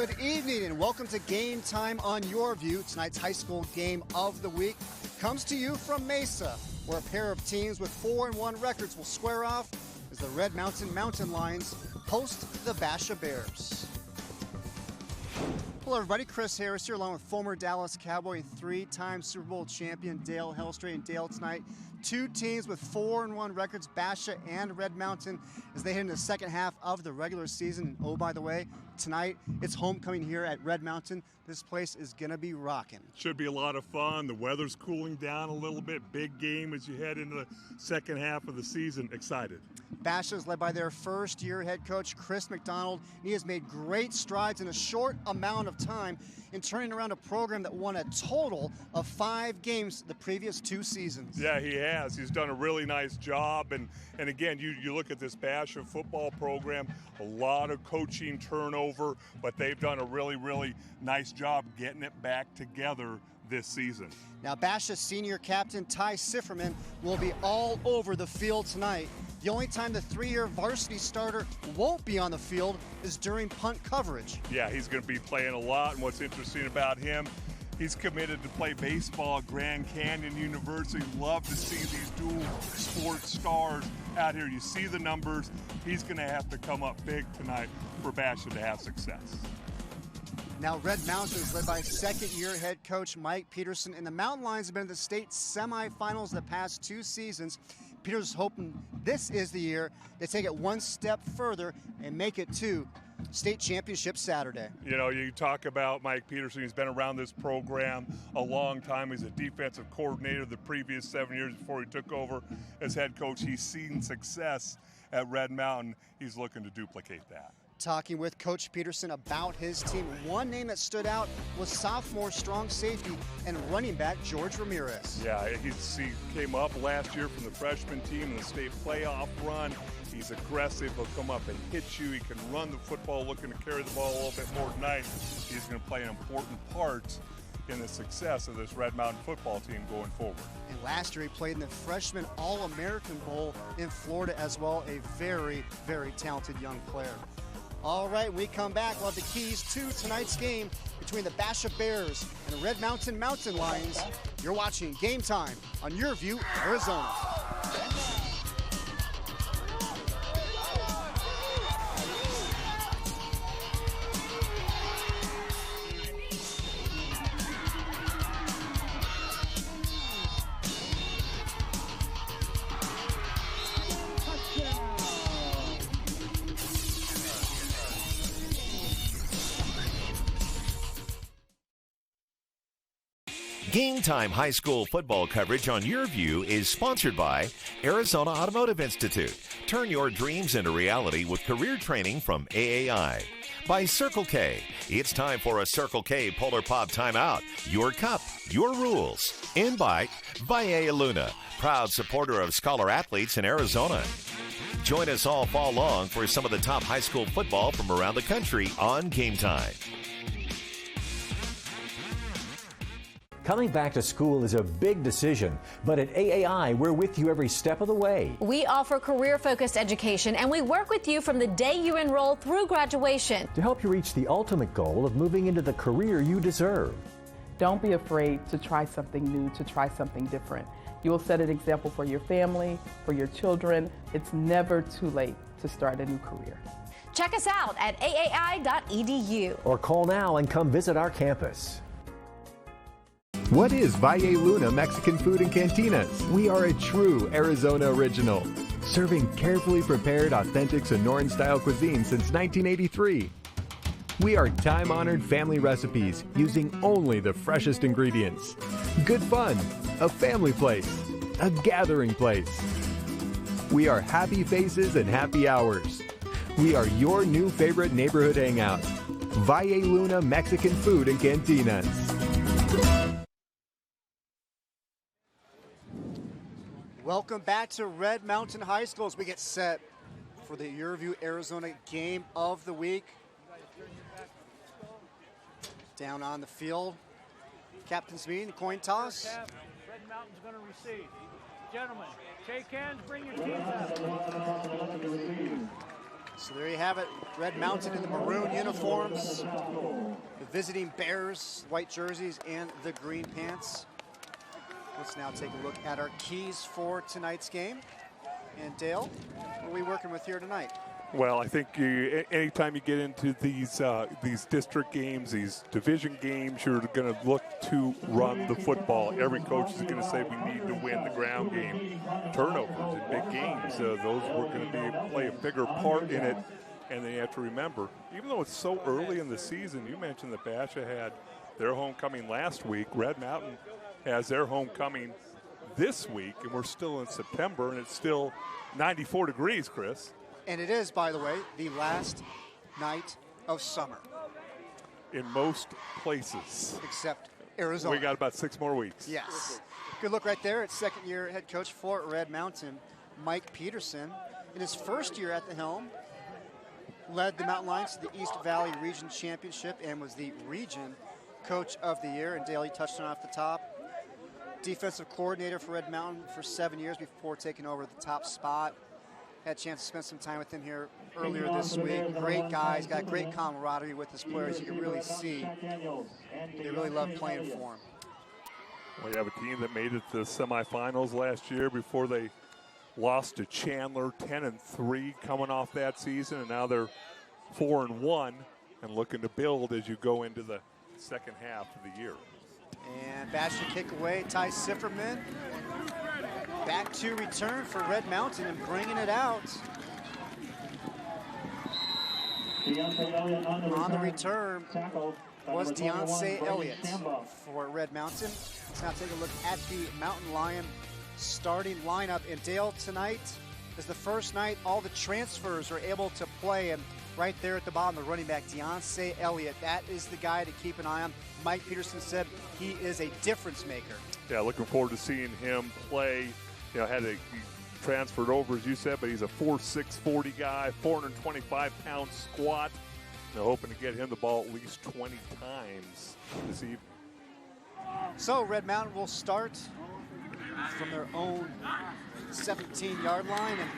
Good evening and welcome to Game Time on YurView. Tonight's high school game of the week comes to you from Mesa, where a pair of teams with 4-1 records will square off as the Red Mountain Mountain Lions host the Basha Bears. Hello everybody, Chris Harris here along with former Dallas Cowboy and three-time Super Bowl champion Dale Hellstray. And Dale, tonight, two teams with 4-1 records, Basha and Red Mountain, as they head into the second half of the regular season. And oh, by the way, tonight it's homecoming here at Red Mountain. This place is going to be rocking. Should be a lot of fun. The weather's cooling down a little bit. Big game as you head into the second half of the season. Excited. Basha is led by their first-year head coach, Chris McDonald. He has made great strides in a short amount of time in turning around a program that won a total of 5 games the previous 2 seasons. Yeah, he has. He's done a really nice job. And again, you look at this Basha football program, a lot of coaching turnover, but they've done a really, really nice job getting it back together this season. Now, Basha senior captain Ty Sifferman will be all over the field tonight. The only time the 3-year varsity starter won't be on the field is during punt coverage. Yeah, he's going to be playing a lot, and what's interesting about him, he's committed to play baseball at Grand Canyon University. Love to see these dual sports stars out here. You see the numbers. He's going to have to come up big tonight for Basha to have success. Now, Red Mountain is led by second-year head coach Mike Peterson, and the Mountain Lions have been in the state semifinals the past 2 seasons. Peter's is hoping this is the year they take it one step further and make it to state championship Saturday. You know, you talk about Mike Peterson. He's been around this program a long time. He's a defensive coordinator the previous 7 years before he took over as head coach. He's seen success at Red Mountain. He's looking to duplicate that. Talking with Coach Peterson about his team, one name that stood out was sophomore strong safety and running back George Ramirez. Yeah, he came up last year from the freshman team in the state playoff run. He's aggressive. He'll come up and hit you. He can run the football, looking to carry the ball a little bit more tonight. He's going to play an important part in the success of this Red Mountain football team going forward. And last year he played in the Freshman All-American Bowl in Florida as well. A very, very talented young player. All right, we come back. We'll have the keys to tonight's game between the Basha Bears and the Red Mountain Mountain Lions. You're watching Game Time on YurView, Arizona. Game Time high school football coverage on YurView is sponsored by Arizona Automotive Institute. Turn your dreams into reality with career training from AAI. By Circle K. It's time for a Circle K Polar Pop timeout. Your cup, your rules. And by Valle Luna, proud supporter of scholar athletes in Arizona. Join us all fall long for some of the top high school football from around the country on Game Time. Coming back to school is a big decision, but at AAI, we're with you every step of the way. We offer career-focused education, and we work with you from the day you enroll through graduation To help you reach the ultimate goal of moving into the career you deserve. Don't be afraid to try something new, to try something different. You will set an example for your family, for your children. It's never too late to start a new career. Check us out at aai.edu. Or call now and come visit our campus. What is Valle Luna Mexican Food and Cantinas? We are a true Arizona original, serving carefully prepared, authentic Sonoran-style cuisine since 1983. We are time-honored family recipes using only the freshest ingredients. Good fun, a family place, a gathering place. We are happy faces and happy hours. We are your new favorite neighborhood hangout. Valle Luna Mexican Food and Cantinas. Welcome back to Red Mountain High School as we get set for the YurView Arizona Game of the Week. Down on the field, captain's meeting, coin toss. Red Mountain's going to receive. Gentlemen, shake hands, bring your teams out. So there you have it, Red Mountain in the maroon uniforms, the visiting Bears, white jerseys, and the green pants. Let's now take a look at our keys for tonight's game. And Dale, what are we working with here tonight? Well, I think anytime you get into these district games, these division games, you're going to look to run the football. Every coach is going to say we need to win the ground game. Turnovers in big games, those were going to play a bigger part in it. And then you have to remember, even though it's so early in the season, you mentioned that Basha had their homecoming last week. Red Mountain has their homecoming this week, and we're still in September, and it's still 94 degrees, Chris. And it is, by the way, the last night of summer. In most places. Except Arizona. We got about 6 more weeks. Yes. Good look right there at second-year head coach for Red Mountain, Mike Peterson. In his first year at the helm, led the Mountain Lions to the East Valley Region Championship and was the Region Coach of the Year. And Dale, you touched on off the top. Defensive coordinator for Red Mountain for 7 years before taking over the top spot. Had a chance to spend some time with him here earlier this week. Great guys, got great camaraderie with his players. You can really see they really love playing for him. We have a team that made it to the semifinals last year before they lost to Chandler, 10-3 coming off that season, and now they're 4-1 and looking to build as you go into the second half of the year. And Basha kick away, Ty Sifferman. Back to return for Red Mountain and bringing it out. On the return was Deontay Elliott for Red Mountain. Let's now take a look at the Mountain Lion starting lineup. And Dale, tonight is the first night all the transfers are able to play. And right there at the bottom, the running back, Deontay Elliott, that is the guy to keep an eye on. Mike Peterson said he is a difference maker. Yeah, looking forward to seeing him play. You know, he transferred over, as you said, but he's a 4'6", 40 guy, 425-pound squat. They're hoping to get him the ball at least 20 times this evening. So Red Mountain will start from their own 17-yard line, and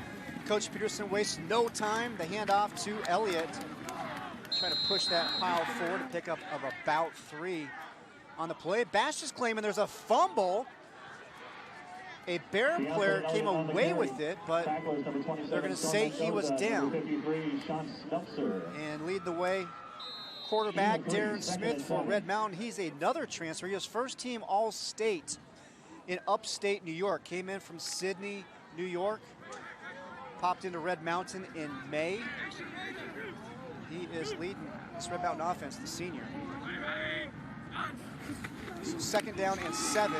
Coach Peterson wastes no time. The handoff to Elliott, trying to push that pile forward to pick up of about 3 on the play. Bash is claiming there's a fumble. A Bear player came away with it, but they're going to say he was down. And lead the way, quarterback Darren Smith for Red Mountain. He's another transfer. He was first-team All-State in upstate New York. Came in from Sydney, New York. Popped into Red Mountain in May. He is leading this Red Mountain offense, the senior. So 2nd down and 7.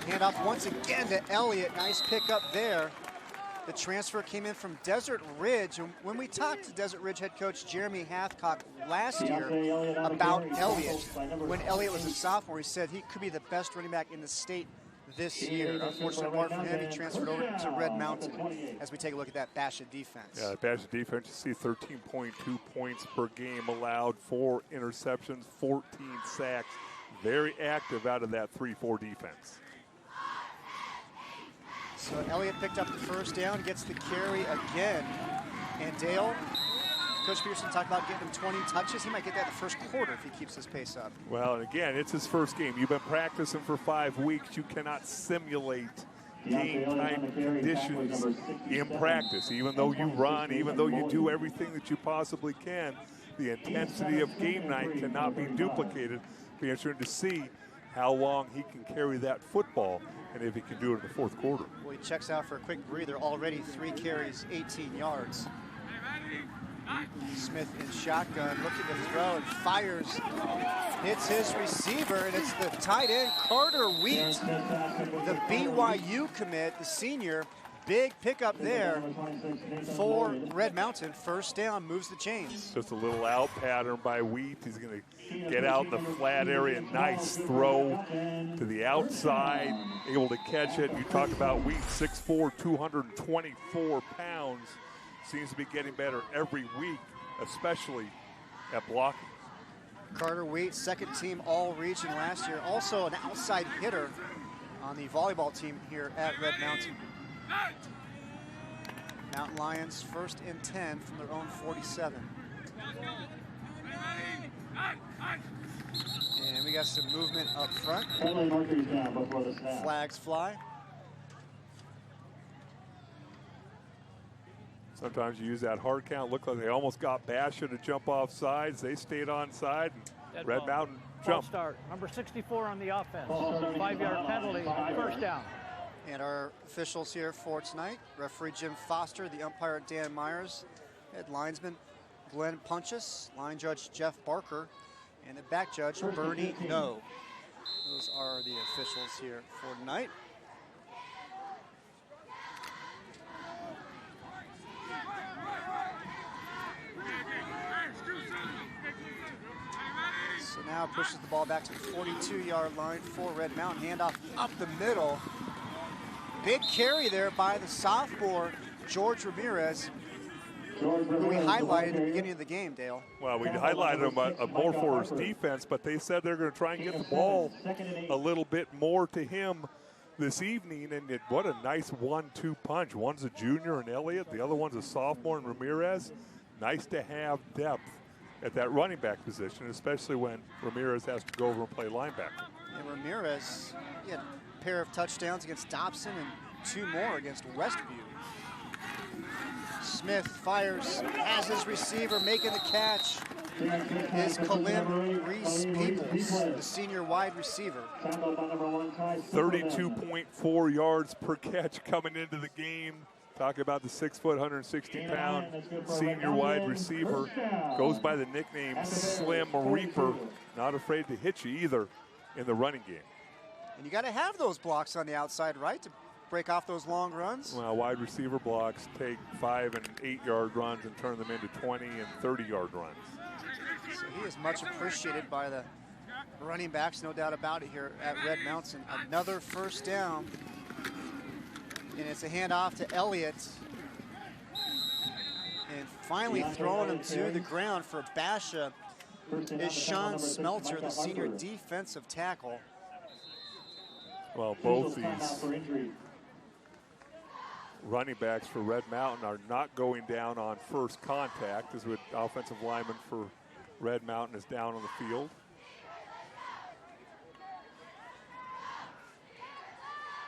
Handoff once again to Elliott. Nice pickup there. The transfer came in from Desert Ridge. And when we talked to Desert Ridge head coach Jeremy Hathcock last year about Elliott, when Elliott was a sophomore, he said he could be the best running back in the state this year. Unfortunately, for him, he transferred over to Red Mountain as we take a look at that Basha defense. Yeah, Basha defense, you see 13.2 points per game allowed, 4 interceptions, 14 sacks. Very active out of that 3-4 defense. So Elliott picked up the first down, gets the carry again. And Dale, Coach Peterson talked about getting him 20 touches. He might get that in the first quarter if he keeps his pace up. Well, and again, it's his first game. You've been practicing for 5 weeks. You cannot simulate game-time conditions in practice. Even though you run, even though you do everything that you possibly can, the intensity of game night cannot be duplicated. Be interesting to see how long he can carry that football and if he can do it in the fourth quarter. Well, he checks out for a quick breather. Already 3 carries, 18 yards. Smith in shotgun, looking to throw and fires. Hits his receiver, and it's the tight end, Carter Wheat, the BYU commit, the senior. Big pickup there for Red Mountain. First down, moves the chains. Just a little out pattern by Wheat. He's going to get out in the flat area. Nice throw to the outside, able to catch it. You talk about Wheat, 6'4", 224 pounds. Seems to be getting better every week, especially at blocking. Carter Wheat, 2nd team All-Region last year. Also an outside hitter on the volleyball team here at Red Mountain. Mountain Lions first and 10 from their own 47. And we got some movement up front. Flags fly. Sometimes you use that hard count. Looked like they almost got Basha to jump off sides. They stayed on side. And Red Mountain jumped. Start. Number 64 on the offense. 5-yard penalty. First down. And our officials here for tonight, referee Jim Foster, the umpire Dan Myers, head linesman Glenn Punchess, line judge Jeff Barker, and the back judge Bernie No. Those are the officials here for tonight. So now pushes the ball back to the 42-yard line for Red Mountain. Handoff up the middle. Big carry there by the sophomore, George Ramirez, who we highlighted at the beginning of the game, Dale. Well, we highlighted him more for his defense, but they said they're going to try and get the ball a little bit more to him this evening. And what a nice 1-2 punch. One's a junior in Elliott, the other one's a sophomore in Ramirez. Nice to have depth at that running back position, especially when Ramirez has to go over and play linebacker. And Ramirez, he had a pair of touchdowns against Dobson and 2 more against Westview. Smith fires, has his receiver making the catch. Is Kalim Reese Peoples, the senior wide receiver. 32.4 yards per catch coming into the game. Talk about the 6 foot, 160-pound senior wide receiver. Goes by the nickname Slim Reaper. Not afraid to hit you either in the running game. And you got to have those blocks on the outside, right, to break off those long runs? Well, wide receiver blocks take 5 and 8-yard runs and turn them into 20 and 30-yard runs. So he is much appreciated by the running backs, no doubt about it, here at Red Mountain. Another first down. And it's a handoff to Elliott. And finally throwing him to the ground for Basha is Sean Smelter, the senior defensive tackle. Well, both these running backs for Red Mountain are not going down on first contact, as with offensive lineman for Red Mountain is down on the field.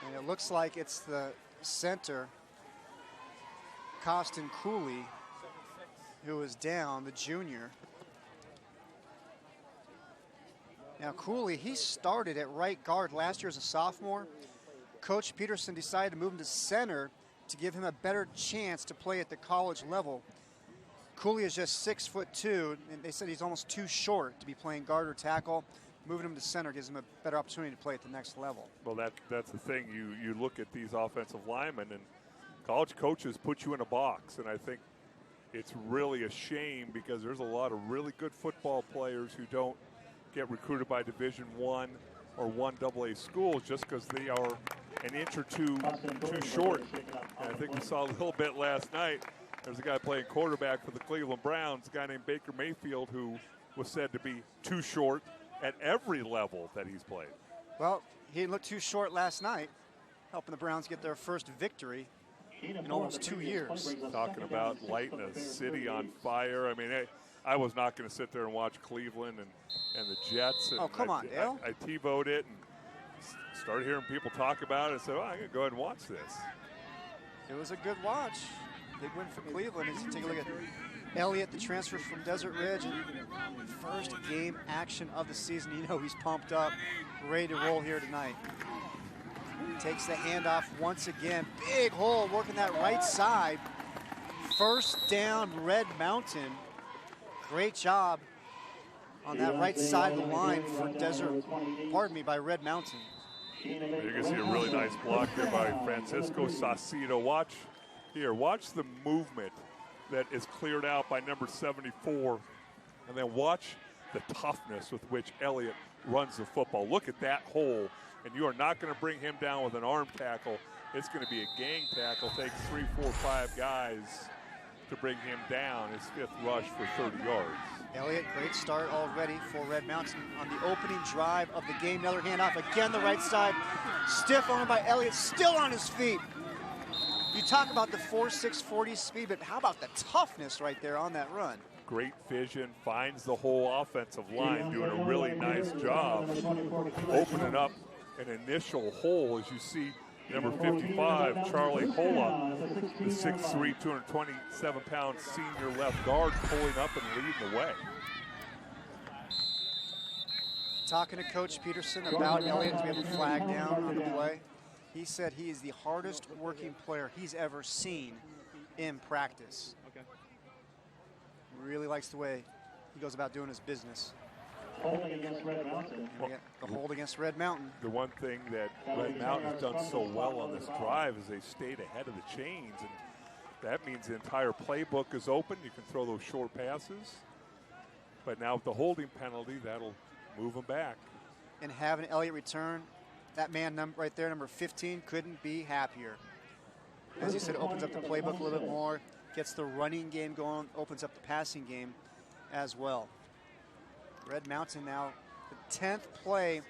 And it looks like it's the center, Costin Cooley, who is down, the junior. Now Cooley, he started at right guard last year as a sophomore. Coach Peterson decided to move him to center to give him a better chance to play at the college level. Cooley is just 6'2", and they said he's almost too short to be playing guard or tackle. Moving him to center gives him a better opportunity to play at the next level. Well, that's the thing. You look at these offensive linemen, and college coaches put you in a box, and I think it's really a shame because there's a lot of really good football players who don't get recruited by Division I or 1AA schools just because they are an inch or two short. And I think we saw a little bit last night. There's a guy playing quarterback for the Cleveland Browns, a guy named Baker Mayfield, who was said to be too short at every level that he's played. Well, he didn't look too short last night, helping the Browns get their first victory in almost 2 years. Talking about lighting a city on fire. I mean, I was not going to sit there and watch Cleveland and the Jets. And oh, come on, Dale. I T-voted it and started hearing people talk about it and said, well, I'm going to go ahead and watch this. It was a good watch. Big win for Cleveland. As you take a look at Elliott, the transfer from Desert Ridge, and first game action of the season. You know he's pumped up, ready to roll here tonight. Takes the handoff once again. Big hole, working that right side. First down, Red Mountain. Great job on that right side of the line for by Red Mountain. You can see a really nice block there by Francisco Saucedo. Watch the movement that is cleared out by number 74, and then watch the toughness with which Elliott runs the football. Look at that hole, and you are not going to bring him down with an arm tackle. It's going to be a gang tackle. Takes 3, 4, 5 guys to bring him down. His 5th rush for 30 yards. Elliott, great start already for Red Mountain on the opening drive of the game. Another handoff, again the right side. Stiff arm by Elliott, still on his feet. You talk about the 4.6 40 speed, but how about the toughness right there on that run? Great vision, finds the whole offensive line, doing a really nice job opening up an initial hole. As you see, number 55, Charlie Hola, the 6'3", 227-pound senior left guard, pulling up and leading the way. Talking to Coach Peterson about Elliott to be able to flag down on the play. He said he is the hardest working player he's ever seen in practice. Okay. Really likes the way he goes about doing his business. Holding against Red Mountain. The hold against Red Mountain. The one thing that Red Mountain has done so well on this drive is they stayed ahead of the chains, and that means the entire playbook is open. You can throw those short passes, but now with the holding penalty, that'll move them back. And having Elliott return, that man right there, number 15, couldn't be happier. As you said, opens up the playbook a little bit more, gets the running game going, opens up the passing game as well. Red Mountain now, the 10th play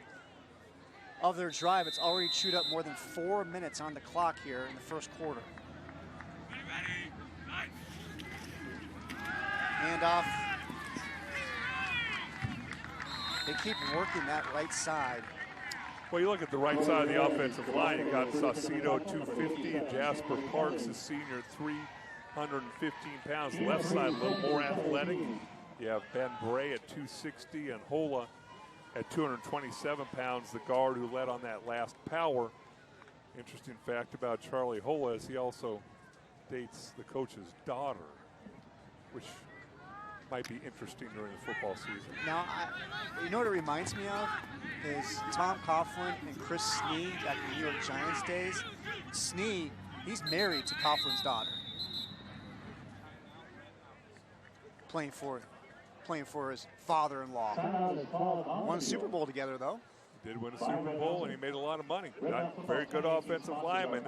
of their drive. It's already chewed up more than 4 minutes on the clock here in the first quarter. Handoff. They keep working that right side. Well, you look at the right side of the offensive line. You got Saucedo, 250, and Jasper Parks, the senior, 315 pounds. Left side, a little more athletic. You have Ben Bray at 260 and Hola at 227 pounds, the guard who led on that last power. Interesting fact about Charlie Hola is he also dates the coach's daughter, which might be interesting during the football season. Now, you know what it reminds me of is Tom Coughlin and Chris Snee back in the New York Giants days. Snee, he's married to Coughlin's daughter. Playing for his father-in-law. Won a Super Bowl together, though. Did win a Super Bowl, and he made a lot of money. Got very good offensive lineman.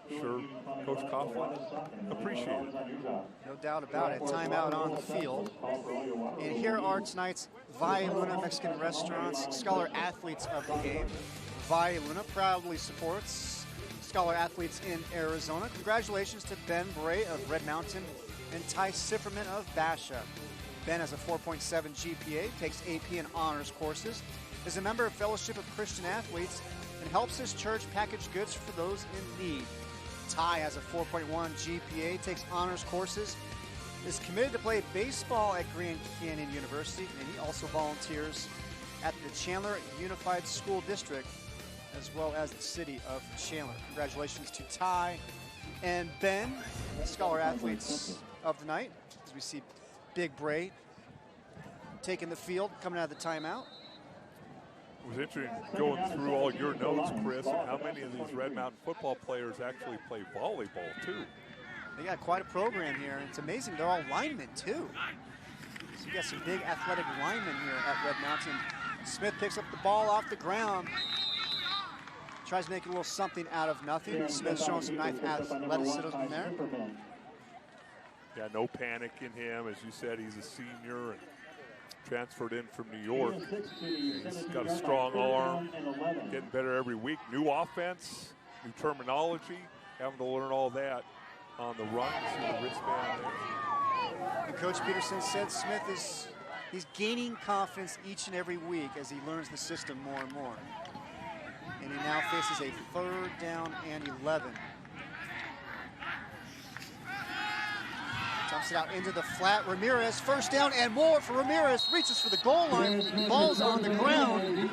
Sure, Coach Coughlin appreciated it. No doubt about it. Timeout on the field. And here are tonight's Valle Luna Mexican Restaurants Scholar Athletes of the game. Valle Luna proudly supports Scholar Athletes in Arizona. Congratulations to Ben Bray of Red Mountain and Ty Sifferman of Basha. Ben has a 4.7 GPA, takes AP and honors courses, is a member of Fellowship of Christian Athletes, and helps his church package goods for those in need. Ty has a 4.1 GPA, takes honors courses, is committed to play baseball at Grand Canyon University, and he also volunteers at the Chandler Unified School District, as well as the city of Chandler. Congratulations to Ty and Ben, the Scholar Athletes of the night, as we see Big Bray taking the field, coming out of the timeout. It was interesting going through all your notes, Chris, and how many of these Red Mountain football players actually play volleyball, too. They got quite a program here, and it's amazing. They're all linemen, too. So you got some big athletic linemen here at Red Mountain. Smith picks up the ball off the ground. Tries to make a little something out of nothing. Smith showing some nice athleticism there. Yeah, no panic in him. As you said, he's a senior and transferred in from New York. He's got a strong arm, getting better every week. New offense, new terminology, having to learn all that on the run. See the wristband there. And Coach Peterson said Smith he's gaining confidence each and every week as he learns the system more and more. And he now faces a 3rd down and 11. Dumps it out into the flat. Ramirez, first down and more for Ramirez. Reaches for the goal line. Ball's on the ground.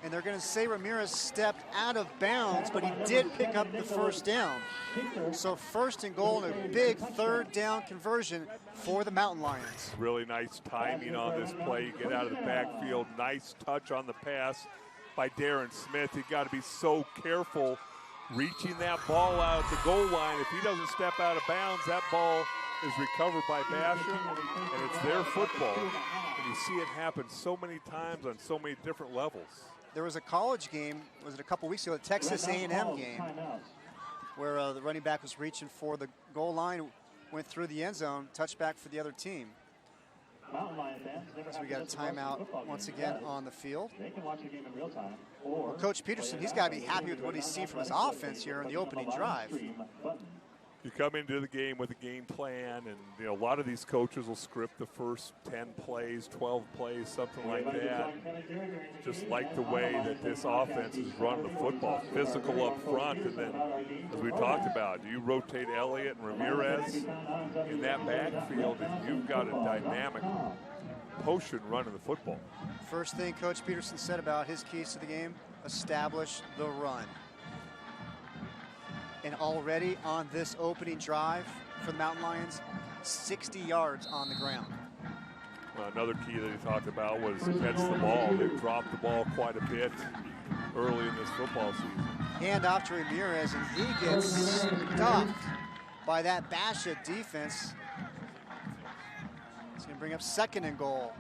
And they're going to say Ramirez stepped out of bounds, but he did pick up the first down. So 1st and goal and a big 3rd down conversion for the Mountain Lions. Really nice timing on this play. You get out of the backfield. Nice touch on the pass by Darren Smith. You got to be so careful reaching that ball out at the goal line. If he doesn't step out of bounds, that ball is recovered by Basha, and it's their football. And you see it happen so many times on so many different levels. There was a college game, was it a couple weeks ago, a Texas A&M game, where the running back was reaching for the goal line, went through the end zone, touchback for the other team. So we got a timeout once again on the field. Well, Coach Peterson, he's got to be happy with what he's seen from his offense here in the opening drive. You come into the game with a game plan, and a lot of these coaches will script the first 10 plays, 12 plays, something like that. Just like the way that this offense is running the football, physical up front, and then, as we talked about, you rotate Elliott and Ramirez in that backfield, and you've got a dynamic potion running the football. First thing Coach Peterson said about his keys to the game: establish the run. And already on this opening drive for the Mountain Lions, 60 yards on the ground. Well, another key that he talked about was catch the ball. They've dropped the ball quite a bit early in this football season. Hand off to Ramirez, and he gets stopped by that Basha defense. It's going to bring up 2nd and goal.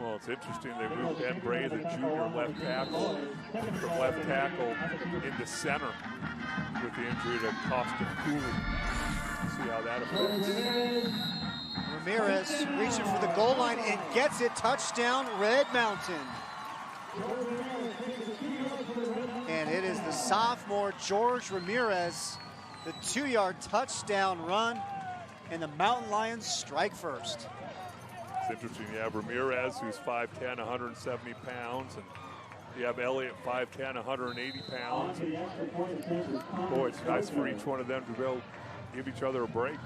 Well, it's interesting. They moved Ben Bray, the junior left tackle, from left tackle into center with the injury to Costa Cooley. See how that affects. Ramirez reaching for the goal line and gets it. Touchdown, Red Mountain. And it is the sophomore George Ramirez, the 2-yard touchdown run, and the Mountain Lions strike first. It's interesting. You have Ramirez, who's 5'10", 170 pounds, and you have Elliott, 5'10", 180 pounds. And boy, it's nice for each one of them to be able to give each other a break.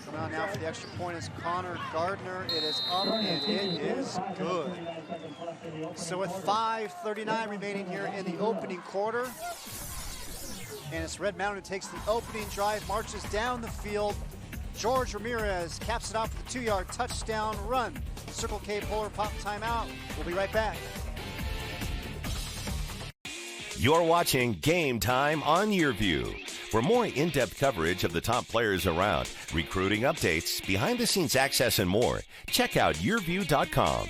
Coming on now for the extra point is Connor Gardner. It is up, and it is good. So with 5:39 remaining here in the opening quarter, and it's Red Mountain who takes the opening drive, marches down the field. George Ramirez caps it off with a 2-yard touchdown run. Circle K Polar Pop timeout. We'll be right back. You're watching Game Time on YurView. For more in-depth coverage of the top players around, recruiting updates, behind-the-scenes access, and more, check out YurView.com.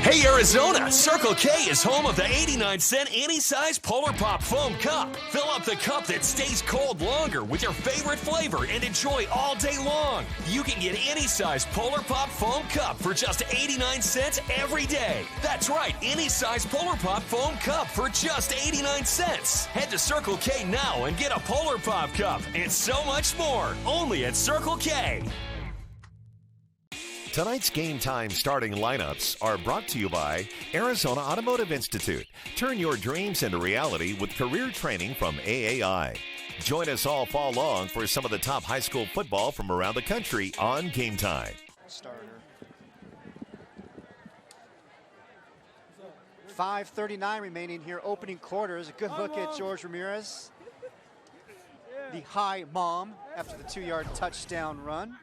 Hey Arizona, Circle K is home of the 89-cent any-size Polar Pop Foam Cup. Fill up the cup that stays cold longer with your favorite flavor and enjoy all day long. You can get any size Polar Pop Foam Cup for just 89 cents every day. That's right, any size Polar Pop Foam Cup for just 89 cents. Head to Circle K now and get a Polar Pop Cup and so much more, only at Circle K. Tonight's Game Time starting lineups are brought to you by Arizona Automotive Institute. Turn your dreams into reality with career training from AAI. Join us all fall long for some of the top high school football from around the country on Game Time. Starter. 5:39 remaining here, opening quarters. A good look at George Ramirez, the high mom after the 2-yard touchdown run.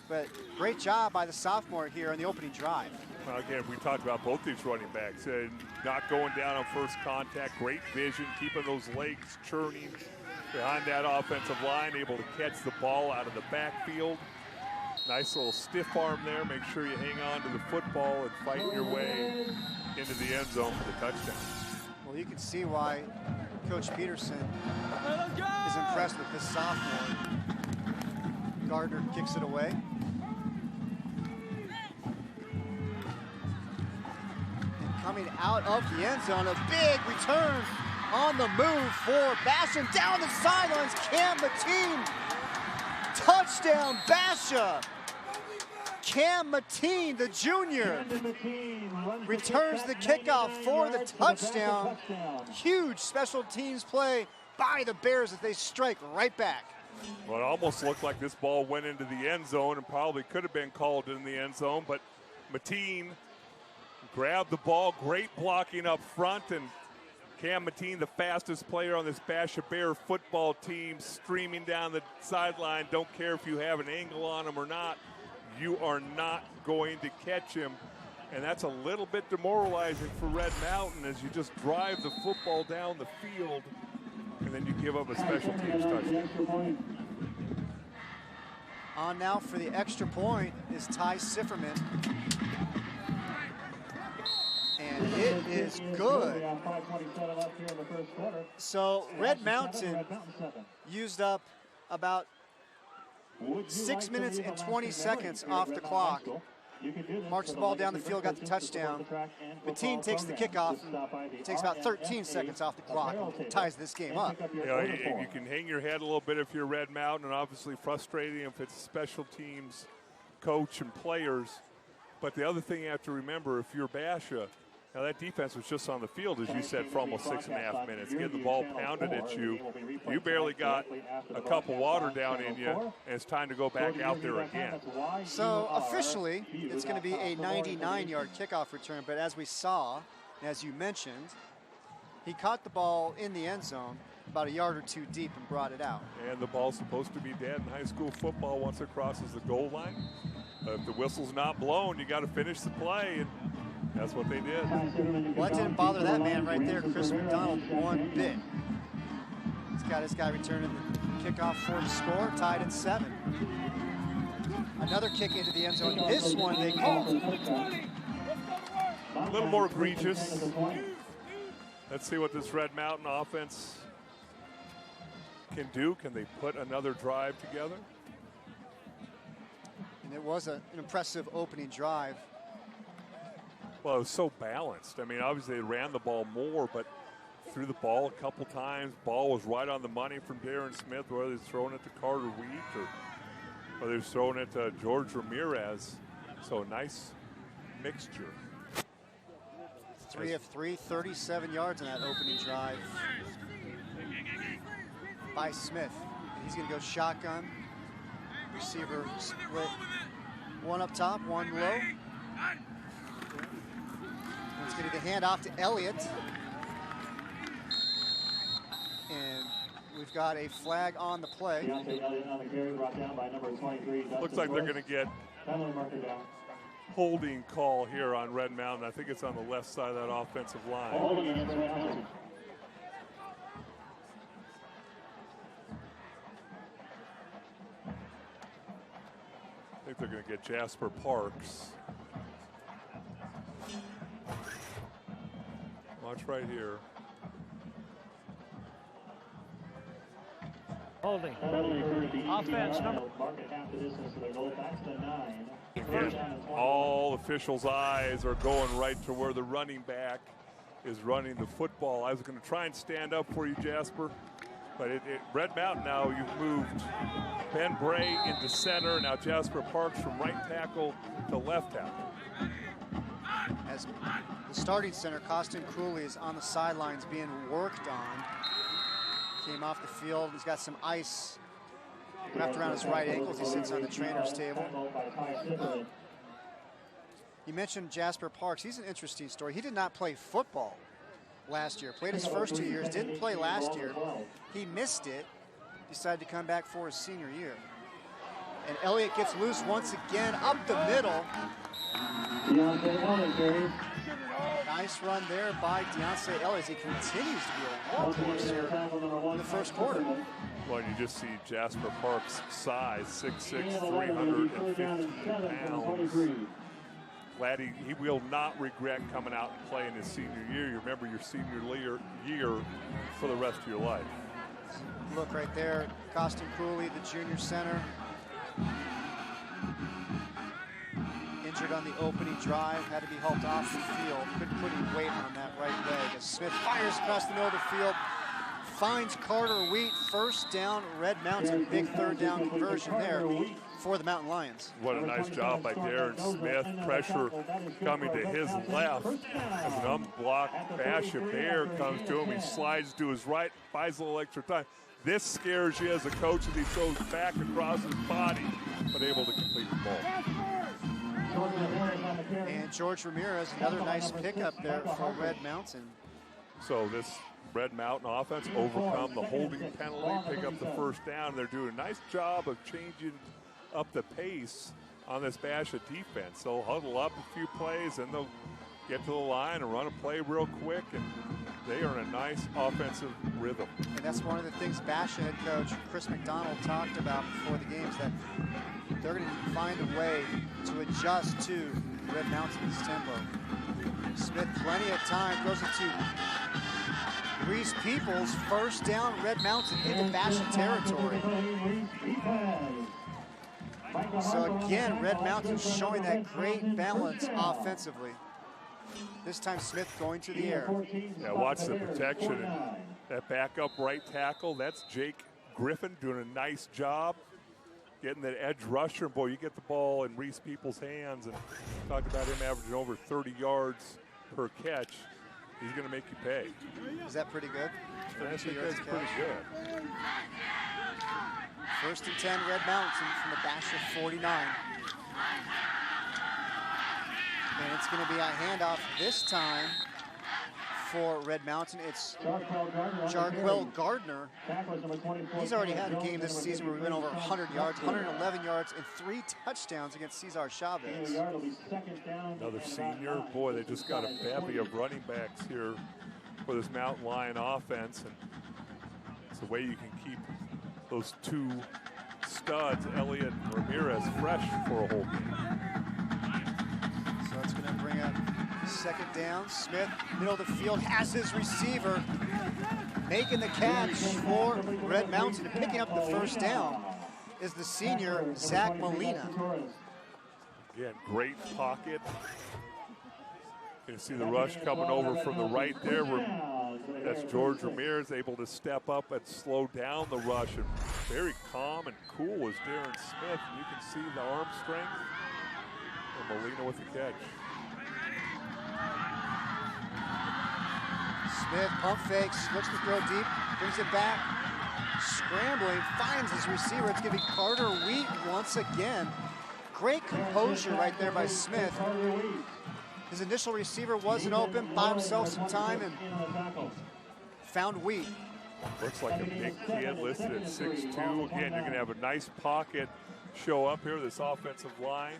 But great job by the sophomore here in the opening drive. Well, again, we talked about both these running backs. Not going down on first contact, great vision, keeping those legs churning behind that offensive line, able to catch the ball out of the backfield. Nice little stiff arm there. Make sure you hang on to the football and fight your way into the end zone for the touchdown. Well, you can see why Coach Peterson is impressed with this sophomore. Gardner kicks it away. Coming out of the end zone, a big return on the move for Basha. Down the sidelines, Cam Mateen. Touchdown, Basha. Cam Mateen, the junior, returns the kickoff for the touchdown. Huge special teams play by the Bears as they strike right back. Well, it almost looked like this ball went into the end zone and probably could have been called in the end zone, but Mateen grabbed the ball, great blocking up front, and Cam Mateen, the fastest player on this Basha Bear football team, streaming down the sideline. Don't care if you have an angle on him or not. You are not going to catch him. And that's a little bit demoralizing for Red Mountain as you just drive the football down the field and then you give up a special teams touchdown. On now for the extra point is Ty Sifferman. And it is good. So Red Mountain used up about 6 minutes and 20 seconds off the clock. Marched the ball down the field, got the touchdown. Mateen takes the kickoff. It takes about 13 seconds off the clock and ties this game up. You know, you can hang your head a little bit if you're Red Mountain, and obviously frustrating if it's special teams, coach, and players. But the other thing you have to remember, if you're Basha, now that defense was just on the field, as you said, for almost 6.5 minutes. Getting the ball pounded at you. You barely got a cup of water down in you, and it's time to go back out there again. So officially, it's going to be a 99-yard kickoff return. But as we saw, as you mentioned, he caught the ball in the end zone about a yard or two deep and brought it out. And the ball's supposed to be dead in high school football once it crosses the goal line. If the whistle's not blown, you got to finish the play. And that's what they did. Well, that didn't bother that man right there, Chris McDonald, one bit. He's got his guy returning the kickoff for the score, tied at 7. Another kick into the end zone. This one they called. A little more egregious. Let's see what this Red Mountain offense can do. Can they put another drive together? And it was an impressive opening drive. Well, it was so balanced. I mean, obviously they ran the ball more, but threw the ball a couple times. Ball was right on the money from Darren Smith, whether he's throwing it to Carter Wheat or whether he's throwing it to George Ramirez. So a nice mixture. 3 of 3, 37 yards in that opening drive by Smith. And he's going to go shotgun. Receiver split. One up top, one low. It's going to be the handoff to Elliott. And we've got a flag on the play. Looks like they're going to get holding call here on Red Mountain. I think it's on the left side of that offensive line. I think they're going to get Jasper Parks. Watch right here. Holding. Offense number. Again, all officials' eyes are going right to where the running back is running the football. I was going to try and stand up for you, Jasper, but Red Mountain now, you've moved Ben Bray into center. Now Jasper Parks from right tackle to left tackle. As the starting center, Costin Cooley, is on the sidelines being worked on. Came off the field. He's got some ice wrapped around his right ankle as he sits on the trainer's table. You mentioned Jasper Parks. He's an interesting story. He did not play football last year. Played his first 2 years, didn't play last year. He missed it, decided to come back for his senior year. And Elliott gets loose once again up the middle. Nice run there by Deontay Elliott. He continues to be a workhorse here in the first quarter. Well, you just see Jasper Parks' size, 6'6", 315 pounds. Glad he will not regret coming out and playing his senior year. You remember your senior year for the rest of your life. Look right there, Costin Cooley, the junior center. Injured on the opening drive, had to be helped off the field. Couldn't put any weight on that right leg. As Smith fires across the middle of the field, finds Carter Wheat. First down, Red Mountain. Big third down conversion there for the Mountain Lions. What a nice job by Darren Smith. Pressure coming to his left. As an unblocked Basha Bear comes to him, he slides to his right, buys a little extra time. This scares you as a coach as he throws back across his body, but able to complete the ball. And George Ramirez, another nice pickup there for Red Mountain. So this Red Mountain offense overcome the holding penalty, pick up the first down. They're doing a nice job of changing up the pace on this Basha defense. They'll huddle up a few plays and they'll get to the line and run a play real quick, and they are in a nice offensive rhythm. And that's one of the things Basha head coach Chris McDonald talked about before the games, that they're going to find a way to adjust to Red Mountain's tempo. Smith plenty of time, throws it to Reese Peoples. First down, Red Mountain into Basha territory. So again, Red Mountain showing that great balance offensively. This time Smith going to the air. Yeah, watch the protection. And that backup right tackle, that's Jake Griffin doing a nice job getting that edge rusher. Boy, you get the ball in Reese Peoples' hands, and talked about him averaging over 30 yards per catch. He's going to make you pay. Is that pretty good? That's pretty good. First and 10, Red Mountain from the Basha 49. And it's going to be a handoff this time for Red Mountain. It's Jarquell Gardner. He's already had a game this season where we went over 100 yards, 111 yards, and 3 touchdowns against Cesar Chavez. Another senior. Boy, they just got a bevy of running backs here for this Mountain Lion offense. And it's the way you can keep those 2 studs, Elliott and Ramirez, fresh for a whole game. So it's going to bring up second down. Smith, middle of the field, has his receiver. Making the catch for Red Mountain and picking up the first down is the senior, Zach Molina. Again, great pocket. You can see the rush coming over from the right there. That's George Ramirez able to step up and slow down the rush. And very calm and cool is Darren Smith. You can see the arm strength. And Molina with the catch. Smith pump fakes, looks to throw deep, brings it back. Scrambling, finds his receiver. It's going to be Carter Wheat once again. Great composure right there by Smith. His initial receiver wasn't open, bought himself some time and found Wheat. Looks like a big kid listed at 6'2". Again, you're going to have a nice pocket show up here, this offensive line.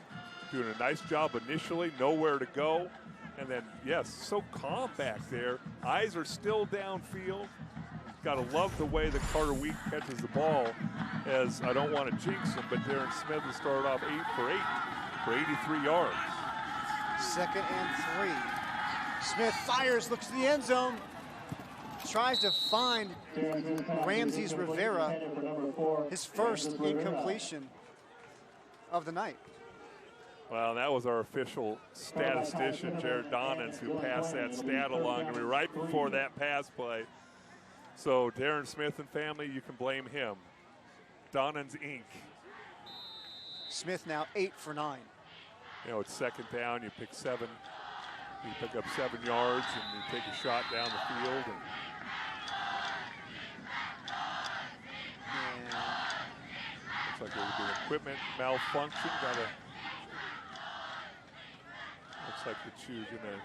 Doing a nice job initially, nowhere to go. And then, yes, so calm back there. Eyes are still downfield. Got to love the way that Carter Wheat catches the ball, as I don't want to jinx him, but Darren Smith has started off 8 for 8 for 83 yards. Second and 3. Smith fires, looks to the end zone. Tries to find Ramses Rivera, his first incompletion of the night. Well, that was our official statistician, Jared Donnins, who passed that stat along to me right before that pass play. So Darren Smith and family, you can blame him. Donnins Inc. Smith now 8 for 9. You know, it's second down, you pick 7. You pick up 7 yards and you take a shot down the field. And looks like there would be an equipment malfunction. Looks like the Chew's gonna.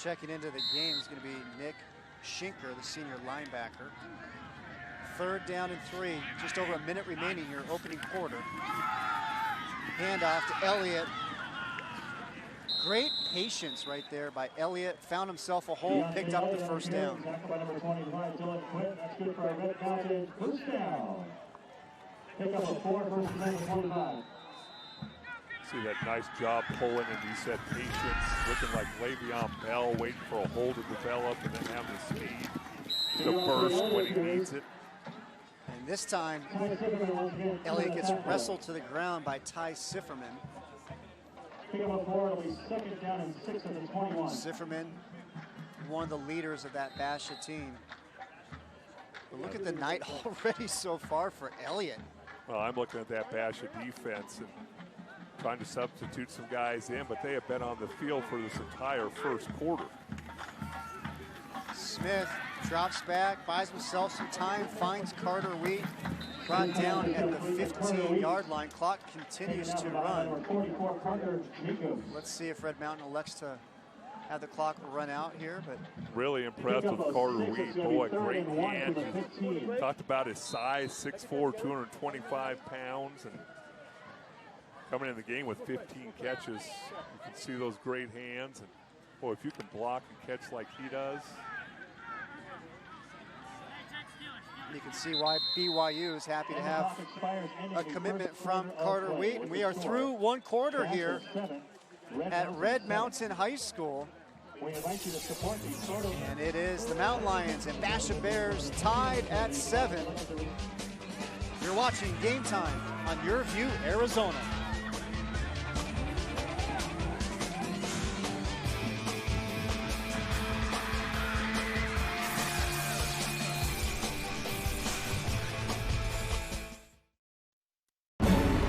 Checking into the game is going to be Nick Schinker, the senior linebacker. Third down and 3, just over a minute remaining here, opening quarter. Handoff to Elliott. Great patience right there by Elliott. Found himself a hole, picked up the first down. See that nice job pulling, and you said patience, looking like Le'Veon Bell, waiting for a hole to develop and then having the speed to burst when he needs it. And this time, Elliott gets wrestled to the ground by Ty Sifferman. Sifferman, one of the leaders of that Basha team. But look at the night already so far for Elliott. Well, I'm looking at that Basha defense and trying to substitute some guys in, but they have been on the field for this entire first quarter. Smith drops back, buys himself some time, finds Carter Wheat, brought down at the 15-yard line. Clock continues to run. Let's see if Red Mountain elects to have the clock run out here. But really impressed with Carter Wheat. Boy, great hands. Talked about his size, 6'4", 225 pounds, and coming in the game with 15 catches. You can see those great hands. And boy, if you can block and catch like he does. You can see why BYU is happy to have a commitment from Carter Wheat. We are through one quarter here. at Red Mountain High School. And it is the Mountain Lions and Basha Bears tied at 7. You're watching Game Time on YurView Arizona.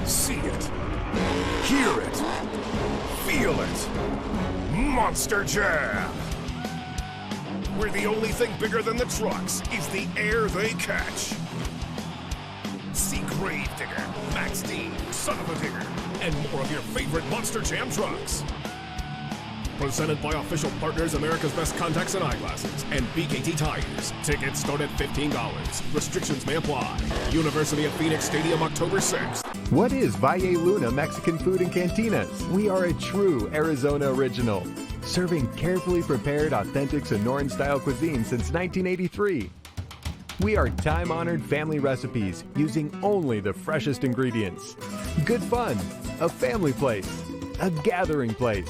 See it, hear it, feel it. Monster Jam! Where the only thing bigger than the trucks is the air they catch. See Gravedigger, Max D, Son of a Digger, and more of your favorite Monster Jam trucks. Presented by official partners America's Best Contacts and Eyeglasses and BKT Tires. Tickets start at $15. Restrictions may apply. University of Phoenix Stadium, October 6th. What is Valle Luna Mexican Food and Cantinas? We are a true Arizona original, serving carefully prepared, authentic Sonoran-style cuisine since 1983. We are time-honored family recipes using only the freshest ingredients. Good fun, a family place, a gathering place.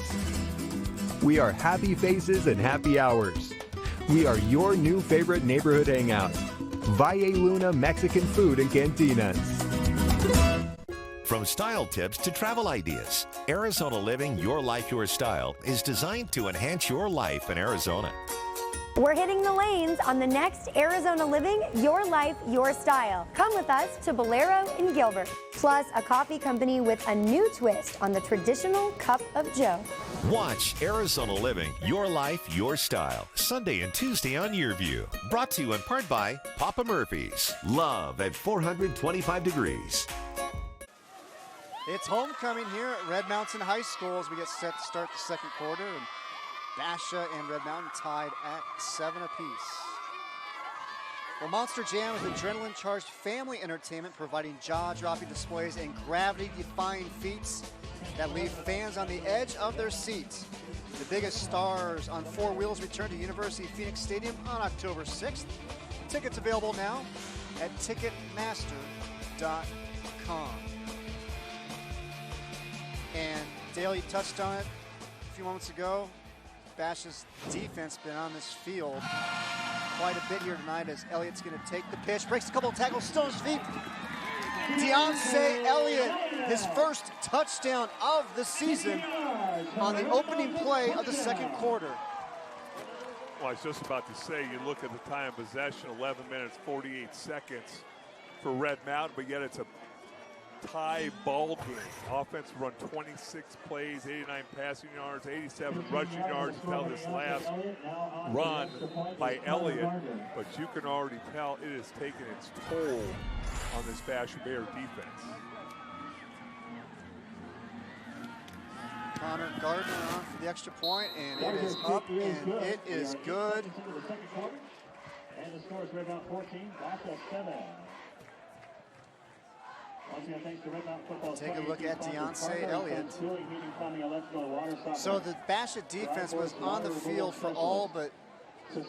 We are happy faces and happy hours. We are your new favorite neighborhood hangout. Valle Luna Mexican Food and Cantinas. From style tips to travel ideas, Arizona Living Your Life, Your Style is designed to enhance your life in Arizona. We're hitting the lanes on the next Arizona Living Your Life, Your Style. Come with us to Bolero in Gilbert. Plus, a coffee company with a new twist on the traditional cup of joe. Watch Arizona Living Your Life, Your Style, Sunday and Tuesday on YurView. Brought to you in part by Papa Murphy's. Love at 425 degrees. It's homecoming here at Red Mountain High School as we get set to start the second quarter. And Basha and Red Mountain tied at 7 apiece. Well, Monster Jam is adrenaline-charged family entertainment providing jaw-dropping displays and gravity-defying feats that leave fans on the edge of their seats. The biggest stars on 4 wheels return to University of Phoenix Stadium on October 6th. Tickets available now at Ticketmaster.com. And Dale, you touched on it a few moments ago. Basha's defense been on this field quite a bit here tonight as Elliott's going to take the pitch, breaks a couple of tackles, still on his feet. Deontay Elliott, his first touchdown of the season on the opening play of the second quarter. Well, I was just about to say, you look at the time of possession, 11 minutes, 48 seconds for Red Mountain, but yet it's a tie ball game. Offense run 26 plays, 89 passing yards, 87 rushing yards until this last run by Elliott. But you can already tell it has taken its toll on this Basha Bear defense. Connor Gardner on for the extra point, and it is up, and it is good. And the score is Red Mountain 14, Basha 7. Take a look at Deontay Elliott. So the Basha defense was on the field for all but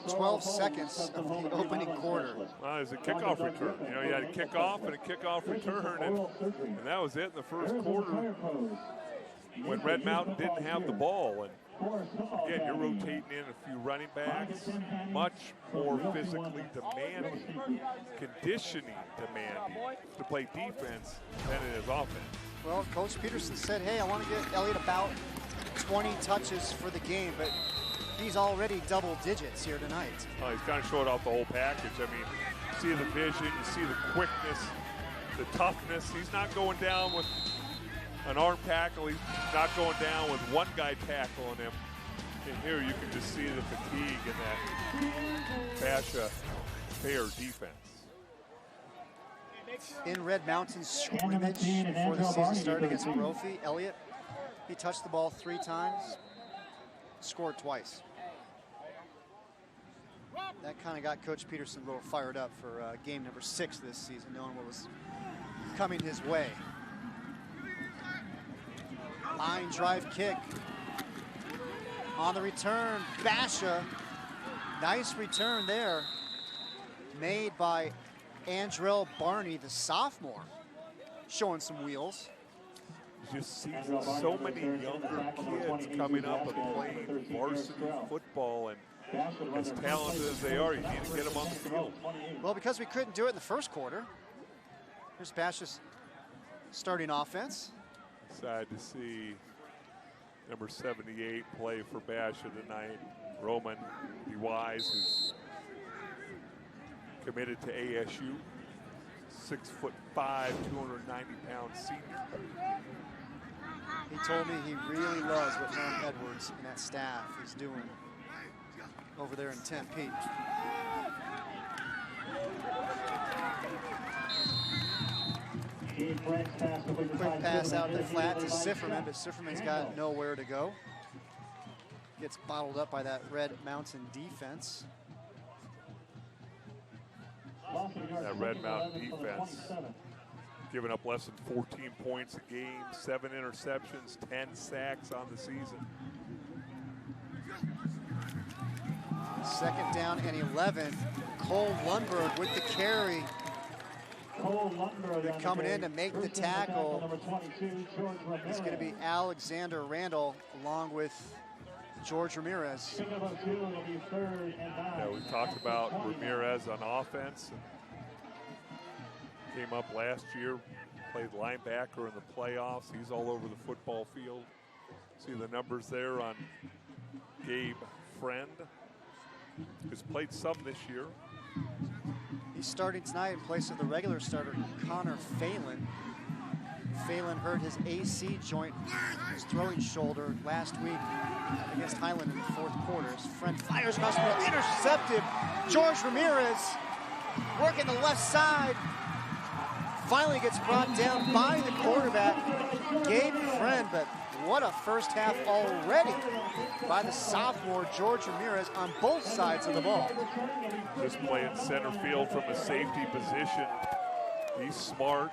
12 seconds of the opening quarter. Well, it was a kickoff return. You know, you had a kickoff and a kickoff return, and that was it in the first quarter when Red Mountain didn't have the ball. And again, you're rotating in a few running backs, much more physically demanding, conditioning demanding to play defense than it is offense. Well, Coach Peterson said, hey, I want to get Elliott about 20 touches for the game, but he's already double digits here tonight. He's kind of showed off the whole package. I mean, you see the vision, you see the quickness, the toughness. He's not going down with an arm tackle. He's not going down with one guy tackling him. And here you can just see the fatigue in that Basha Bear defense. In Red Mountain's scrimmage before the season started against Brophy, Elliott, he touched the ball 3 times, scored twice. That kind of got Coach Peterson a little fired up for game number 6 this season, knowing what was coming his way. Line drive kick. On the return, Basha. Nice return there. Made by Andrell Barney, the sophomore. Showing some wheels. just see so many younger kids coming up and playing varsity football, and as talented as they are, you need to get them on the field. Well, because we couldn't do it in the first quarter, here's Basha's starting offense. Sad to see number 78 play for Basha tonight. Roman DeWise, who's committed to ASU. 6'5", 290-pound senior. He told me he really loves what Norm Edwards and that staff is doing over there in Tempe. Quick pass out the flat to Sifferman, but Sifferman's got nowhere to go. Gets bottled up by that Red Mountain defense. That Red Mountain defense giving up less than 14 points a game, 7 interceptions, 10 sacks on the season. Second down and 11. Cole Lundberg with the carry. Coming in to make the tackle. It's going to be Alexander Randall along with George Ramirez. Yeah, we talked about Ramirez on offense. Came up last year, played linebacker in the playoffs. He's all over the football field. See the numbers there on Gabe Friend, who's played some this year. He's starting tonight in place of the regular starter, Connor Phelan. Phelan hurt his AC joint, his throwing shoulder last week against Highland in the fourth quarter. His friend fires across the middle, intercepted. George Ramirez working the left side. Finally gets brought down by the quarterback, Gabe Friend, but what a first half already by the sophomore George Ramirez on both sides of the ball. Just playing center field from a safety position. He's smart,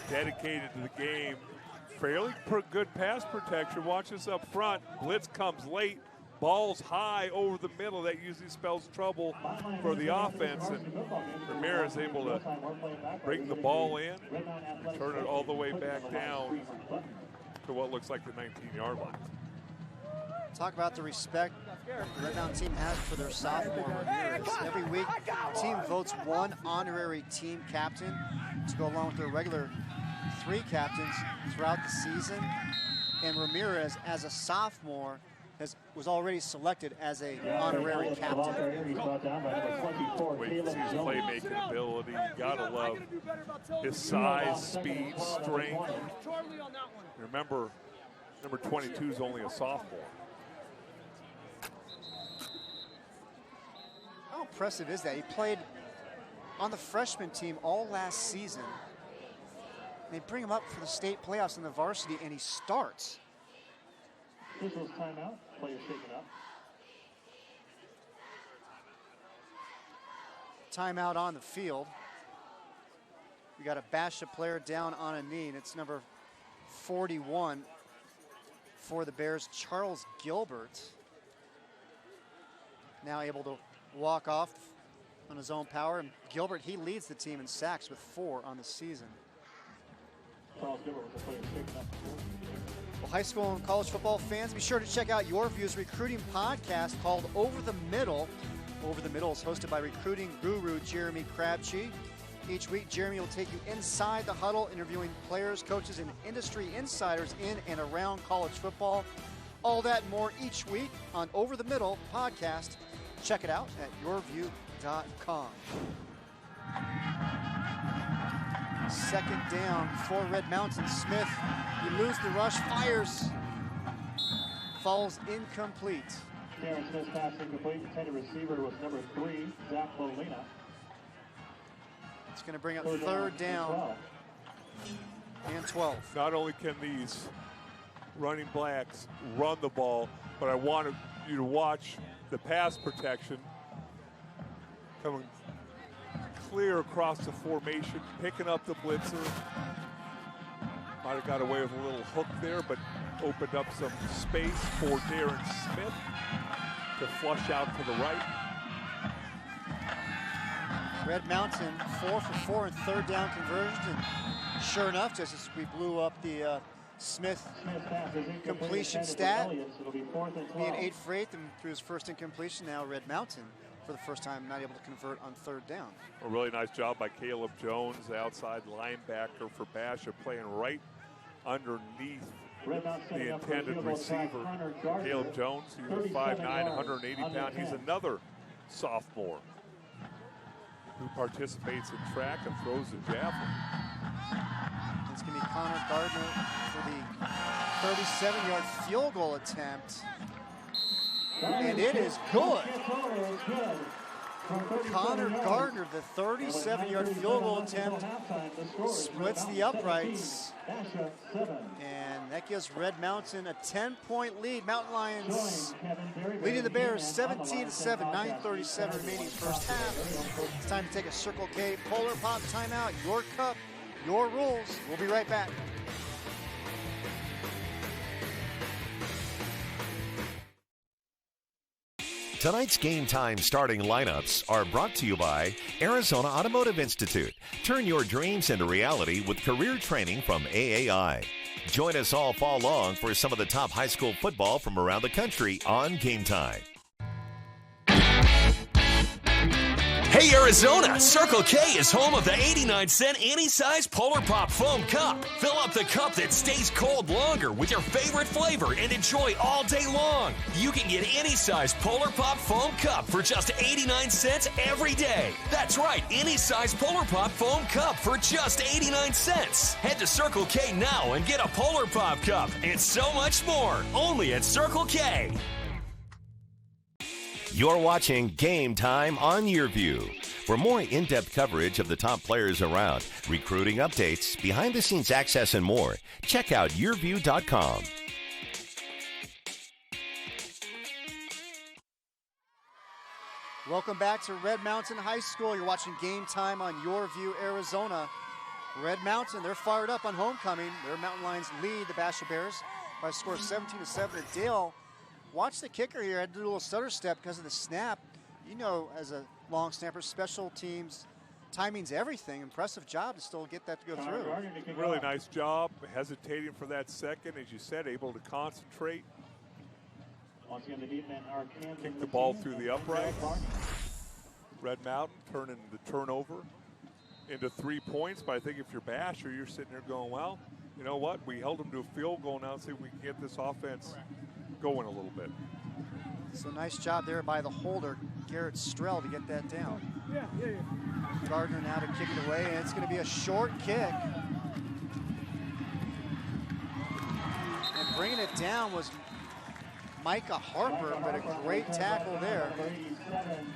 dedicated to the game. Fairly good pass protection. Watch this up front. Blitz comes late. Ball's high over the middle. That usually spells trouble for the offense. And Ramirez able to bring the ball in, turn it all the way back down to what looks like the 19-yard line. Talk about the respect the Red Mountain team has for their sophomore Ramirez. Every week, the team votes one honorary team captain to go along with their regular 3 captains throughout the season. And Ramirez, as a sophomore, was already selected as a honorary captain. Wait to see his playmaking ability. You gotta love his size, speed, strength. Remember, number 22 is only a sophomore. How impressive is that? He played on the freshman team all last season. They bring him up for the state playoffs in the varsity, and he starts. This was timeout. Players shaking up. Timeout on the field. We got a Basha player down on a knee, and it's number 41 for the Bears, Charles Gilbert. Now able to walk off on his own power. And Gilbert, he leads the team in sacks with 4 on the season. Charles Gilbert was a player shaking up. Well, high school and college football fans, be sure to check out YurView's recruiting podcast called Over the Middle. Over the Middle is hosted by recruiting guru Jeremy Crabtree. Each week, Jeremy will take you inside the huddle, interviewing players, coaches, and industry insiders in and around college football. All that and more each week on Over the Middle podcast. Check it out at yourview.com. Second down for Red Mountain. Smith, he loses the rush, fires, falls incomplete. Aaron Smith pass incomplete. Intended receiver was number 3, Zach Molina. It's going to bring up third down and 12. Not only can these running backs run the ball, but I want you to watch the pass protection coming clear across the formation, picking up the blitzer. Might have got away with a little hook there, but opened up some space for Darren Smith to flush out to the right. Red Mountain 4 for 4 in third down conversions, and sure enough, just as we blew up the Smith completion stat, being 8 for 8 and through his first incompletion. Now Red Mountain, for the first time, not able to convert on 3rd down. A really nice job by Caleb Jones, the outside linebacker for Basha, playing right underneath the intended receiver. Caleb Jones, he's 5'9", 180 pounds. He's another sophomore who participates in track and throws the javelin. It's going to be Connor Gardner for the 37-yard field goal attempt. And it is good. Connor Gardner, the 37-yard field goal attempt, splits the uprights. And that gives Red Mountain a 10-point lead. Mountain Lions leading the Bears 17-7, 9:37 remaining first half. It's time to take a Circle K Polar Pop timeout. Your cup, your rules. We'll be right back. Tonight's Game Time starting lineups are brought to you by Arizona Automotive Institute. Turn your dreams into reality with career training from AAI. Join us all fall long for some of the top high school football from around the country on Game Time. Hey Arizona, Circle K is home of the 89-cent any-size Polar Pop Foam Cup. Fill up the cup that stays cold longer with your favorite flavor and enjoy all day long. You can get any size Polar Pop Foam Cup for just 89 cents every day. That's right, any size Polar Pop Foam Cup for just 89 cents. Head to Circle K now and get a Polar Pop Cup and so much more. Only at Circle K. You're watching Game Time on YurView. For more in-depth coverage of the top players around, recruiting updates, behind-the-scenes access, and more, check out YurView.com. Welcome back to Red Mountain High School. You're watching Game Time on YurView, Arizona. Red Mountain, they're fired up on homecoming. Their Mountain Lions lead the Basha Bears by a score of 17-7 at Dale. Watch the kicker here. I had to do a little stutter step because of the snap. You know, as a long snapper, special teams, timing's everything. Impressive job to still get that to go through. Really nice job, hesitating for that second, as you said, able to concentrate. Kick the ball through the uprights. Red Mountain turning the turnover into 3 points, but I think if you're Basher, you're sitting there going, well, you know what? We held them to a field goal now. See if we can get this offense going a little bit. So nice job there by the holder, Garrett Strell, to get that down. Gardner now to kick it away, and it's going to be a short kick. And bringing it down was Micah Harper, but a great tackle there.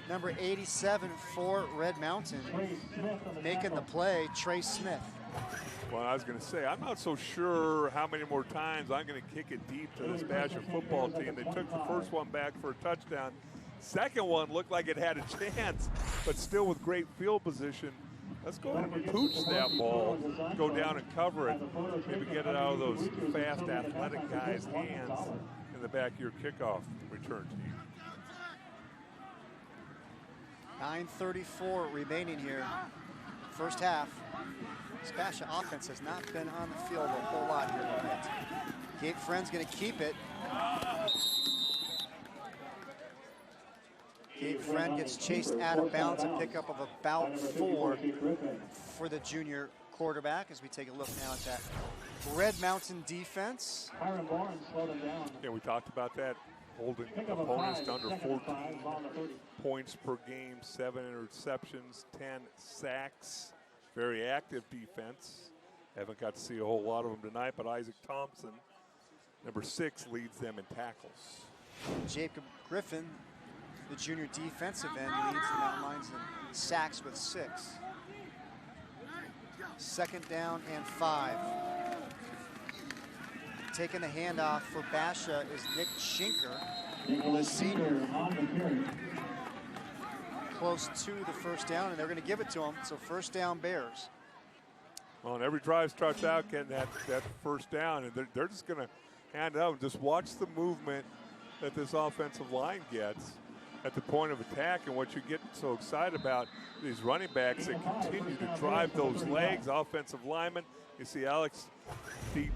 Number 87 for Red Mountain, making the play, Trey Smith. Well, I was going to say, I'm not so sure how many more times I'm going to kick it deep to this Basha football team. They took the first one back for a touchdown. Second one looked like it had a chance, but still with great field position. Let's go ahead and pooch that ball, go down and cover it, maybe get it out of those fast, athletic guys' hands in the back of your kickoff return team. 9:34 remaining here, first half. This Basha offense has not been on the field a whole lot here tonight. Gabe Friend's going to keep it. Gabe Friend gets chased out of bounds, a pickup of about 4 for the junior quarterback, as we take a look now at that Red Mountain defense. Yeah, we talked about that, holding opponents to under 14 points per game, 7 interceptions, 10 sacks. Very active defense. Haven't got to see a whole lot of them tonight, but Isaac Thompson, number 6, leads them in tackles. Jacob Griffin, the junior defensive end, leads the Mountain Lions in sacks with 6. Second down and 5. Taking the handoff for Basha is Nick Schinker, the senior. Close to the first down, and they're going to give it to him. So first down, Bears. Well, and every drive starts out getting that first down, and they're just going to hand it out and just watch the movement that this offensive line gets. at the point of attack. And what you get so excited about these running backs that continue to drive those legs, offensive linemen. You see Alex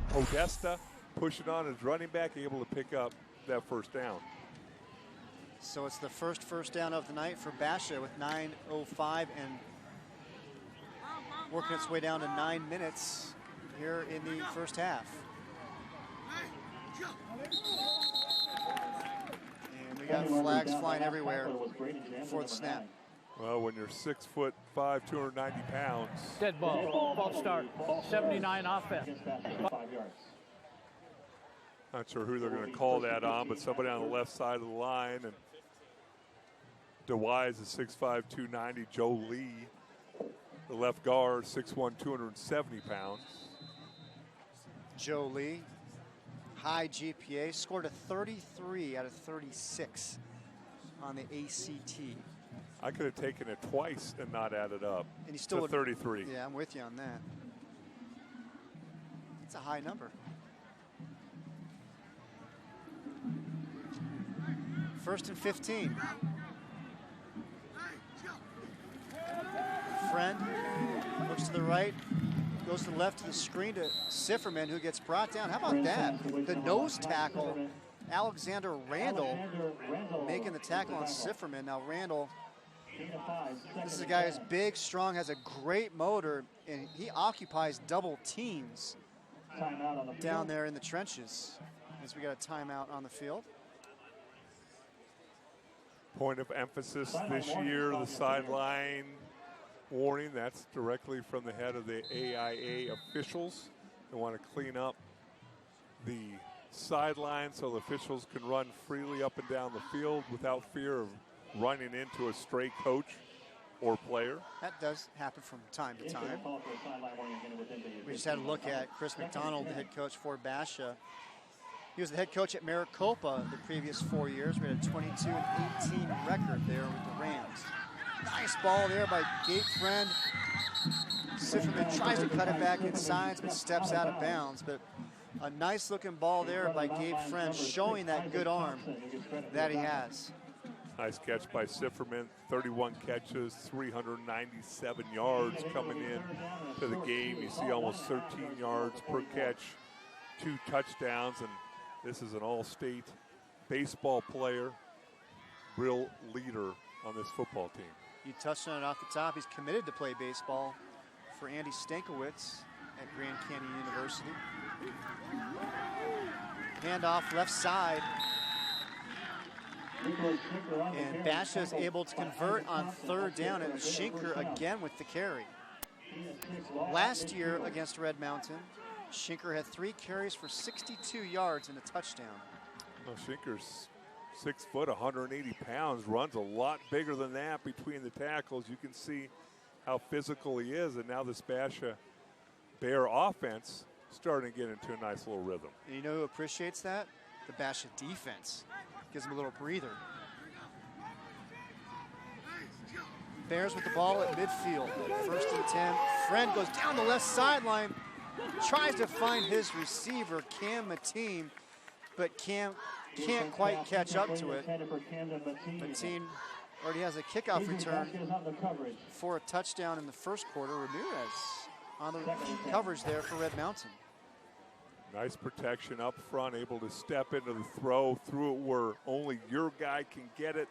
Podesta pushing on his running back, able to pick up that first down. So it's the first down of the night for Basha with 9:05 and working its way down to 9 minutes here in the first half. And we got flags flying everywhere for the snap. Well, when you're 6'5", 290 pounds. Dead ball. False start. 79 offense. Not sure who they're going to call that on, but somebody on the left side of the line. And DeWise is 6'5", 290. Joe Lee, the left guard, 6'1", 270 pounds. Joe Lee, high GPA, scored a 33 out of 36 on the ACT. I could have taken it twice and not added up. And he still to 33. Yeah, I'm with you on that. It's a high number. First and 15. Friend looks to the right, goes to the left to the screen to Sifferman, who gets brought down. How about that? The nose tackle, Alexander Randall making the tackle on Sifferman. Now Randall, this is a guy who's big, strong, has a great motor, and he occupies double teams down there in the trenches. As we got a timeout on the field. Point of emphasis this year, the sideline warning. That's directly from the head of the AIA officials. They want to clean up the sideline so the officials can run freely up and down the field without fear of running into a stray coach or player. That does happen from time to time. We just had a look at Chris McDonald, the head coach for Basha. He was the head coach at Maricopa the previous 4 years. We had a 22-18 record there with the Rams. Nice ball there by Gabe Friend. Sifferman tries to cut it back inside, but steps out of bounds. But a nice looking ball there by Gabe Friend, showing that good arm that he has. Nice catch by Sifferman, 31 catches, 397 yards coming in to the game. You see almost 13 yards per catch, 2 touchdowns, and this is an all-state baseball player, real leader on this football team. You touched on it off the top. He's committed to play baseball for Andy Stankiewicz at Grand Canyon University. Handoff left side. And Basha is able to convert on 3rd down, and Schinker again with the carry. Last year against Red Mountain, Schinker had 3 carries for 62 yards and a touchdown. Well, Schinker's 6 foot, 180 pounds, runs a lot bigger than that between the tackles. You can see how physical he is, and now this Basha Bear offense starting to get into a nice little rhythm. And you know who appreciates that? The Basha defense. Gives him a little breather. Bears with the ball at midfield. 1st and 10. Friend goes down the left sideline. Tries to find his receiver, Cam Mateen, but Cam can't quite catch up to it. Mateen already has a kickoff return for a touchdown in the first quarter. Ramirez on the coverage there for Red Mountain. Nice protection up front, able to step into the throw, threw it where only your guy can get it.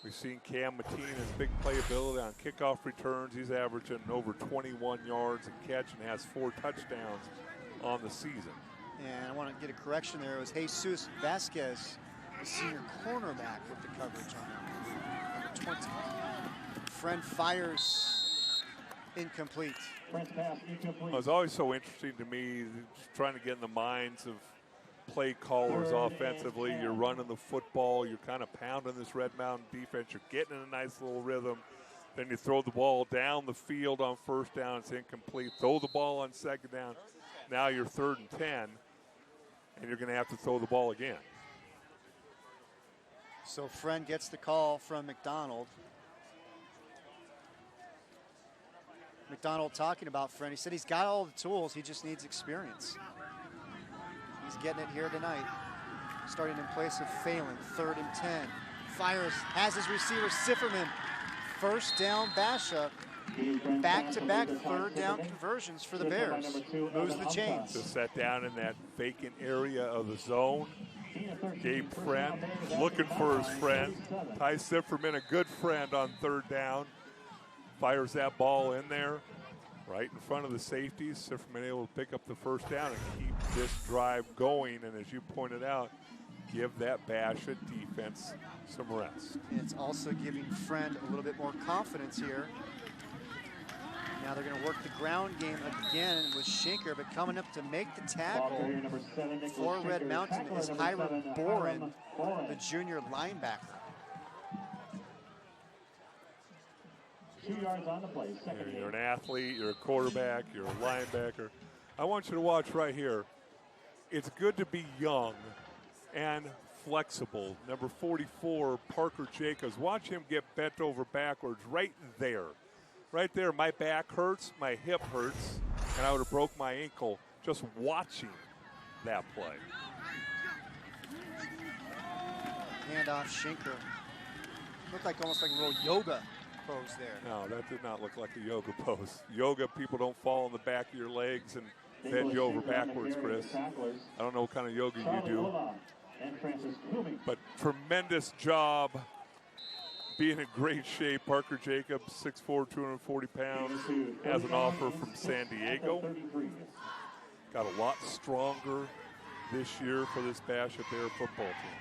We've seen Cam Mateen has big playability on kickoff returns. He's averaging over 21 yards a catch and has 4 touchdowns on the season. And I want to get a correction there. It was Jesus Vasquez, the senior cornerback, with the coverage on that. 20. Friend fires incomplete. It was always so interesting to me, just trying to get in the minds of play callers offensively. You're running the football, you're kind of pounding this Red Mountain defense, you're getting in a nice little rhythm. Then you throw the ball down the field on 1st down, it's incomplete. Throw the ball on 2nd down, now you're 3rd and 10, and you're going to have to throw the ball again. So Friend gets the call from McDonald. McDonald talking about Friend. He said he's got all the tools, he just needs experience. He's getting it here tonight. Starting in place of Phelan, 3rd and 10. Fires has his receiver, Sifferman. First down, Basha. Back-to-back third down conversions for the Bears. Moves the chains. Just sat down in that vacant area of the zone. Gabe Friend looking for his friend. Ty Sifferman, a good friend on third down. Fires that ball in there right in front of the safeties. Sifferman able to pick up the first down and keep this drive going. And as you pointed out, give that Basha defense some rest. It's also giving Friend a little bit more confidence here. Now they're going to work the ground game again with Schenker, but coming up to make the tackle for Red Mountain is Hiram Boren, the junior linebacker. 2 yards on the play. You're an athlete, you're a quarterback, you're a linebacker. I want you to watch right here. It's good to be young and flexible. Number 44, Parker Jacobs. Watch him get bent over backwards right there. Right there, my back hurts, my hip hurts, and I would have broke my ankle just watching that play. Handoff, Schenker. Looked like almost like a little yoga pose there. No, that did not look like a yoga pose. Yoga, people don't fall on the back of your legs and bend you over backwards, Chris. I don't know what kind of yoga you do. But tremendous job. Being in great shape. Parker Jacobs, 6'4", 240 pounds, has an offer from San Diego. Got a lot stronger this year for this Basha Bear football team.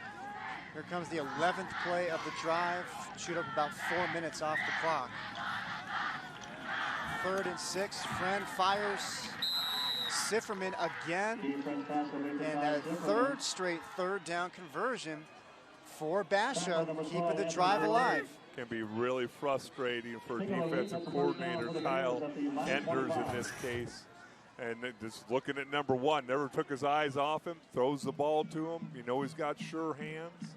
Here comes the 11th play of the drive. Shoot up about 4 minutes off the clock. 3rd and 6. Friend fires. Sifferman again. And a third straight third down conversion for Basha, keeping the drive alive. Can be really frustrating for defensive coordinator Kyle Enders in this case. And just looking at number 1, never took his eyes off him, throws the ball to him. You know he's got sure hands.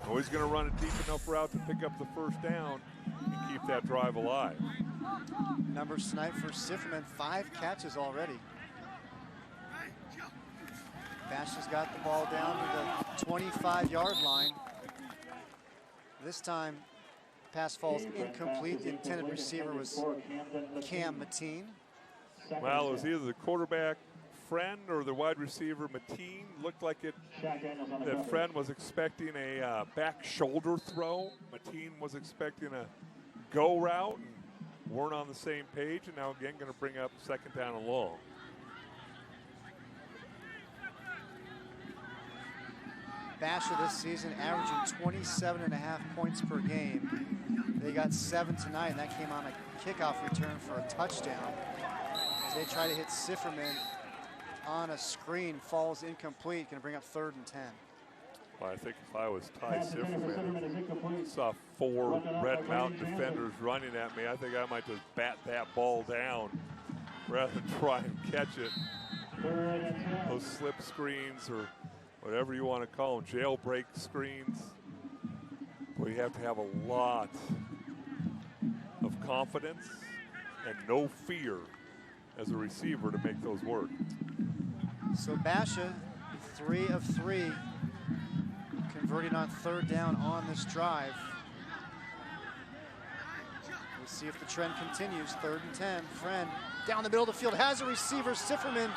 Know he's going to run a deep enough route to pick up the first down and keep that drive alive. Number snipe for Sifferman, 5 catches already. Basha's got the ball down to the 25-yard line. This time, pass falls incomplete. The intended receiver was Cam Mateen. Well, it was either the quarterback, Friend, or the wide receiver, Mateen. Looked like it that Friend was expecting a back shoulder throw. Mateen was expecting a go route and weren't on the same page. And now again, going to bring up second down and long. Basha this season averaging 27.5 points per game. They got 7 tonight, and that came on a kickoff return for a touchdown. As they try to hit Sifferman on a screen, falls incomplete, going to bring up 3rd and 10. Well, I think if I was Ty Sifferman, saw 4 Red Mountain defenders running at me, I think I might just bat that ball down rather than try and catch it. Those slip screens or whatever you want to call them, jailbreak screens. Boy, you have to have a lot of confidence and no fear as a receiver to make those work. So Basha, 3 of 3, converting on 3rd down on this drive. We'll see if the trend continues. 3rd and 10. Friend down the middle of the field has a receiver, Sifferman.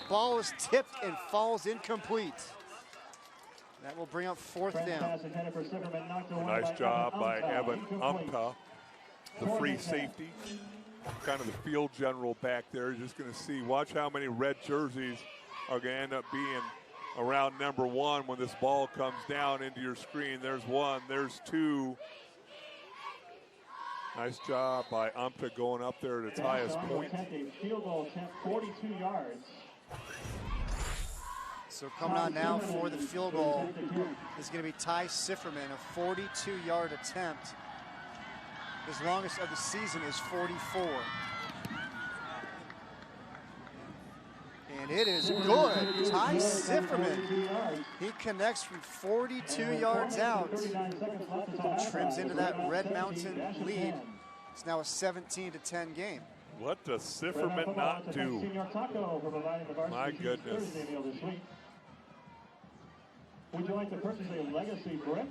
Ball is tipped and falls incomplete. That will bring up 4th down. Nice job by Evan Umpta, the free safety. Kind of the field general back there. You're just going to see, watch how many red jerseys are going to end up being around number 1 when this ball comes down into your screen. There's 1, there's 2. Nice job by Umpta going up there at its highest point. Field goal attempt, 42 yards. So coming on now for the field goal is going to be Ty Sifferman, a 42-yard attempt. His longest of the season is 44. And it is good. Ty Sifferman, he connects from 42 yards out. Trims into that Red Mountain lead. It's now a 17-10 game. What does Sifferman not do? My goodness. Would you like to purchase a legacy brick?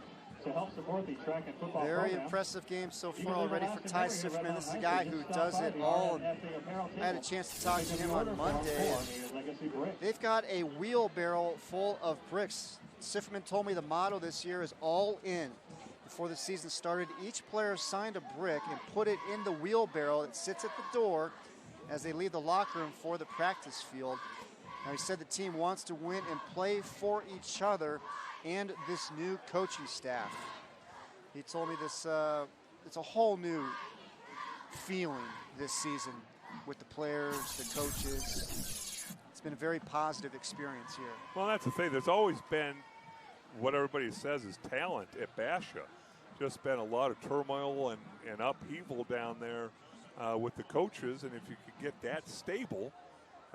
to help support the track and football Very program. impressive game so far already for Ty Sifferman. This is a guy who does it all. I had a chance to talk to him on Monday. They've got a wheelbarrow full of bricks. Sifferman told me the motto this year is all in. Before the season started, each player signed a brick and put it in the wheelbarrow that sits at the door as they leave the locker room for the practice field. Now, he said the team wants to win and play for each other and this new coaching staff. He told me this, it's a whole new feeling this season with the players, the coaches. It's been a very positive experience here. Well, that's the thing. There's always been what everybody says is talent at Basha. Just been a lot of turmoil and upheaval down there with the coaches. And if you could get that stable,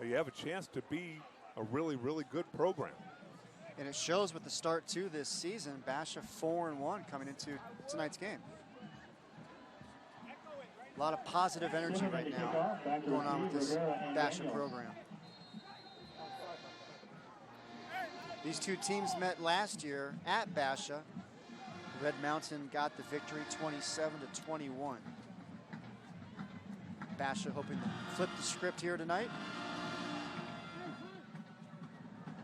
you have a chance to be a really, really good program. And it shows with the start to this season. Basha 4-1 coming into tonight's game. A lot of positive energy right now going on with this Basha program. These two teams met last year at Basha. Red Mountain got the victory 27-21. Basha hoping to flip the script here tonight.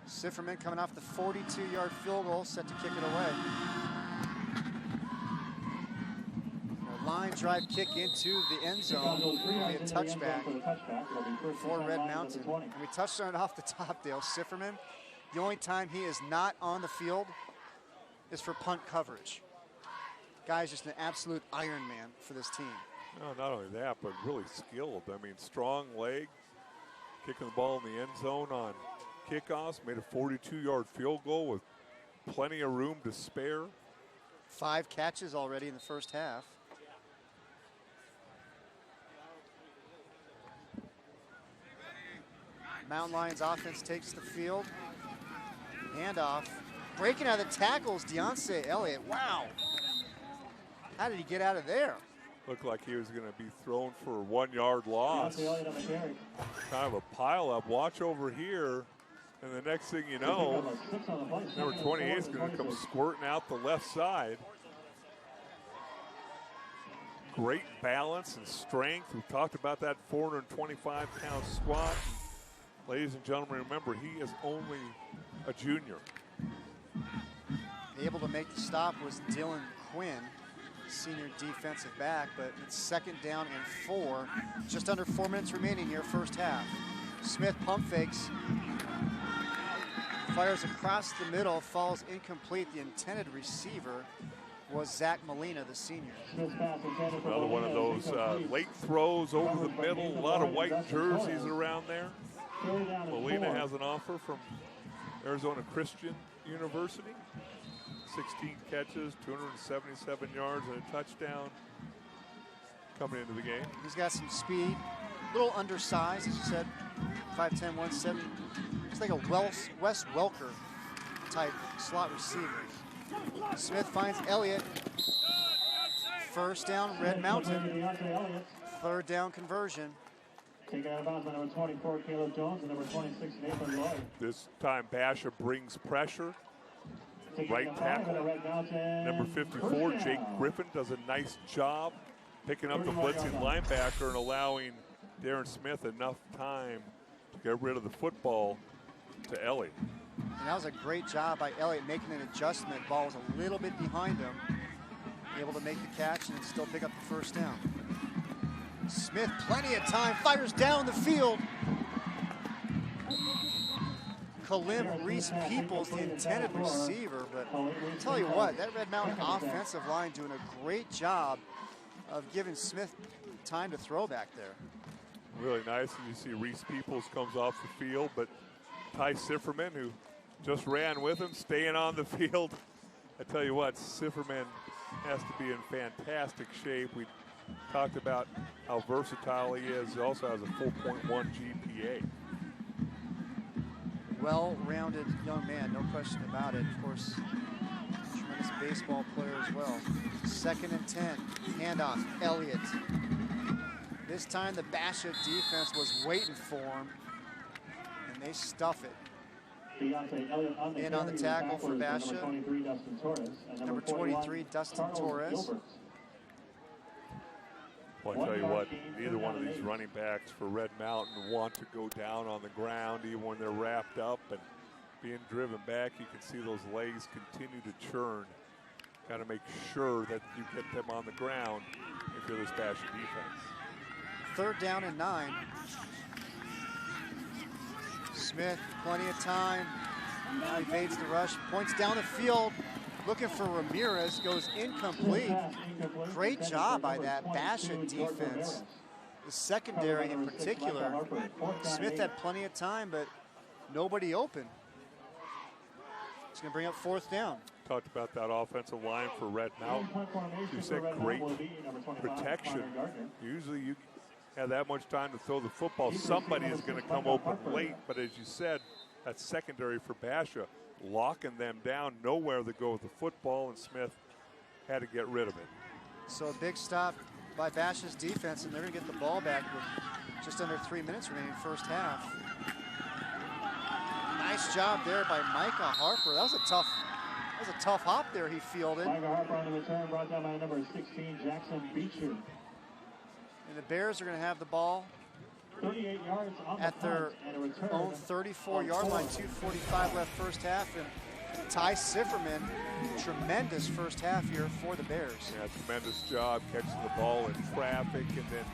Sifferman coming off the 42-yard field goal, set to kick it away. A line drive kick into the end zone. Be a touchback for Red Mountain. And we touched on it off the top, Dale. Sifferman, the only time he is not on the field is for punt coverage. Guy's just an absolute Iron Man for this team. No, not only that, but really skilled. I mean, strong leg, kicking the ball in the end zone on kickoffs, made a 42-yard field goal with plenty of room to spare. 5 catches already in the first half. Mountain Lions offense takes the field. Handoff. Breaking out of the tackles, Deontay Elliott. Wow. How did he get out of there? Looked like he was going to be thrown for a 1-yard loss. Kind of a pile up. Watch over here. And the next thing you know, number 28 is going to come squirting out the left side. Great balance and strength. We've talked about that 425-pound squat. Ladies and gentlemen, remember, he is only a junior. Able to make the stop was Dylan Quinn, senior defensive back, but it's 2nd down and 4. Just under 4 minutes remaining here, first half. Smith pump fakes. Fires across the middle, falls incomplete. The intended receiver was Zach Molina, the senior. Another one of those late throws over the middle. A lot of white jerseys around there. Molina has an offer from Arizona Christian University. 16 catches, 277 yards, and a touchdown coming into the game. He's got some speed, a little undersized, as you said, 5'10", 170. It's like a Wes Welker type slot receiver. Smith finds Elliott. First down, Red Mountain. 3rd down conversion. Taken out of bounds by number 24, Caleb Jones, and number 26, Nathan Lloyd. This time, Basha brings pressure. Right tackle, number 54, Jake Griffin, does a nice job picking up the blitzing linebacker and allowing Darren Smith enough time to get rid of the football to Elliott. And that was a great job by Elliott making an adjustment. Ball was a little bit behind him. Able to make the catch and still pick up the first down. Smith, plenty of time, fires down the field. Kalim Reese Peoples, the intended receiver, but I'll tell you what, that Red Mountain offensive line doing a great job of giving Smith time to throw back there. Really nice, and you see Reese Peoples comes off the field, but Ty Sifferman, who just ran with him, staying on the field. I tell you what, Sifferman has to be in fantastic shape. We talked about how versatile he is. He also has a 4.1 GPA. Well-rounded young man, no question about it. Of course, tremendous baseball player as well. 2nd and 10, handoff, Elliott. This time the Basha defense was waiting for him, and they stuff it. In on the tackle for Basha. Number 23, Dustin Torres. Well, I tell you what, neither one of these running backs for Red Mountain want to go down on the ground even when they're wrapped up and being driven back. You can see those legs continue to churn. Got to make sure that you get them on the ground if you're this Basha defense. 3rd down and 9. Smith, plenty of time. Now evades the rush, points down the field, looking for Ramirez, goes incomplete. Great job by that Basha defense. The secondary in particular. Smith had plenty of time, but nobody open. It's going to bring up 4th down. Talked about that offensive line for Red Mountain. You said great protection. Usually you have that much time to throw the football. Somebody is going to come open late, but as you said, that secondary for Basha, locking them down, nowhere to go with the football, and Smith had to get rid of it. So a big stop by Basha's defense, and they're going to get the ball back with just under 3 minutes remaining first half. Nice job there by Micah Harper. That was a tough hop there he fielded. Micah Harper on the return, brought down by number 16, Jackson Beecher. And the Bears are going to have the ball 38 yards on at their own 34-yard line. 2:45 left first half, and Ty Sifferman, tremendous first half here for the Bears. Yeah, tremendous job catching the ball in traffic, and then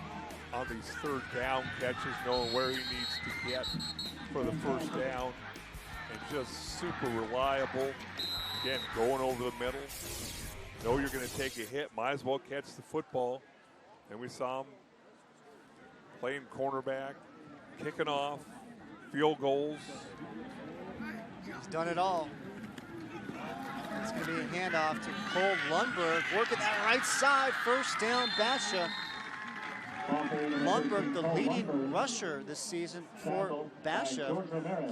on these 3rd down catches, knowing where he needs to get for the first down, and just super reliable. Again, going over the middle. Know you're going to take a hit, might as well catch the football. And we saw him playing cornerback, kicking off, field goals. He's done it all. It's going to be a handoff to Cole Lundberg, working that right side. First down, Basha. Lundberg, the leading rusher this season for Basha,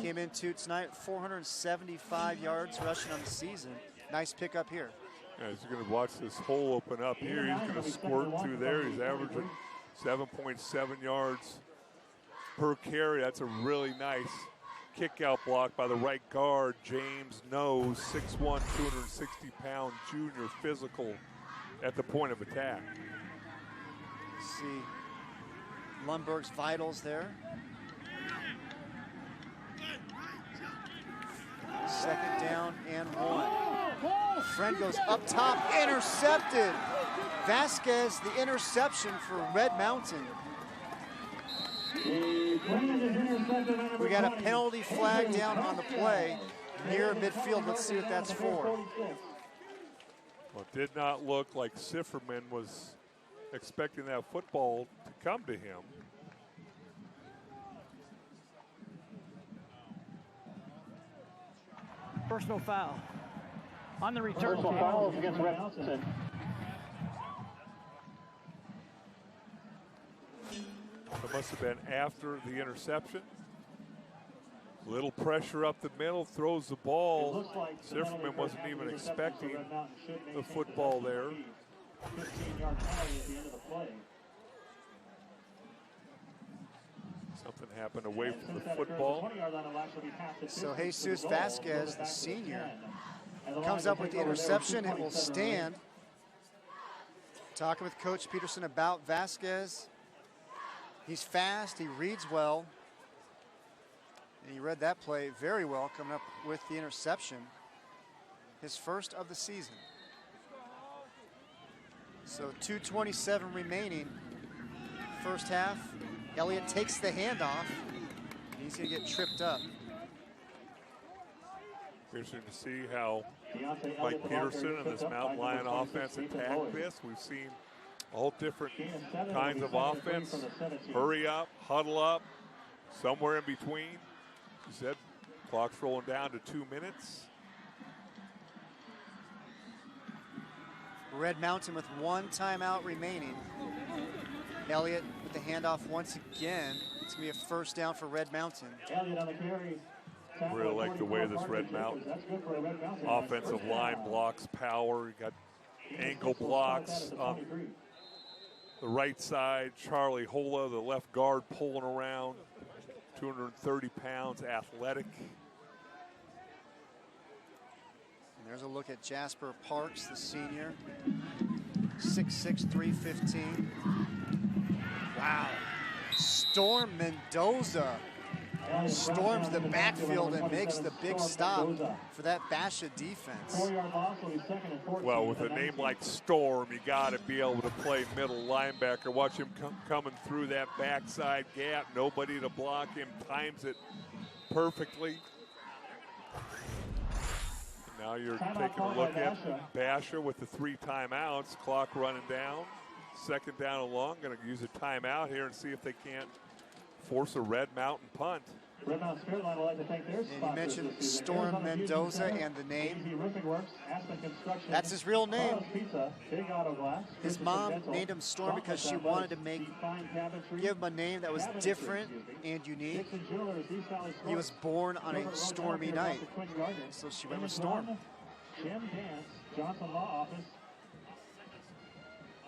came into tonight 475 yards rushing on the season. Nice pickup here. Yeah, he's going to watch this hole open up here. He's going to squirt through there. He's averaging 7.7 yards per carry. That's a really nice kick-out block by the right guard, James Nose, 6'1", 260-pound junior, physical at the point of attack. See Lundberg's vitals there. 2nd down and 1. Friend goes up top, intercepted. Vasquez, the interception for Red Mountain. We got a penalty flag down on the play near midfield. Let's see what that's for. Well, it did not look like Sifferman was expecting that football to come to him. Personal foul on the return. Personal fouls against Red Mountain. It must have been after the interception. Little pressure up the middle, throws the ball. Sifferman wasn't even expecting the football there. 15-yard penalty at the end of the play. Something happened away from the football. So Jesus Vasquez, the senior, comes up with the interception. It will stand. Talking with Coach Peterson about Vasquez. He's fast, he reads well. And he read that play very well, coming up with the interception. His first of the season. So 2:27 remaining. First half. Elliott takes the handoff. He's going to get tripped up. Interesting to see how Mike Peterson and this Mountain Lion offense attack this. We've seen all different kinds of offense. Hurry up, huddle up, somewhere in between. You said clock's rolling down to 2 minutes. Red Mountain with 1 timeout remaining. Elliott with the handoff once again. It's going to be a first down for Red Mountain. Really like the way this Red Mountain offensive line blocks power. You got ankle blocks on the right side. Charlie Hola, the left guard, pulling around. 230 pounds, athletic. And there's a look at Jasper Parks, the senior. 6'6", 315. Wow. Storm Mendoza storms the backfield and makes the big stop for that Basha defense. Well, with a name like Storm, you got to be able to play middle linebacker. Watch him coming through that backside gap. Nobody to block him. Times it perfectly. Now you're taking a look at Basha with the 3 timeouts. Clock running down. Second down and long. Going to use a timeout here and see if they can't force a Red Mountain punt. Red Mountain Spirit Line would like to thank their sponsors. You mentioned Storm Mendoza and the name. That's his real name. His mom named him Storm because she wanted to give him a name that was different and unique. He was born on a stormy night, so she went with Storm. Jim Dance, Johnson Law Office,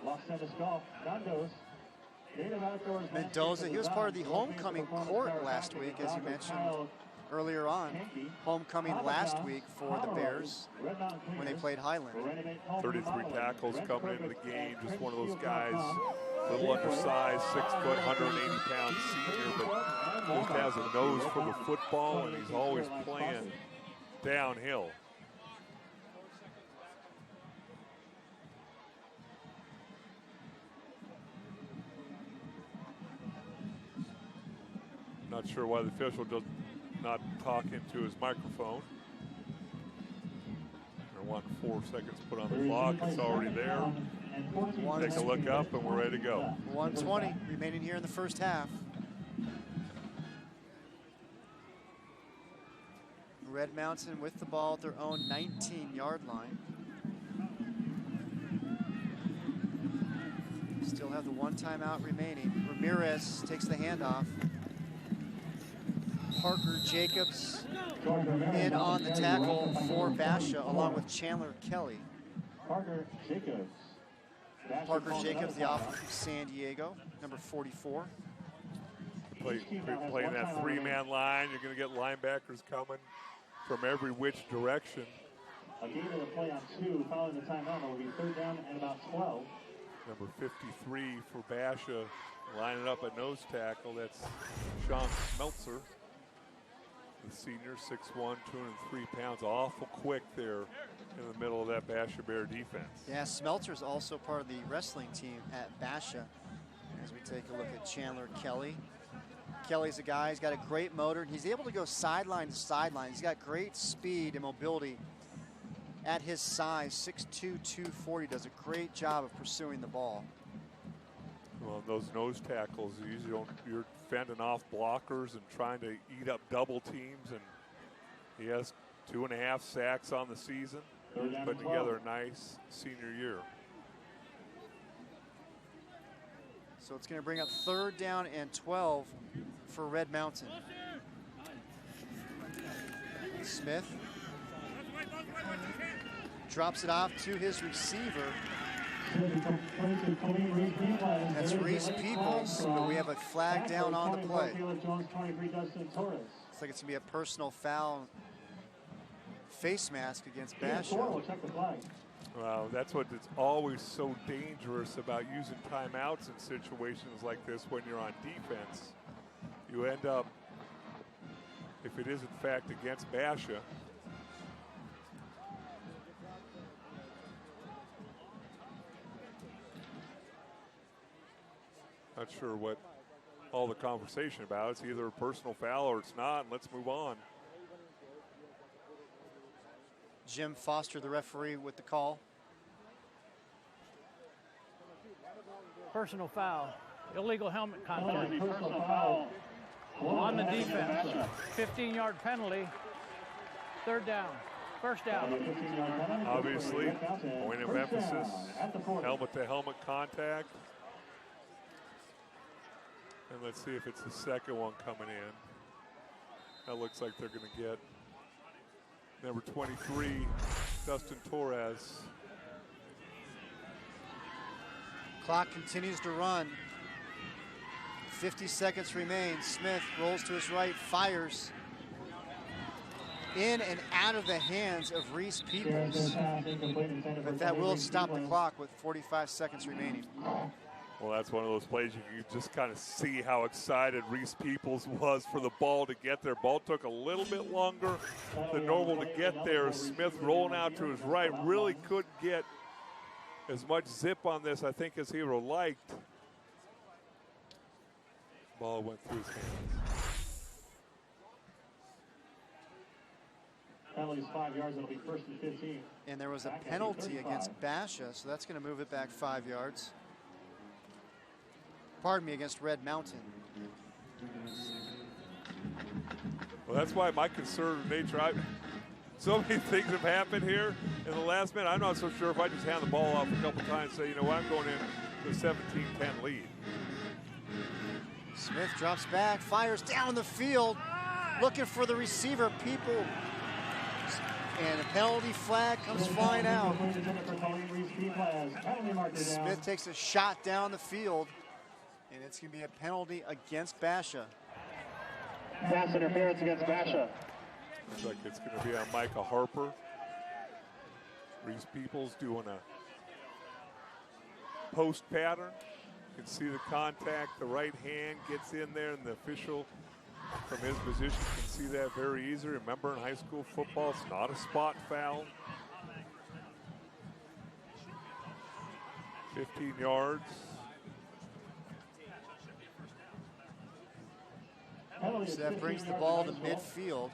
Los Angeles Golf, Nando's. Mendoza, he was part of the homecoming court last week, as you mentioned earlier on. Homecoming last week for the Bears when they played Highland. 33 tackles coming into the game. Just one of those guys, a little undersized, 6 foot, 180-pound senior, but just has a nose for the football, and he's always playing downhill. Not sure why the official does not talk into his microphone. They're wanting 4 seconds put on the clock. It's already there. Take a look up, and we're ready to go. 1:20 remaining here in the first half. Red Mountain with the ball at their own 19-yard line. Still have the 1 timeout remaining. Ramirez takes the handoff. Parker Jacobs in on the tackle for Basha, along with Chandler Kelly. Parker Jacobs. The offense from San Diego, number 44. Playing that 3-man line, you're going to get linebackers coming from every which direction. A gain of the play on 2 following the timeout. It will be 3rd down and about 12. Number 53 for Basha, lining up at nose tackle. That's Sean Smeltzer. The senior, 6'1", 203 pounds, awful quick there in the middle of that Basha Bear defense. Yeah, Smeltzer's also part of the wrestling team at Basha. As we take a look at Chandler Kelly. Kelly's a guy, he's got a great motor, and he's able to go sideline to sideline. He's got great speed and mobility at his size, 6'2", 240, does a great job of pursuing the ball. Well, those nose tackles, you're fending off blockers and trying to eat up double teams, and he has 2.5 sacks on the season. Put together a nice senior year. So it's going to bring up 3rd down and 12 for Red Mountain. Smith drops it off to his receiver. That's Reese Peoples, but we have a flag down on the play. Looks like it's going to be a personal foul, face mask against Basha. Well, that's what it's always so dangerous about using timeouts in situations like this when you're on defense. You end up, if it is in fact against Basha, not sure what all the conversation about. It's either a personal foul or it's not, and let's move on. Jim Foster, the referee, with the call. Personal foul. Illegal helmet contact. Personal foul on the defense. 15-yard penalty. 3rd down. 1st down. Obviously, point of emphasis, helmet-to-helmet contact. And let's see if it's the second one coming in. That looks like they're going to get number 23, Dustin Torres. Clock continues to run. 50 seconds remain. Smith rolls to his right, fires. in and out of the hands of Reese Peoples. But that will stop the clock with 45 seconds remaining. Well, that's one of those plays you can just kind of see how excited Reese Peoples was for the ball to get there. Ball took a little bit longer than normal to get there. Smith rolling out to his right, really couldn't get as much zip on this, I think, as he would have liked. Ball went through his hands. Penalty's 5 yards. It'll be 1st and 15. And there was a penalty against Basha, so that's going to move it back 5 yards. Pardon me, against Red Mountain. Well, that's why my conservative nature, so many things have happened here in the last minute. I'm not so sure if I just hand the ball off a couple times and say, you know what, I'm going in the 17-10 lead. Smith drops back, fires down the field, looking for the receiver. People, and a penalty flag comes flying out. Smith takes a shot down the field, and it's going to be a penalty against Basha. Pass interference against Basha. Looks like it's going to be on Micah Harper. Reese Peoples doing a post pattern. You can see the contact. The right hand gets in there, and the official from his position can see that very easily. Remember, in high school football, it's not a spot foul. 15 yards. So that brings the ball to midfield.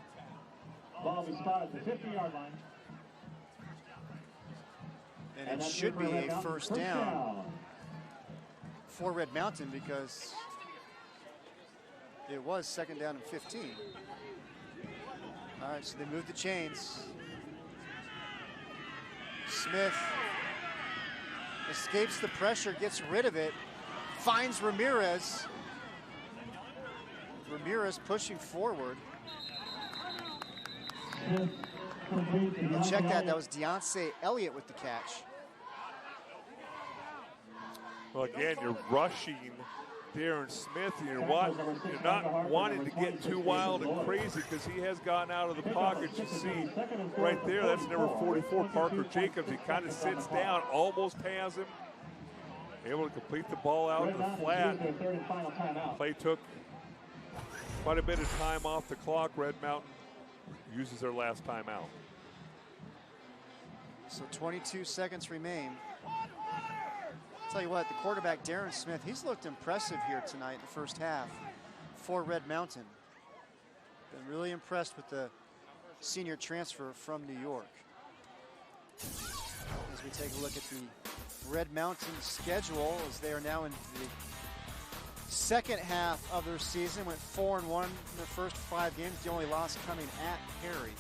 Ball will be spotted at the 50-yard line. And it should be a first down for Red Mountain because it was 2nd down and 15. All right, so they move the chains. Smith escapes the pressure, gets rid of it, finds Ramirez. Ramirez pushing forward. And check that, that was Deontay Elliott with the catch. Well, again, you're rushing Darren Smith. You're not wanting to get too wild and crazy because he has gotten out of the pocket. You see right there, that's number 44, Parker Jacobs. He kind of sits down, almost has him. Able to complete the ball out in the flat. Play took quite a bit of time off the clock. Red Mountain uses their last timeout. So 22 seconds remain. Tell you what, the quarterback, Darren Smith, he's looked impressive here tonight in the first half for Red Mountain. Been really impressed with the senior transfer from New York. As we take a look at the Red Mountain schedule, as they are now in the second half of their season, went 4-1 in their first 5 games. The only loss coming at Perry.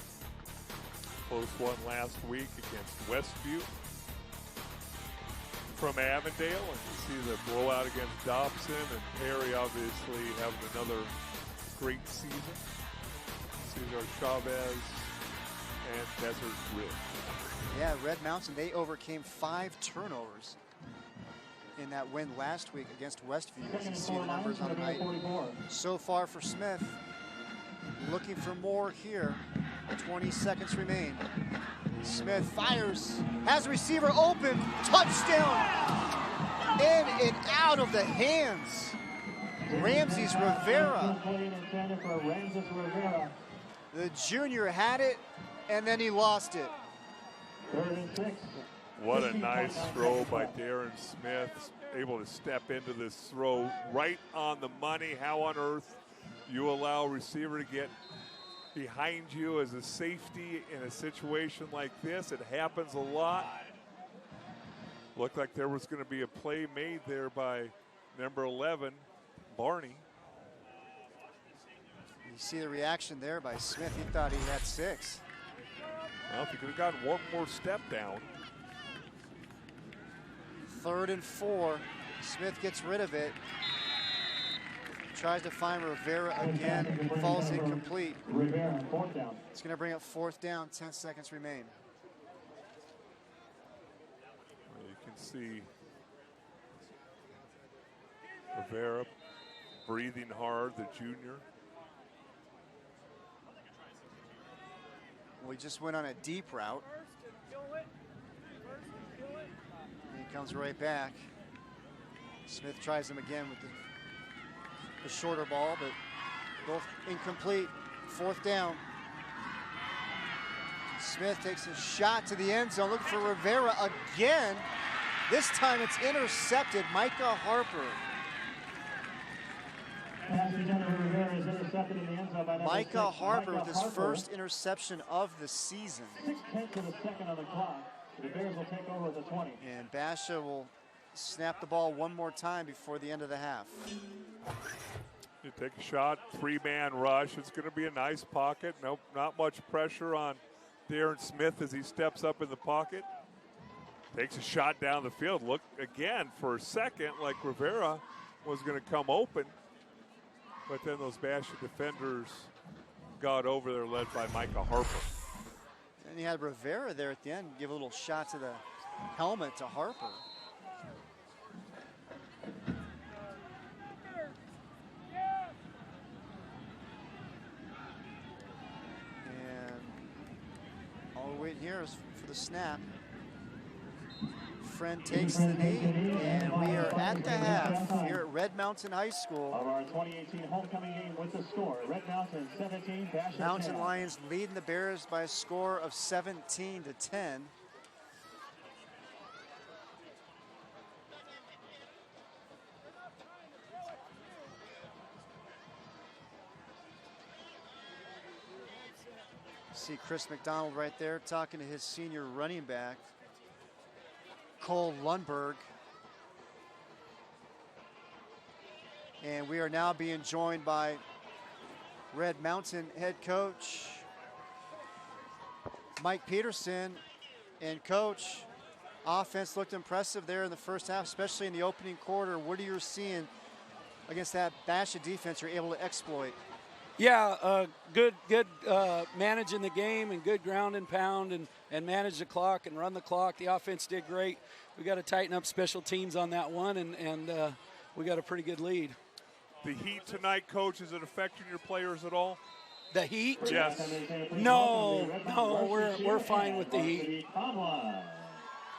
Close one last week against Westview from Avondale, and you see the blowout against Dobson, and Perry obviously having another great season. Cesar Chavez and Desert Ridge. Yeah, Red Mountain, they overcame 5 turnovers in that win last week against Westview. As you see the numbers on the night so far for Smith. Looking for more here. 20 seconds remain. Smith fires, has a receiver open, touchdown! In and out of the hands. Ramses Rivera. The junior had it, and then he lost it. What a nice throw by Darren Smith. Able to step into this throw right on the money. How on earth you allow a receiver to get behind you as a safety in a situation like this? It happens a lot. Looked like there was going to be a play made there by number 11, Barney. You see the reaction there by Smith. He thought he had 6. Well, if he could have gotten one more step down. 3rd and 4. Smith gets rid of it. Tries to find Rivera again. Falls incomplete. It's going to bring up 4th down. 10 seconds remain. Well, you can see Rivera breathing hard, the junior. Well, he just went on a deep route. And he comes right back. Smith tries him again with the shorter ball, but both incomplete. 4th down. Smith takes a shot to the end zone, looking for Rivera again. This time it's intercepted. Micah Harper. Micah Harper with his first interception of the season. 6/10 of a second on the clock. The Bears will take over at the 20. And Basha will snap the ball one more time before the end of the half. You take a shot, 3-man rush. It's going to be a nice pocket. Nope, not much pressure on Darren Smith as he steps up in the pocket. Takes a shot down the field. Look again for a second like Rivera was going to come open. But then those Basha defenders got over there, led by Micah Harper. And you had Rivera there at the end, give a little shot to the helmet to Harper. And all we're waiting here is for the snap. Friend takes the knee, and we are at the half here at Red Mountain High School. Of our 2018 homecoming game with the score, Red Mountain 17, Basha Mountain 10. Lions leading the Bears by a score of 17-10. See Chris McDonald right there talking to his senior running back, Cole Lundberg. And we are now being joined by Red Mountain head coach Mike Peterson. And coach, offense looked impressive there in the first half, especially in the opening quarter. What are you seeing against that Basha defense you're able to exploit? Yeah, good managing the game and good ground and pound and manage the clock and run the clock. The offense did great. We got to tighten up special teams on that one, and we got a pretty good lead. The heat tonight, coach, is it affecting your players at all? The heat? Yes. No, we're fine with the heat.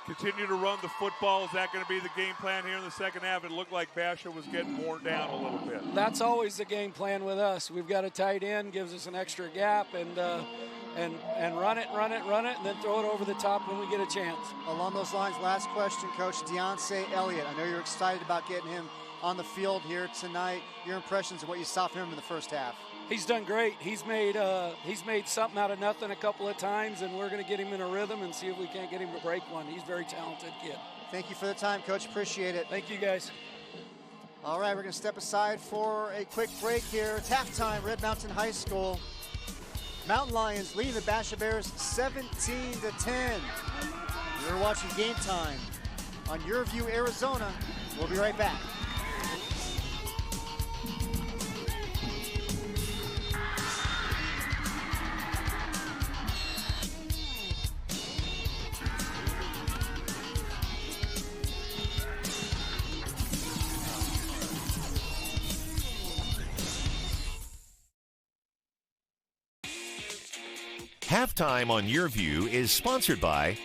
Continue to run the football. Is that going to be the game plan here in the second half? It looked like Basha was getting worn down a little bit. That's always the game plan with us. We've got a tight end, gives us an extra gap, and run it, and then throw it over the top when we get a chance. Along those lines, last question, Coach. Deontay Elliott, I know you're excited about getting him on the field here tonight. Your impressions of what you saw from him in the first half? He's done great. He's made something out of nothing a couple of times, and we're going to get him in a rhythm and see if we can't get him to break one. He's a very talented kid. Thank you for the time, Coach. Appreciate it. Thank you, guys. All right, we're going to step aside for a quick break here. It's halftime, Red Mountain High School. Mountain Lions leading the Basha Bears 17-10. You're watching Game Time on YurView Arizona. We'll be right back. Halftime on YurView is sponsored by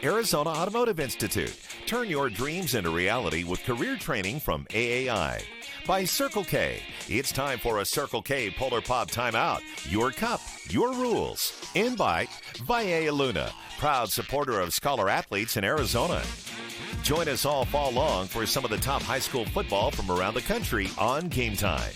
Arizona Automotive Institute. Turn your dreams into reality with career training from AAI. By Circle K. It's time for a Circle K Polar Pop timeout. Your cup, your rules. And by Valle Luna, proud supporter of scholar athletes in Arizona. Join us all fall long for some of the top high school football from around the country on Game Time.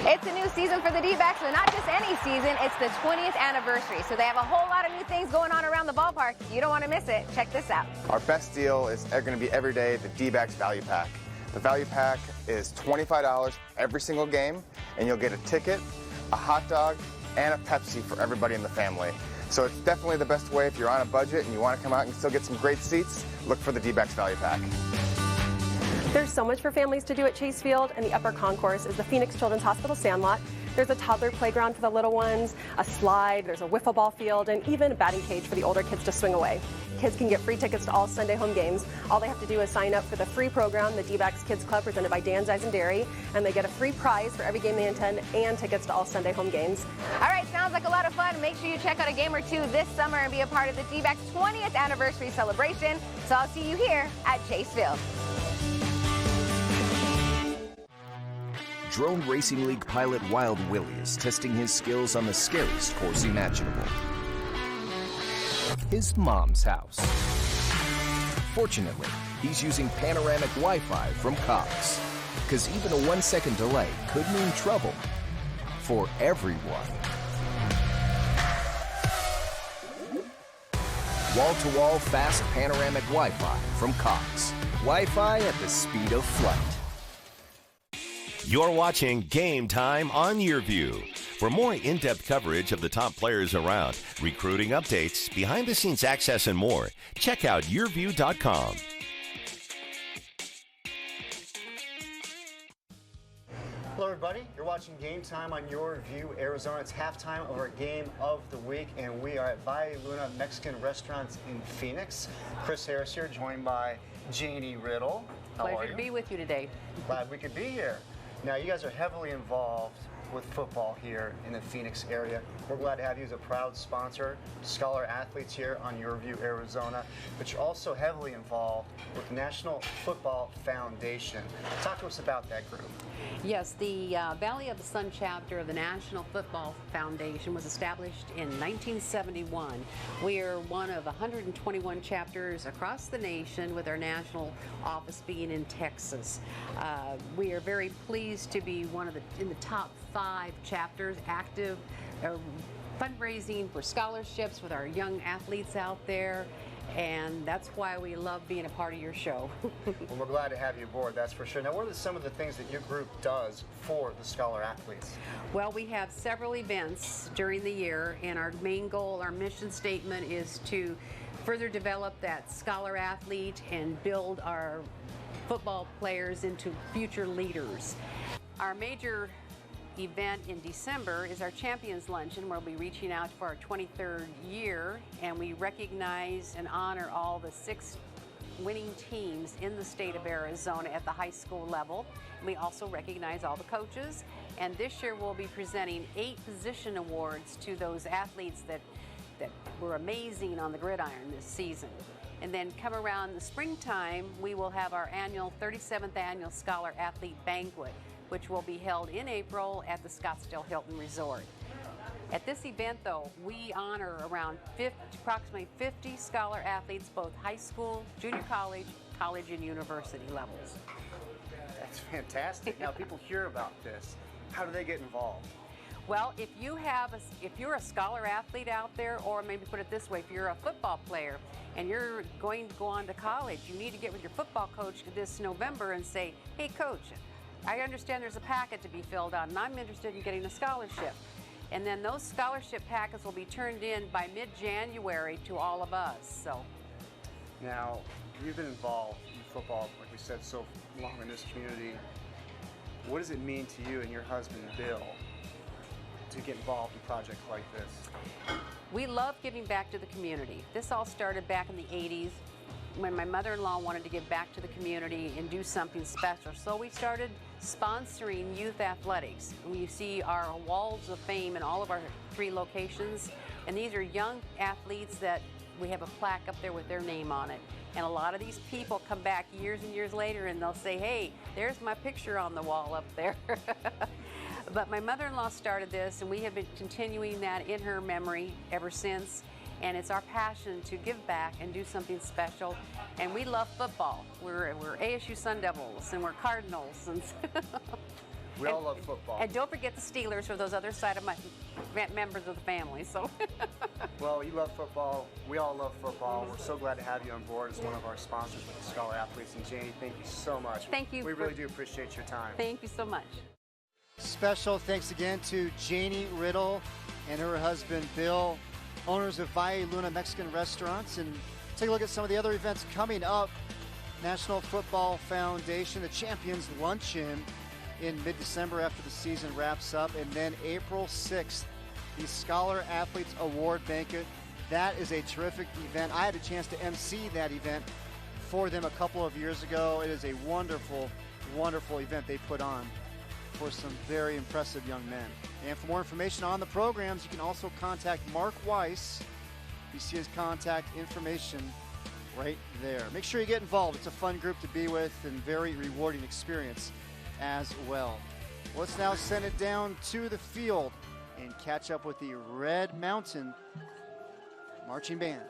It's a new season for the D-backs, but not just any season. It's the 20th anniversary, so they have a whole lot of new things going on around the ballpark. You don't want to miss it. Check this out. Our best deal is going to be every day the D-backs value pack. The value pack is $25 every single game, and you'll get a ticket, a hot dog, and a Pepsi for everybody in the family. So it's definitely the best way if you're on a budget and you want to come out and still get some great seats. Look for the D-backs value pack. There's so much for families to do at Chase Field, and the upper concourse is the Phoenix Children's Hospital Sandlot. There's a toddler playground for the little ones, a slide, there's a wiffle ball field, and even a batting cage for the older kids to swing away. Kids can get free tickets to all Sunday home games. All they have to do is sign up for the free program, the D-backs Kids Club, presented by Dan's Eyes and Dairy, and they get a free prize for every game they attend and tickets to all Sunday home games. All right, sounds like a lot of fun. Make sure you check out a game or two this summer and be a part of the D-backs 20th anniversary celebration. So I'll see you here at Chase Field. Drone Racing League pilot Wild Willie is testing his skills on the scariest course imaginable. His mom's house. Fortunately, he's using panoramic Wi-Fi from Cox, because even a 1-second delay could mean trouble for everyone. Wall-to-wall fast panoramic Wi-Fi from Cox. Wi-Fi at the speed of flight. You're watching Game Time on YurView. For more in-depth coverage of the top players around, recruiting updates, behind-the-scenes access, and more, check out YurView.com. Hello, everybody. You're watching Game Time on YurView Arizona. It's halftime of our game of the week, and we are at Valle Luna Mexican Restaurants in Phoenix. Chris Harris here, joined by Janie Riddle. How are Pleasure you? to be with you today. Glad we could be here. Now, you guys are heavily involved with football here in the Phoenix area. We're glad to have you as a proud sponsor, scholar athletes here on YurView Arizona, but you're also heavily involved with the National Football Foundation. Talk to us about that group. Yes, the Valley of the Sun chapter of the National Football Foundation was established in 1971. We are one of 121 chapters across the nation, with our national office being in Texas. We are very pleased to be one of in the top 5 chapters active, fundraising for scholarships with our young athletes out there. And that's why we love being a part of your show. Well, we're glad to have you aboard, that's for sure. Now, what are some of the things that your group does for the scholar athletes? Well, we have several events during the year, and our main goal, our mission statement, is to further develop that scholar athlete and build our football players into future leaders. Our major event in December is our Champions Luncheon, where we'll be reaching out for our 23rd year, and we recognize and honor all the 6 winning teams in the state of Arizona at the high school level. We also recognize all the coaches, and this year we'll be presenting 8 position awards to those athletes that were amazing on the gridiron this season. And then come around the springtime, we will have our 37th annual Scholar Athlete Banquet, which will be held in April at the Scottsdale Hilton Resort. At this event, though, we honor around approximately 50 scholar athletes, both high school, junior college, college, and university levels. That's fantastic. Now, people hear about this. How do they get involved? Well, if you're a scholar athlete out there, or maybe put it this way, if you're a football player and you're going to go on to college, you need to get with your football coach this November and say, hey, coach, I understand there's a packet to be filled out, and I'm interested in getting a scholarship. And then those scholarship packets will be turned in by mid-January to all of us. So, now, you've been involved in football, like we said, so long in this community. What does it mean to you and your husband, Bill, to get involved in projects like this? We love giving back to the community. This all started back in the 80s. When my mother-in-law wanted to give back to the community and do something special. So we started sponsoring youth athletics. You see our walls of fame in all of our 3 locations, and these are young athletes that we have a plaque up there with their name on it. And a lot of these people come back years and years later and they'll say, hey, there's my picture on the wall up there. But my mother-in-law started this, and we have been continuing that in her memory ever since. And it's our passion to give back and do something special. And we love football. We're ASU Sun Devils, and we're Cardinals. And we all love football. And don't forget the Steelers, or those other side of my members of the family. So. Well, you love football. We all love football. We're so glad to have you on board as one of our sponsors with the Scholar Athletes. And Janie, thank you so much. Thank you. We really do appreciate your time. Thank you so much. Special thanks again to Janie Riddle and her husband, Bill, owners of Valle Luna Mexican Restaurants. And take a look at some of the other events coming up. National Football Foundation, the Champions Luncheon, in mid-December after the season wraps up. And then April 6th, the Scholar Athletes Award Banquet. That is a terrific event. I had a chance to MC that event for them a couple of years ago. It is a wonderful, wonderful event they put on for some very impressive young men. And for more information on the programs, you can also contact Mark Weiss. You see his contact information right there. Make sure you get involved. It's a fun group to be with and very rewarding experience as well. Let's now send it down to the field and catch up with the Red Mountain Marching Band.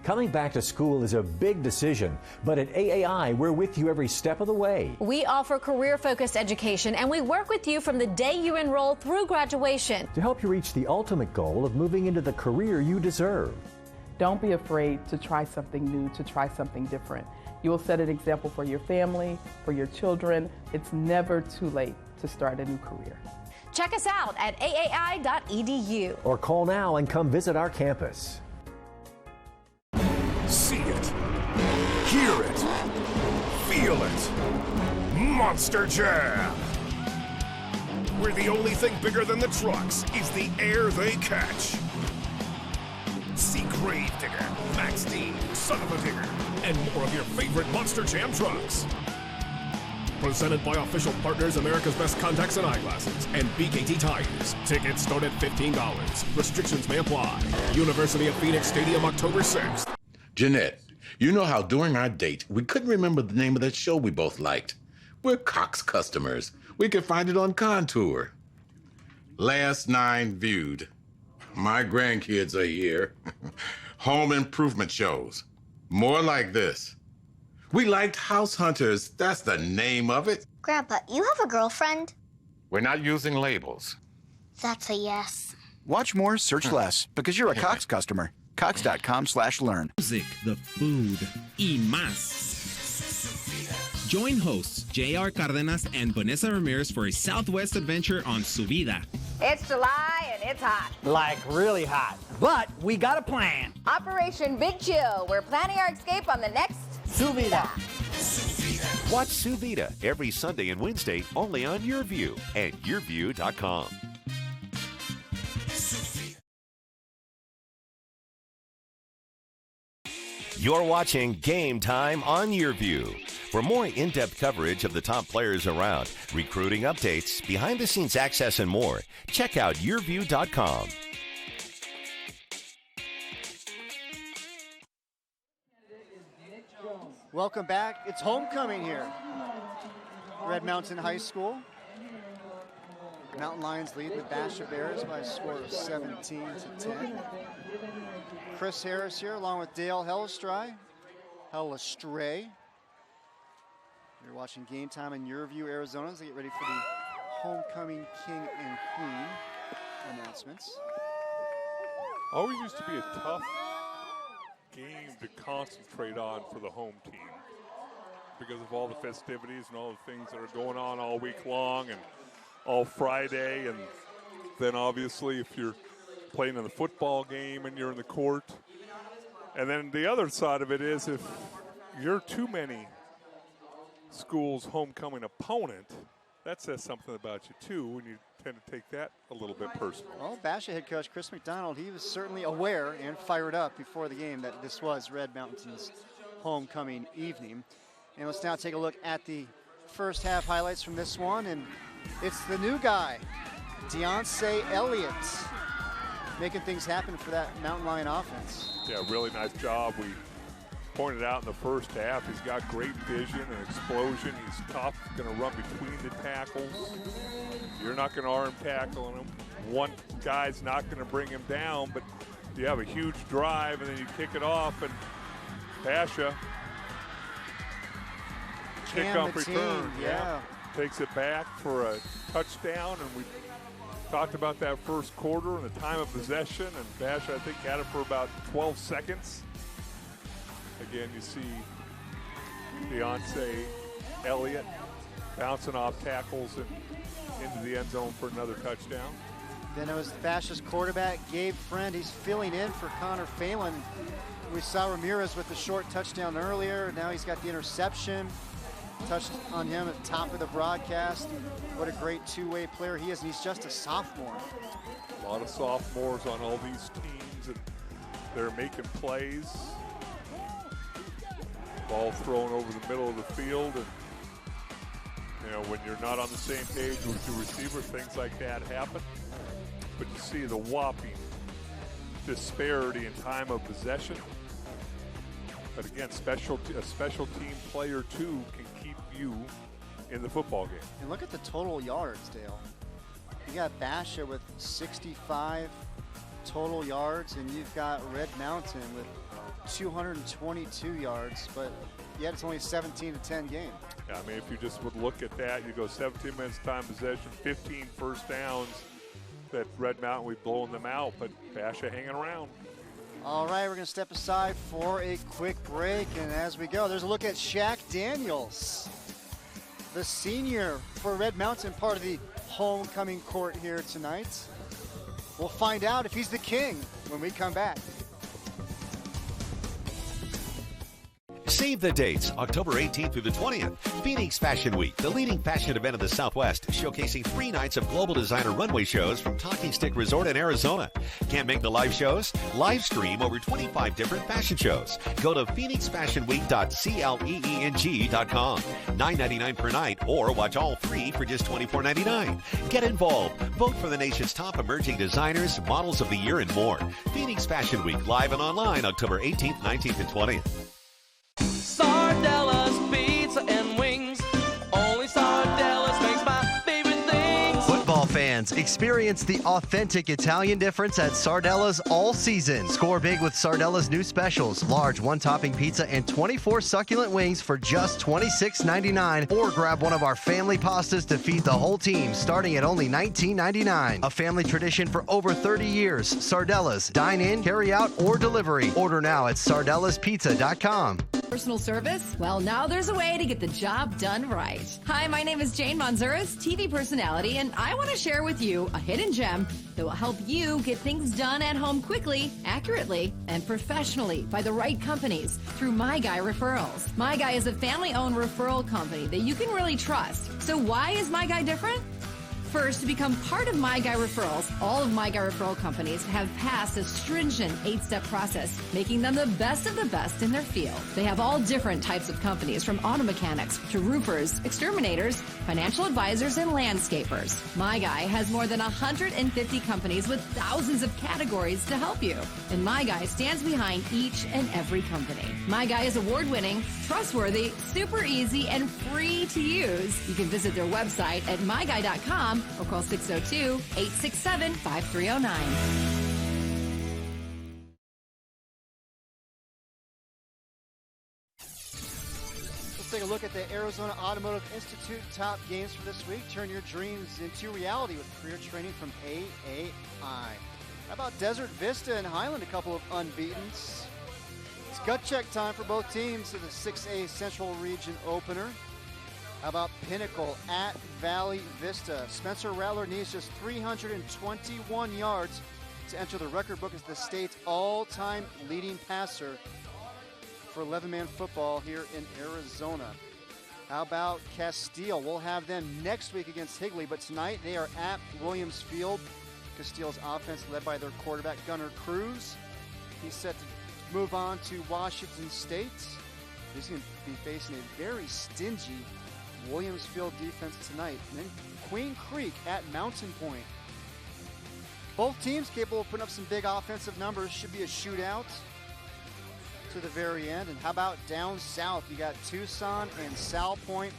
Coming back to school is a big decision, but at AAI, we're with you every step of the way. We offer career-focused education, and we work with you from the day you enroll through graduation to help you reach the ultimate goal of moving into the career you deserve. Don't be afraid to try something new, to try something different. You will set an example for your family, for your children. It's never too late to start a new career. Check us out at aai.edu. Or call now and come visit our campus. See it, hear it, feel it. Monster Jam! Where the only thing bigger than the trucks is the air they catch. See Gravedigger, Max D, Son of a Digger, and more of your favorite Monster Jam trucks. Presented by official partners America's Best Contacts and Eyeglasses and BKT Tires. Tickets start at $15. Restrictions may apply. University of Phoenix Stadium, October 6th. Jeanette, you know how during our date, we couldn't remember the name of that show we both liked. We're Cox customers. We can find it on Contour. Last 9 viewed. My grandkids are here. Home improvement shows. More like this. We liked House Hunters. That's the name of it. Grandpa, you have a girlfriend? We're not using labels. That's a yes. Watch more, search less, because you're a Cox customer. Cox.com/learn. Music, the food, y más. Join hosts J.R. Cardenas and Vanessa Ramirez for a Southwest adventure on Subida. It's July and it's hot. Like really hot. But we got a plan. Operation Big Chill. We're planning our escape on the next Subida. Watch Subida every Sunday and Wednesday only on YurView and YurView.com. You're watching Game Time on YurView. For more in-depth coverage of the top players around, recruiting updates, behind-the-scenes access, and more, check out YurView.com. Welcome back. It's homecoming here. Red Mountain High School. Mountain Lions lead the Basha Bears by a score of 17-10. Chris Harris here along with Dale Hellestray. You're watching Game Time in YurView, Arizona, as they get ready for the homecoming king and queen announcements. Always used to be a tough game to concentrate on for the home team because of all the festivities and all the things that are going on all week long and all Friday. And then obviously if you're playing in the football game and you're in the court. And then the other side of it is if you're too many schools' homecoming opponent, that says something about you too, and you tend to take that a little bit personal. Well, Basha head coach Chris McDonald, he was certainly aware and fired up before the game that this was Red Mountain's homecoming evening. And let's now take a look at the first half highlights from this one, and it's the new guy, Deontay Elliott, making things happen for that Mountain Lion offense. Yeah, really nice job. We pointed out in the first half, he's got great vision and explosion. He's tough, going to run between the tackles. You're not going to arm tackle him. One guy's not going to bring him down, but you have a huge drive and then you kick it off, and Basha, kickoff return, takes it back for a touchdown. And we talked about that first quarter and the time of possession, and Basha, I think, had it for about 12 seconds. Again, you see Deontay Elliott bouncing off tackles and into the end zone for another touchdown. Then it was Basha's quarterback, Gabe Friend. He's filling in for Connor Phelan. We saw Ramirez with the short touchdown earlier. Now he's got the interception. Touched on him at the top of the broadcast. What a great two-way player he is, and he's just a sophomore. A lot of sophomores on all these teams, and they're making plays. Ball thrown over the middle of the field, and you know, when you're not on the same page with your receiver, things like that happen. But you see the whopping disparity in time of possession. But again, a special team player too can keep you in the football game. And look at the total yards, Dale. You got Basha with 65 total yards, and you've got Red Mountain with 222 yards, but yet it's only a 17-10 game. Yeah, I mean, if you just would look at that, you go 17 minutes time possession, 15 first downs. That Red Mountain, we've blown them out, but Basha hanging around. All right, we're going to step aside for a quick break, and as we go, there's a look at Shaq Daniels, the senior for Red Mountain, part of the homecoming court here tonight. We'll find out if he's the king when we come back. Save the dates, October 18th through the 20th. Phoenix Fashion Week, the leading fashion event of the Southwest, showcasing 3 nights of global designer runway shows from Talking Stick Resort in Arizona. Can't make the live shows? Live stream over 25 different fashion shows. Go to phoenixfashionweek.cleeng.com. $9.99 per night, or watch all 3 for just $24.99. Get involved. Vote for the nation's top emerging designers, models of the year, and more. Phoenix Fashion Week, live and online, October 18th, 19th, and 20th. Sardella's Pizza and Wings. Only Sardella's makes my favorite things. Football fans, experience the authentic Italian difference at Sardella's all season. Score big with Sardella's new specials. Large one-topping pizza and 24 succulent wings for just $26.99. Or grab one of our family pastas to feed the whole team, starting at only $19.99. A family tradition for over 30 years. Sardella's. Dine in, carry out, or delivery. Order now at sardellaspizza.com. Personal service? Well, now there's a way to get the job done right. Hi, my name is Jane Manzuras, TV personality, and I want to share with you a hidden gem that will help you get things done at home quickly, accurately, and professionally by the right companies through My Guy Referrals. My Guy is a family-owned referral company that you can really trust. So why is My Guy different? First, to become part of My Guy Referrals, all of My Guy Referral companies have passed a stringent 8-step process, making them the best of the best in their field. They have all different types of companies, from auto mechanics to roofers, exterminators, financial advisors, and landscapers. My Guy has more than 150 companies with thousands of categories to help you. And My Guy stands behind each and every company. My Guy is award-winning, trustworthy, super easy, and free to use. You can visit their website at myguy.com YurView.com or call 602-867-5309. Let's take a look at the Arizona Automotive Institute top games for this week. Turn your dreams into reality with career training from AAI. How about Desert Vista and Highland, a couple of unbeatens? It's gut check time for both teams in the 6A Central Region opener. How about Pinnacle at Valley Vista? Spencer Rattler needs just 321 yards to enter the record book as the state's all-time leading passer for 11-man football here in Arizona. How about Castile? We'll have them next week against Higley, but tonight they are at Williams Field. Castile's offense led by their quarterback, Gunnar Cruz. He's set to move on to Washington State. He's going to be facing a very stingy Williams Field defense tonight. And then Queen Creek at Mountain Point. Both teams capable of putting up some big offensive numbers. Should be a shootout to the very end. And how about down south? You got Tucson and Sal Point.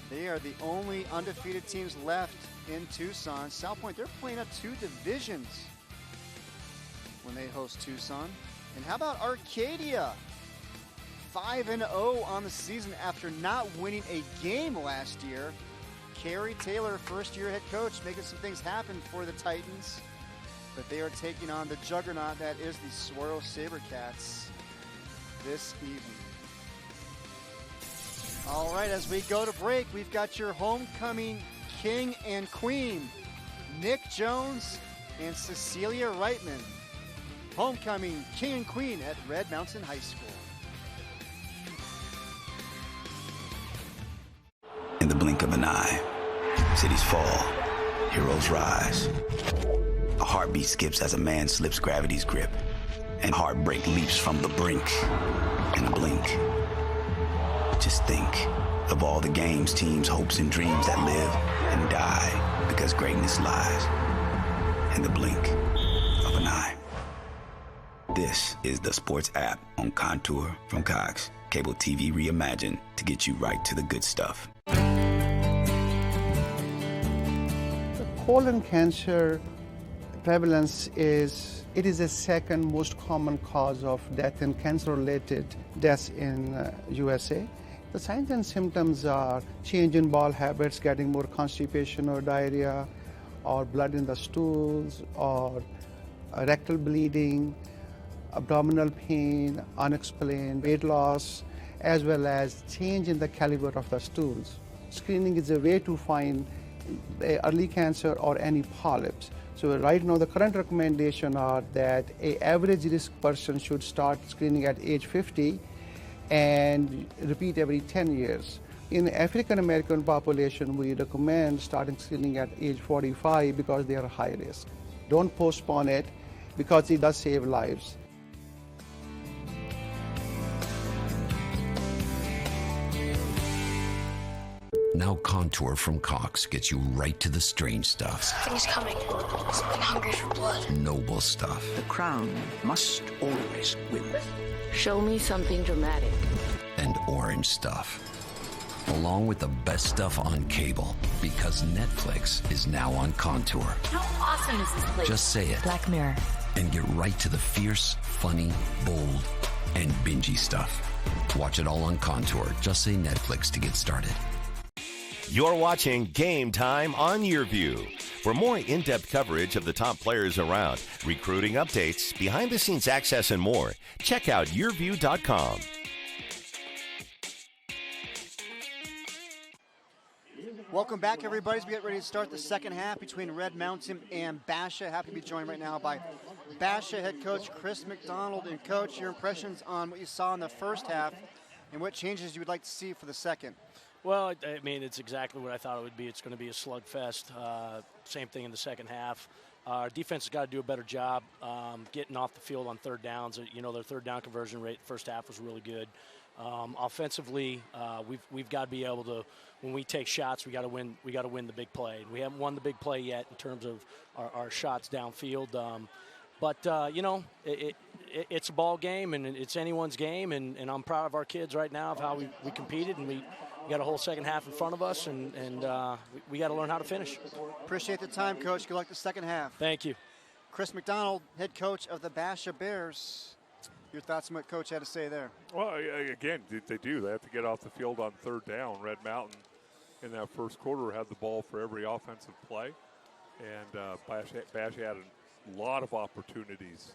They are the only undefeated teams left in Tucson. Sal Point, they're playing up 2 divisions when they host Tucson. And how about Arcadia? 5-0 on the season after not winning a game last year. Kerry Taylor, first-year head coach, making some things happen for the Titans. But they are taking on the juggernaut that is the Saguaro SaberCats this evening. All right, as we go to break, we've got your homecoming king and queen, Nick Jones and Cecilia Reitman. Homecoming king and queen at Red Mountain High School. In the blink of an eye, cities fall, heroes rise. A heartbeat skips as a man slips gravity's grip, and heartbreak leaps from the brink. In a blink, just think of all the games, teams, hopes, and dreams that live and die because greatness lies in the blink of an eye. This is the sports app on Contour from Cox. Cable TV reimagined to get you right to the good stuff. Colon cancer prevalence is the second most common cause of death and cancer-related deaths in USA. The signs and symptoms are change in bowel habits, getting more constipation or diarrhea, or blood in the stools, or rectal bleeding, abdominal pain, unexplained weight loss, as well as change in the caliber of the stools. Screening is a way to find early cancer or any polyps. So right now the current recommendation are that an average risk person should start screening at age 50 and repeat every 10 years. In the African American population, we recommend starting screening at age 45 because they are high risk. Don't postpone it because it does save lives. Now Contour from Cox gets you right to the strange stuff. Something's coming. Something hungry for blood. Noble stuff. The crown must always win. Show me something dramatic. And orange stuff. Along with the best stuff on cable. Because Netflix is now on Contour. How awesome is this place? Just say it. Black Mirror. And get right to the fierce, funny, bold, and bingey stuff. Watch it all on Contour. Just say Netflix to get started. You're watching Game Time on YurView. For more in-depth coverage of the top players around, recruiting updates, behind-the-scenes access, and more, check out YurView.com. Welcome back, everybody, as we get ready to start the second half between Red Mountain and Basha. Happy to be joined right now by Basha head coach Chris McDonald. And, Coach, your impressions on what you saw in the first half and what changes you would like to see for the second. Well, I mean, it's exactly what I thought it would be. It's going to be a slugfest. Same thing in the second half. Our defense has got to do a better job getting off the field on third downs. You know, their third down conversion rate first half was really good. Offensively, we've got to be able to, when we take shots, we got to win the big play. We haven't won the big play yet in terms of our shots downfield. But you know, it's a ball game and it's anyone's game. And I'm proud of our kids right now of how we competed, and we We got a whole second half in front of us, and we got to learn how to finish. Appreciate the time, Coach. Good luck the second half. Thank you. Chris McDonald, head coach of the Basha Bears. Your thoughts on what Coach had to say there? Well, again, they do. They have to get off the field on third down. Red Mountain in that first quarter had the ball for every offensive play. And Basha had a lot of opportunities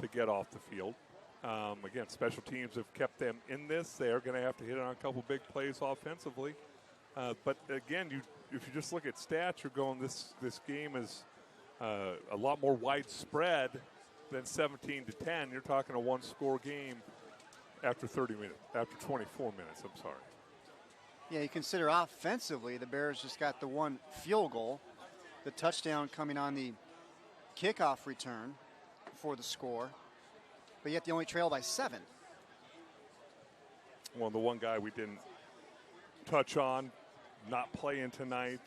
to get off the field. Again, special teams have kept them in this. They are going to have to hit on a couple big plays offensively. But again, if you just look at stats, you're going, this game is a lot more widespread than 17-10. You're talking a one-score game after 30 minutes, after 24 minutes, I'm sorry. Yeah, you consider offensively, the Bears just got the one field goal. The touchdown coming on the kickoff return for the score. But yet they only trail by 7. Well, the one guy we didn't touch on, not playing tonight,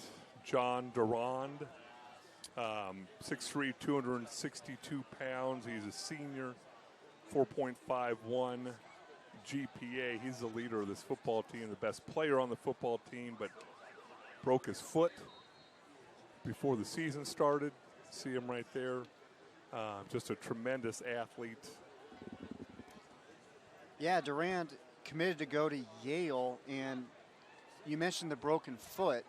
John Durand. 6'3", 262 pounds. He's a senior, 4.51 GPA. He's the leader of this football team, the best player on the football team, but broke his foot before the season started. See him right there. Just a tremendous athlete. Yeah, Durand committed to go to Yale, and you mentioned the broken foot.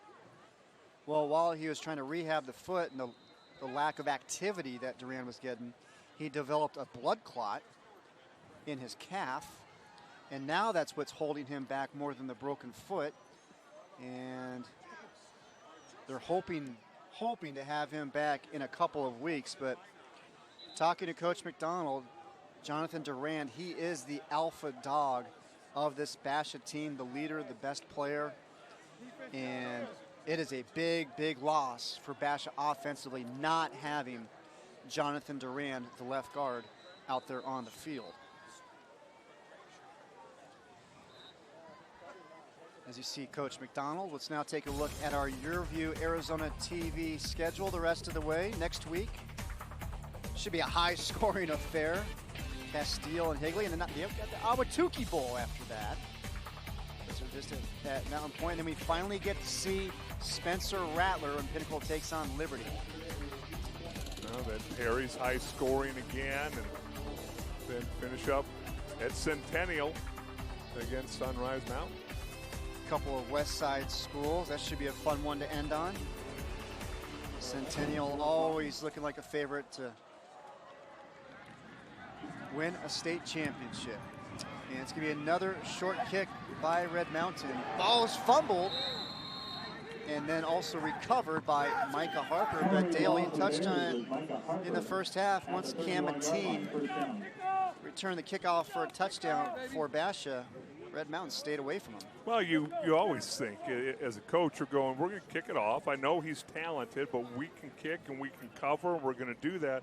Well, while he was trying to rehab the foot and the lack of activity that Durand was getting, he developed a blood clot in his calf, and now that's what's holding him back more than the broken foot. And they're hoping to have him back in a couple of weeks. But talking to Coach McDonald, Jonathan Durand, he is the alpha dog of this Basha team, the leader, the best player, and it is a big, big loss for Basha offensively not having Jonathan Durand, the left guard, out there on the field. As you see Coach McDonald, let's now take a look at our YurView Arizona TV schedule the rest of the way. Next week should be a high-scoring affair. Castile and Higley, and then they've got the Awatuki Bowl after that. So just at Mountain Point, and then we finally get to see Spencer Rattler when Pinnacle takes on Liberty. Well, then Perry's high scoring again, and then finish up at Centennial against Sunrise Mountain. A couple of West Side schools. That should be a fun one to end on. Centennial always looking like a favorite to win a state championship. And it's going to be another short kick by Red Mountain. Ball is fumbled and then also recovered by Micah Harper. But Dale, he touched on it in the first half. Once Cam and Teen returned the kickoff for a touchdown for Basha, Red Mountain stayed away from him. Well, you always think as a coach, you're going, we're going to kick it off. I know he's talented, but we can kick and we can cover, and we're going to do that.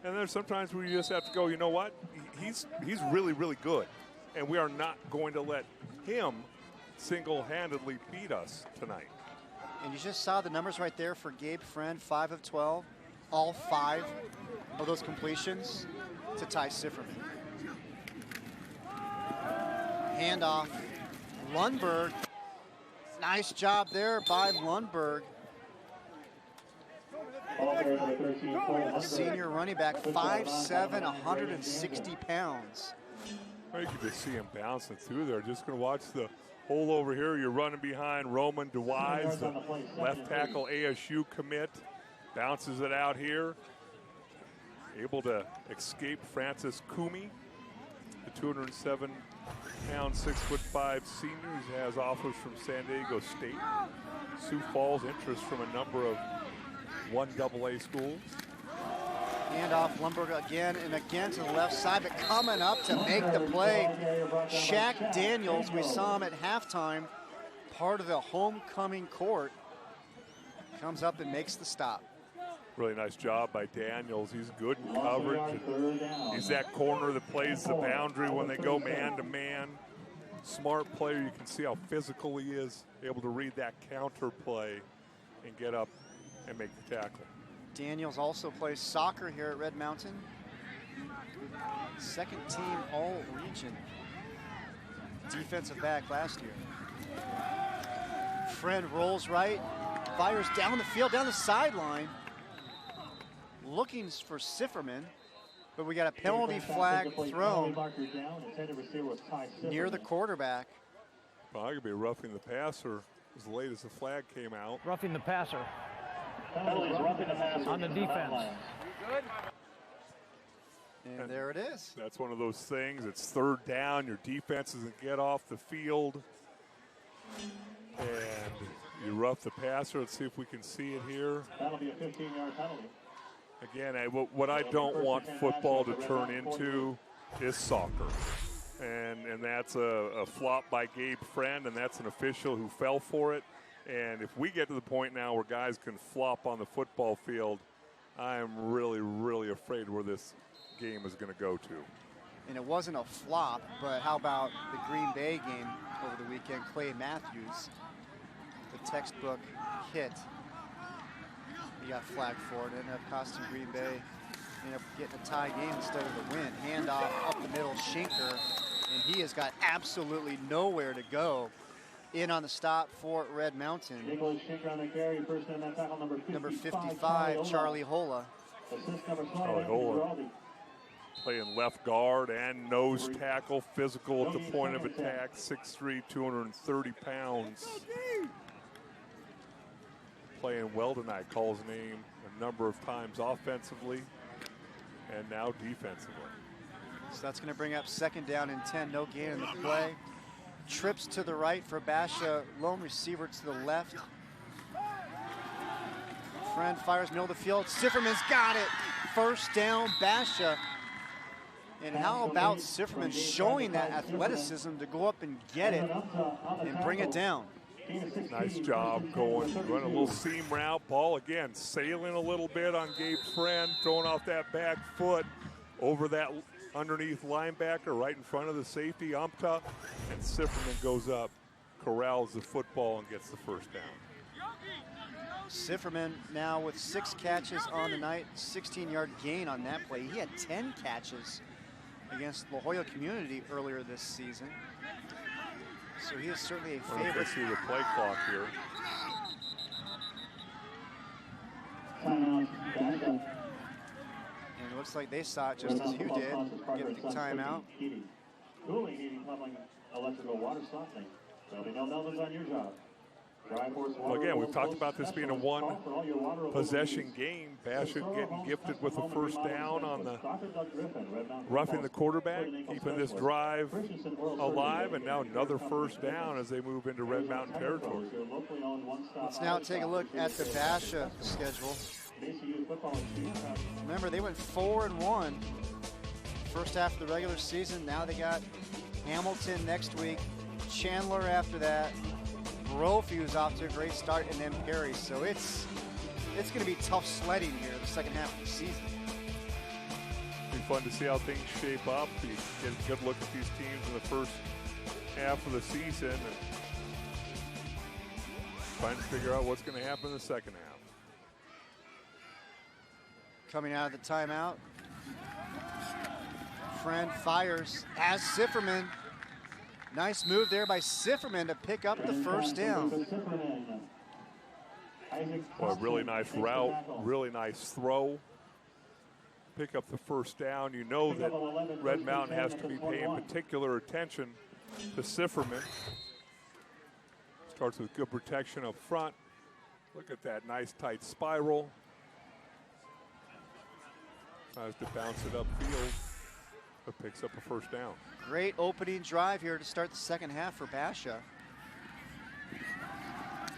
And there's sometimes where you just have to go, you know what? He's really, really good. And we are not going to let him single-handedly beat us tonight. And you just saw the numbers right there for Gabe Friend, 5 of 12. All 5 of those completions to Ty Sifferman. Handoff, Lundberg. Nice job there by Lundberg. Senior running back, 5'7", 160 pounds. Well, you can just see him bouncing through there. Just going to watch the hole over here. You're running behind Roman DeWise, the left tackle ASU commit. Bounces it out here. Able to escape Francis Kumi, the 207-pound, 6'5" senior who has offers from San Diego State. Sioux Falls interest from a number of 1AA schools. Handoff, Lundberg again and again to the left side, but coming up to make the play, Shaq Daniels. We saw him at halftime, part of the homecoming court. Comes up and makes the stop. Really nice job by Daniels. He's good in coverage. He's that corner that plays the boundary when they go man-to-man. Smart player. You can see how physical he is, able to read that counter play and get up and make the tackle. Daniels also plays soccer here at Red Mountain. Second team all-region defensive back last year. Friend rolls right, fires down the field, down the sideline, looking for Sifferman, but we got a penalty flag thrown near the quarterback. Probably could be roughing the passer as late as the flag came out. Roughing the passer. On the defense. Good. And there it is. That's one of those things. It's third down. Your defense doesn't get off the field. And you rough the passer. Let's see if we can see it here. That'll be a 15-yard penalty. Again, what I don't want football to turn into is soccer. And that's a flop by Gabe Friend, and that's an official who fell for it. And if we get to the point now where guys can flop on the football field, I am really, really afraid where this game is going to go to. And it wasn't a flop, but how about the Green Bay game over the weekend? Clay Matthews, the textbook hit. He got flagged for it, ended up costing Green Bay, ended up getting a tie game instead of the win. Handoff up the middle, Schinker, and he has got absolutely nowhere to go. In on the stop for Red Mountain. Number 55, Charlie Hola. Charlie Hola playing left guard and nose tackle, physical at the point of attack, 6'3", 230 pounds. Playing well tonight, calls name a number of times offensively and now defensively. So that's going to bring up second down and 10, no gain in the play. Trips to the right for Basha, lone receiver to the left. Friend fires middle of the field. Sifferman's got it. First down, Basha. And how about Sifferman showing that athleticism to go up and get it and bring it down? Nice job going, running a little seam route. Ball again, sailing a little bit on Gabe Friend, throwing off that back foot over that underneath linebacker right in front of the safety, Umpta, and Sifferman goes up, corrals the football and gets the first down. Sifferman now with 6 catches on the night, 16-yard gain on that play. He had 10 catches against La Jolla Community earlier this season. So he is certainly a favorite. Let's see the play clock here. And it looks like they saw it just as you did. Get the timeout. Cooling, heating, plumbing, electrical, water softening. There'll be no meltdowns on your job. Well, again, we've talked about this being a one-possession game. Basha getting gifted with a first down on the roughing the quarterback, keeping this drive alive, and now another first down as they move into Red Mountain territory. Let's now take a look at the Basha schedule. Remember, they went 4-1 first half of the regular season. Now they got Hamilton next week, Chandler after that, Brophy was off to a great start, and then Perry. So it's going to be tough sledding here the second half of the season. Be fun to see how things shape up. You get a good look at these teams in the first half of the season and trying to figure out what's going to happen in the second half. Coming out of the timeout, Friend fires as Sifferman. Nice move there by Sifferman to pick up the first down. Well, really nice route, really nice throw. Pick up the first down. You know that Red Mountain has to be paying particular attention to Sifferman. Starts with good protection up front. Look at that nice tight spiral. Tries to bounce it upfield, but picks up a first down. Great opening drive here to start the second half for Basha.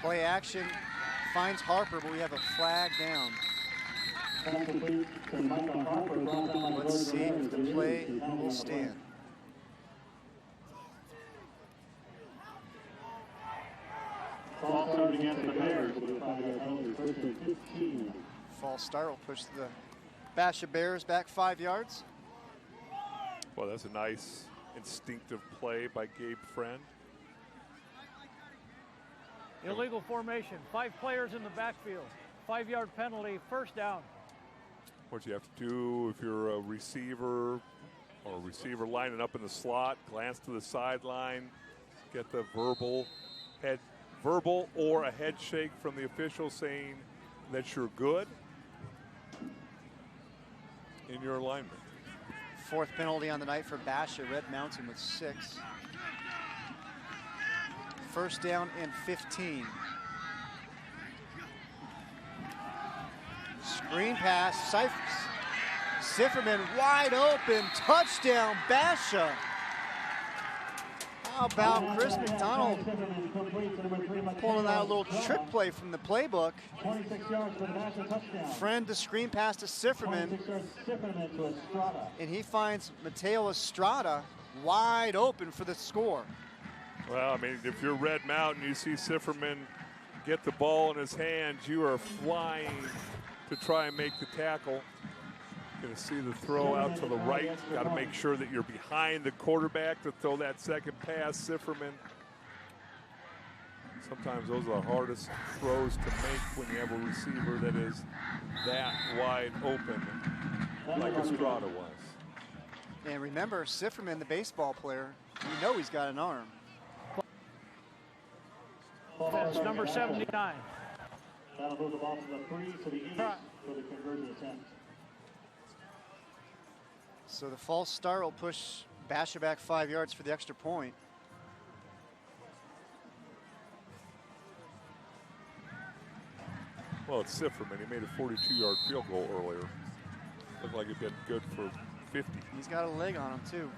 Play action, finds Harper, but we have a flag down. Let's see if the play will stand. False start will push the Basha Bears back 5 yards. Well, that's a nice instinctive play by Gabe Friend. Illegal formation, 5 players in the backfield, 5-yard penalty, first down. What you have to do if you're a receiver or a receiver lining up in the slot, glance to the sideline, get the verbal head verbal or a head shake from the official saying that you're good in your alignment. Fourth penalty on the night for Basha. Red Mountain with 6. First down and 15. Screen pass. Sifferman wide open. Touchdown, Basha. How about Chris McDonald pulling out a little trick play from the playbook? Friend to screen pass to Sifferman. And he finds Mateo Estrada wide open for the score. Well, I mean, if you're Red Mountain, you see Sifferman get the ball in his hands, you are flying to try and make the tackle. Going to see the throw out to the right. Got to make sure that you're behind the quarterback to throw that second pass. Sifferman. Sometimes those are the hardest throws to make when you have a receiver that is that wide open, like Estrada was. And remember, Sifferman, the baseball player, you know he's got an arm. That's number 79. That'll move the ball from the 3 to the 8 for the conversion attempt. So the false start will push Basha back 5 yards for the extra point. Well, it's Sifferman. He made a 42-yard field goal earlier. Looked like it'd been good for 50. He's got a leg on him, too.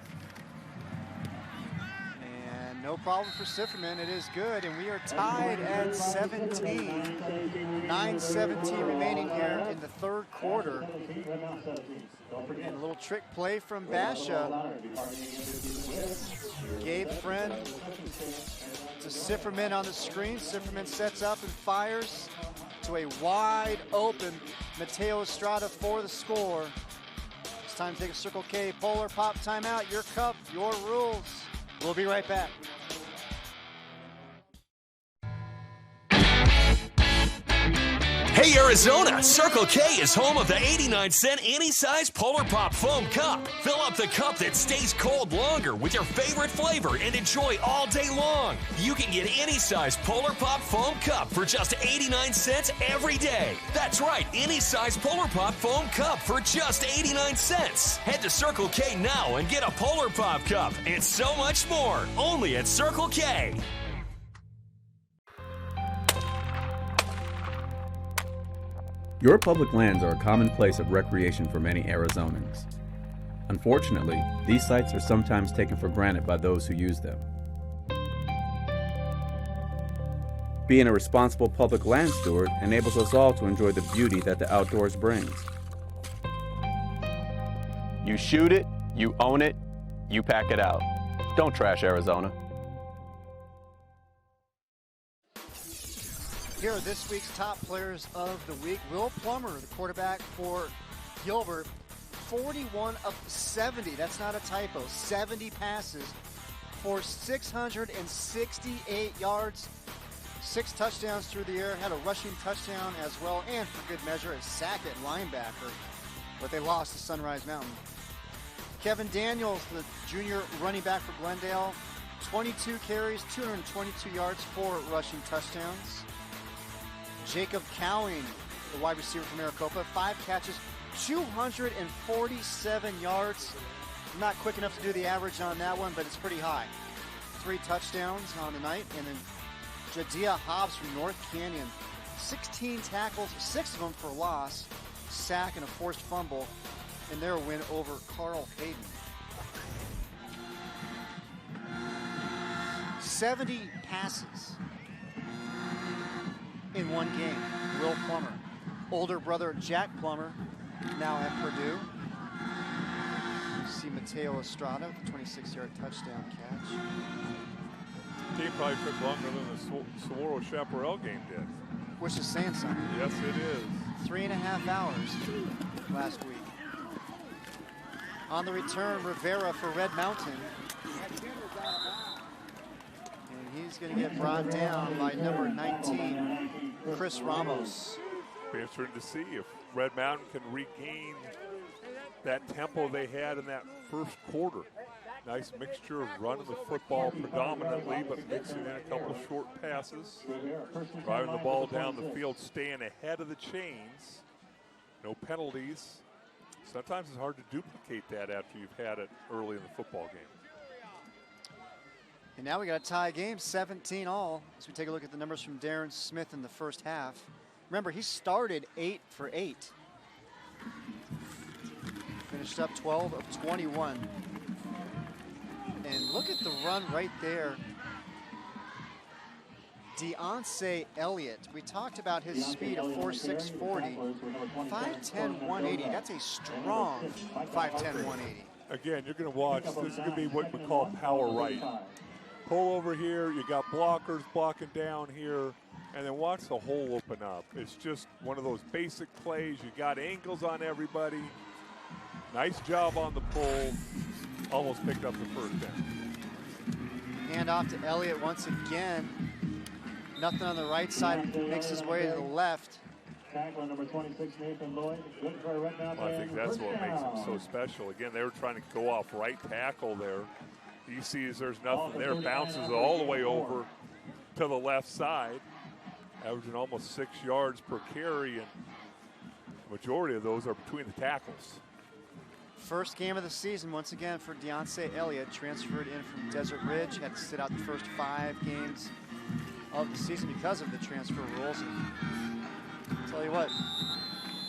And no problem for Sifferman. It is good, and we are tied at 17. 9:17 remaining here in the third quarter. And a little trick play from Basha. Gabe Friend to Sifferman on the screen. Sifferman sets up and fires to a wide open Mateo Estrada for the score. It's time to take a Circle K Polar Pop timeout. Your cup, your rules. We'll be right back. Hey Arizona, Circle K is home of the 89-cent any-size Polar Pop Foam Cup. Fill up the cup that stays cold longer with your favorite flavor and enjoy all day long. You can get any size Polar Pop Foam Cup for just 89 cents every day. That's right, any size Polar Pop Foam Cup for just 89 cents. Head to Circle K now and get a Polar Pop Cup and so much more. Only at Circle K. Your public lands are a common place of recreation for many Arizonans. Unfortunately, these sites are sometimes taken for granted by those who use them. Being a responsible public land steward enables us all to enjoy the beauty that the outdoors brings. You shoot it, you own it, you pack it out. Don't trash Arizona. Here are this week's top players of the week. Will Plummer, the quarterback for Gilbert, 41 of 70. That's not a typo. 70 passes for 668 yards, 6 touchdowns through the air, had a rushing touchdown as well, and for good measure, a sack at linebacker. But they lost to Sunrise Mountain. Kevin Daniels, the junior running back for Glendale, 22 carries, 222 yards, 4 rushing touchdowns. Jacob Cowing, the wide receiver from Maricopa, 5 catches, 247 yards. Not quick enough to do the average on that one, but it's pretty high. 3 touchdowns on the night. And then Jadiah Hobbs from North Canyon, 16 tackles, 6 of them for loss, sack and a forced fumble in their win over Carl Hayden. 70 passes in one game. Will Plummer. Older brother Jack Plummer, now at Purdue. You see Mateo Estrada with a 26-yard touchdown catch. The game probably took longer than the Saguaro Chaparral game did. Which is saying something. Yes, it is. 3.5 hours last week. On the return, Rivera for Red Mountain. And he's going to get brought down by number 19, Chris Ramos. Be interesting to see if Red Mountain can regain that tempo they had in that first quarter. Nice mixture of running the football predominantly, but mixing in a couple short passes. Driving the ball down the field, staying ahead of the chains. No penalties. Sometimes it's hard to duplicate that after you've had it early in the football game. And now we got a tie game, 17 all, as we take a look at the numbers from Darren Smith in the first half. Remember, he started 8 for 8. Finished up 12 of 21. And look at the run right there. Deontay Elliott. We talked about his speed of 4.640. 5'10", 180. That's a strong 5'10", 180. Again, you're going to watch. This is going to be what we call power right. Pull over here. You got blockers blocking down here. And then watch the hole open up. It's just one of those basic plays. You got angles on everybody. Nice job on the pull. Almost picked up the first down. Hand off to Elliott once again. Nothing on the right side. Makes his way to the left. Tackler number 26, Nathan Lloyd. Good for a red mountain. Well, I think that's what makes him so special. Again, they were trying to go off right tackle there. You see there's nothing there. Bounces all the way over to the left side. Averaging almost 6 yards per carry, and the majority of those are between the tackles. First game of the season, once again, for Deontay Elliott. Transferred in from Desert Ridge. Had to sit out the first 5 games of the season because of the transfer rules. And I'll tell you what,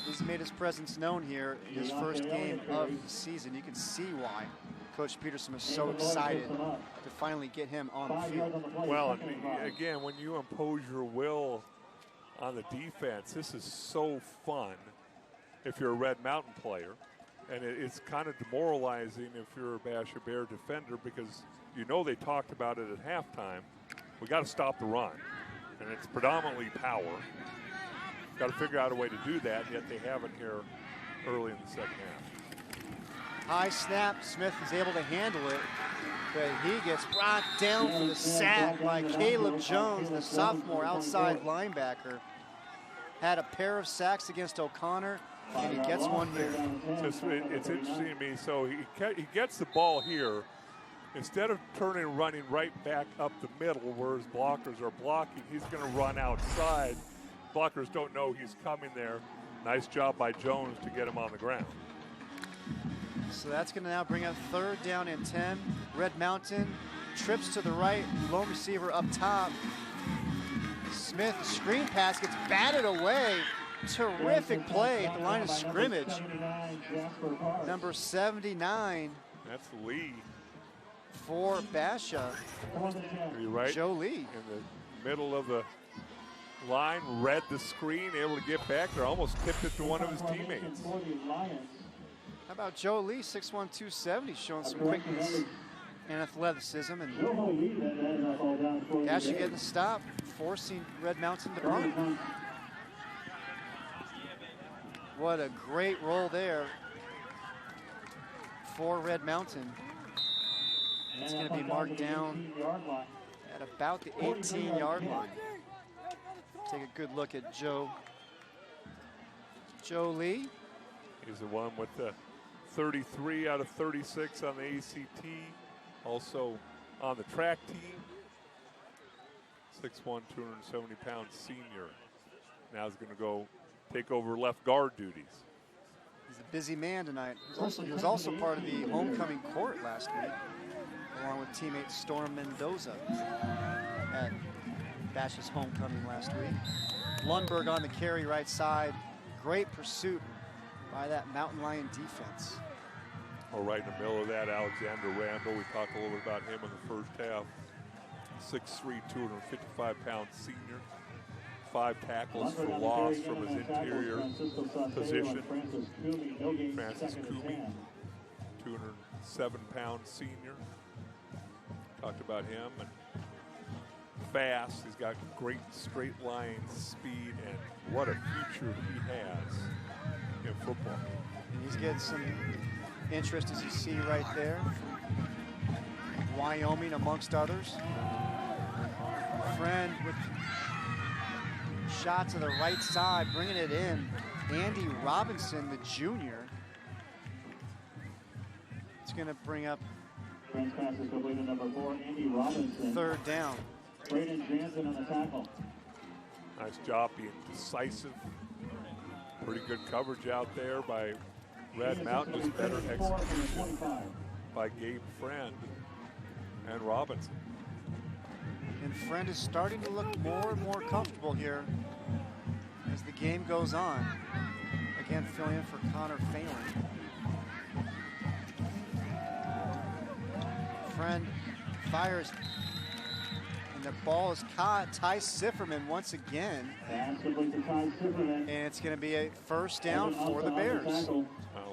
he's made his presence known here in his first game of the season. You can see why Coach Peterson was so excited to finally get him on the field. Well, again, when you impose your will on the defense, this is so fun if you're a Red Mountain player. And it's kind of demoralizing if you're a Basha Bear defender, because you know they talked about it at halftime. We got to stop the run, and it's predominantly power. Got to figure out a way to do that, yet they haven't here early in the second half. High snap, Smith is able to handle it, but he gets brought down for the sack by Caleb Jones, the sophomore outside linebacker. Had a pair of sacks against O'Connor, and he gets one here. It's interesting to me. So he gets the ball here. Instead of turning and running right back up the middle where his blockers are blocking, he's going to run outside. Blockers don't know he's coming there. Nice job by Jones to get him on the ground. So that's going to now bring up 3rd down and 10. Red Mountain trips to the right, lone receiver up top. Smith, screen pass, gets batted away. Terrific play at the line of scrimmage. Number 79. That's Lee. For Basha. You're right. Joe Lee. In the middle of the line, read the screen, able to get back there, almost tipped it to one of his teammates. How about Joe Lee, 6'1", 270, showing some quickness and athleticism. And Basha getting the stop, forcing Red Mountain to punt. What a great roll there for Red Mountain. It's going to be marked down at about the 18-yard line. Take a good look at Joe Lee. He's the one with the 33 out of 36 on the ACT. Also on the track team. 6'1", 270-pound senior. Now he's going to go take over left guard duties. He's a busy man tonight. He was also part of the homecoming court last week, along with teammate Storm Mendoza at Basha's homecoming last week. Lundberg on the carry right side. Great pursuit by that Mountain Lion defense. Oh, right in the middle of that, Alexander Randall. We talked a little bit about him in the first half. 6'3", 255-pound senior. 5 tackles for loss from his interior position. Francis Kumi, 207-pound senior. Talked about him. And fast, he's got great straight line speed, and what a future he has in football. He's getting some interest, as you see right there, from Wyoming amongst others. Friend with shot to the right side, bringing it in. Andy Robinson, the junior. It's going to bring up Friends pass is complete to number 4, Andy Robinson. Third down. Braden Jansen on the tackle. Nice job being decisive. Pretty good coverage out there by Red Mountain. Just better execution by Gabe Friend and Robinson. And Friend is starting to look more and more comfortable here as the game goes on. Again, filling in for Connor Phelan. Friend fires, and the ball is caught. Ty Sifferman once again. And it's going to be a first down for the Bears.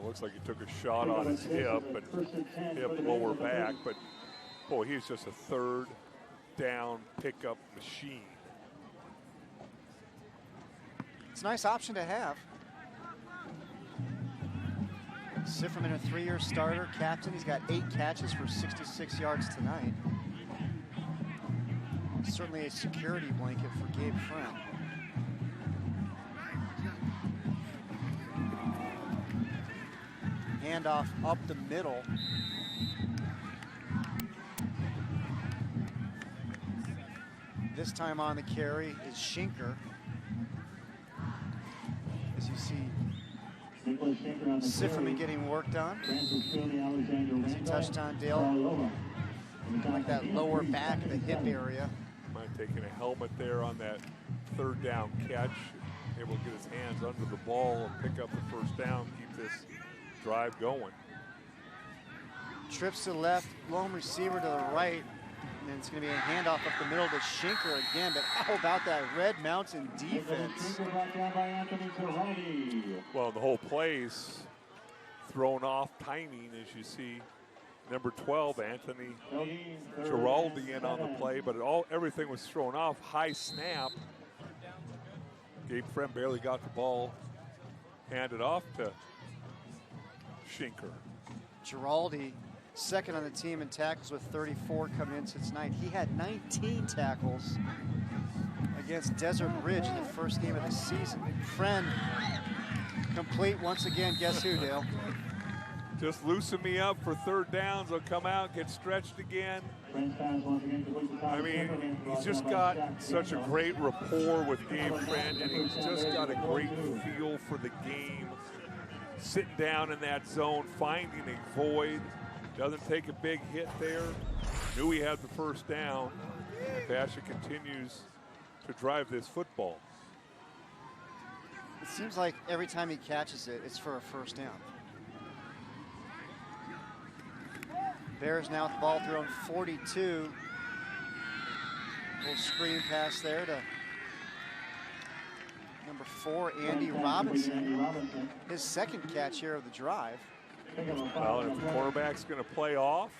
Looks like he took a shot on his hip, but hip lower back. But, boy, he's just a third down pickup machine. It's a nice option to have. Sifferman, a 3-year starter, captain. He's got 8 catches for 66 yards tonight. Certainly a security blanket for Gabe Friend. Handoff up the middle. This time on the carry is Schinker. As you see, Sifferman getting worked on. As he touched on Dale, like that lower back of the hip area. Might taking a helmet there on that third down catch. Able to get his hands under the ball and pick up the first down, keep this drive going. Trips to the left, lone receiver to the right. And it's going to be a handoff up the middle to Schinker again, but how about that Red Mountain defense? Well, the whole play's thrown off timing, as you see. Number 12, Anthony Giraldi in on the play, but everything was thrown off. High snap. Gabe Friend barely got the ball handed off to Schinker. Giraldi, second on the team in tackles with 34 coming in since tonight. He had 19 tackles against Desert Ridge in the first game of the season. Friend complete once again. Guess who, Dale? Just loosen me up for third downs. I'll come out, get stretched again. I mean, he's just got such a great rapport with Gabe Friend, and he's just got a great feel for the game. Sitting down in that zone, finding a void. Doesn't take a big hit there. Knew he had the first down. Basha continues to drive this football. It seems like every time he catches it, it's for a first down. Bears now with the ball thrown 42. Little screen pass there to number 4, Andy Robinson. His second catch here of the drive. Well, if the quarterback's going to play off,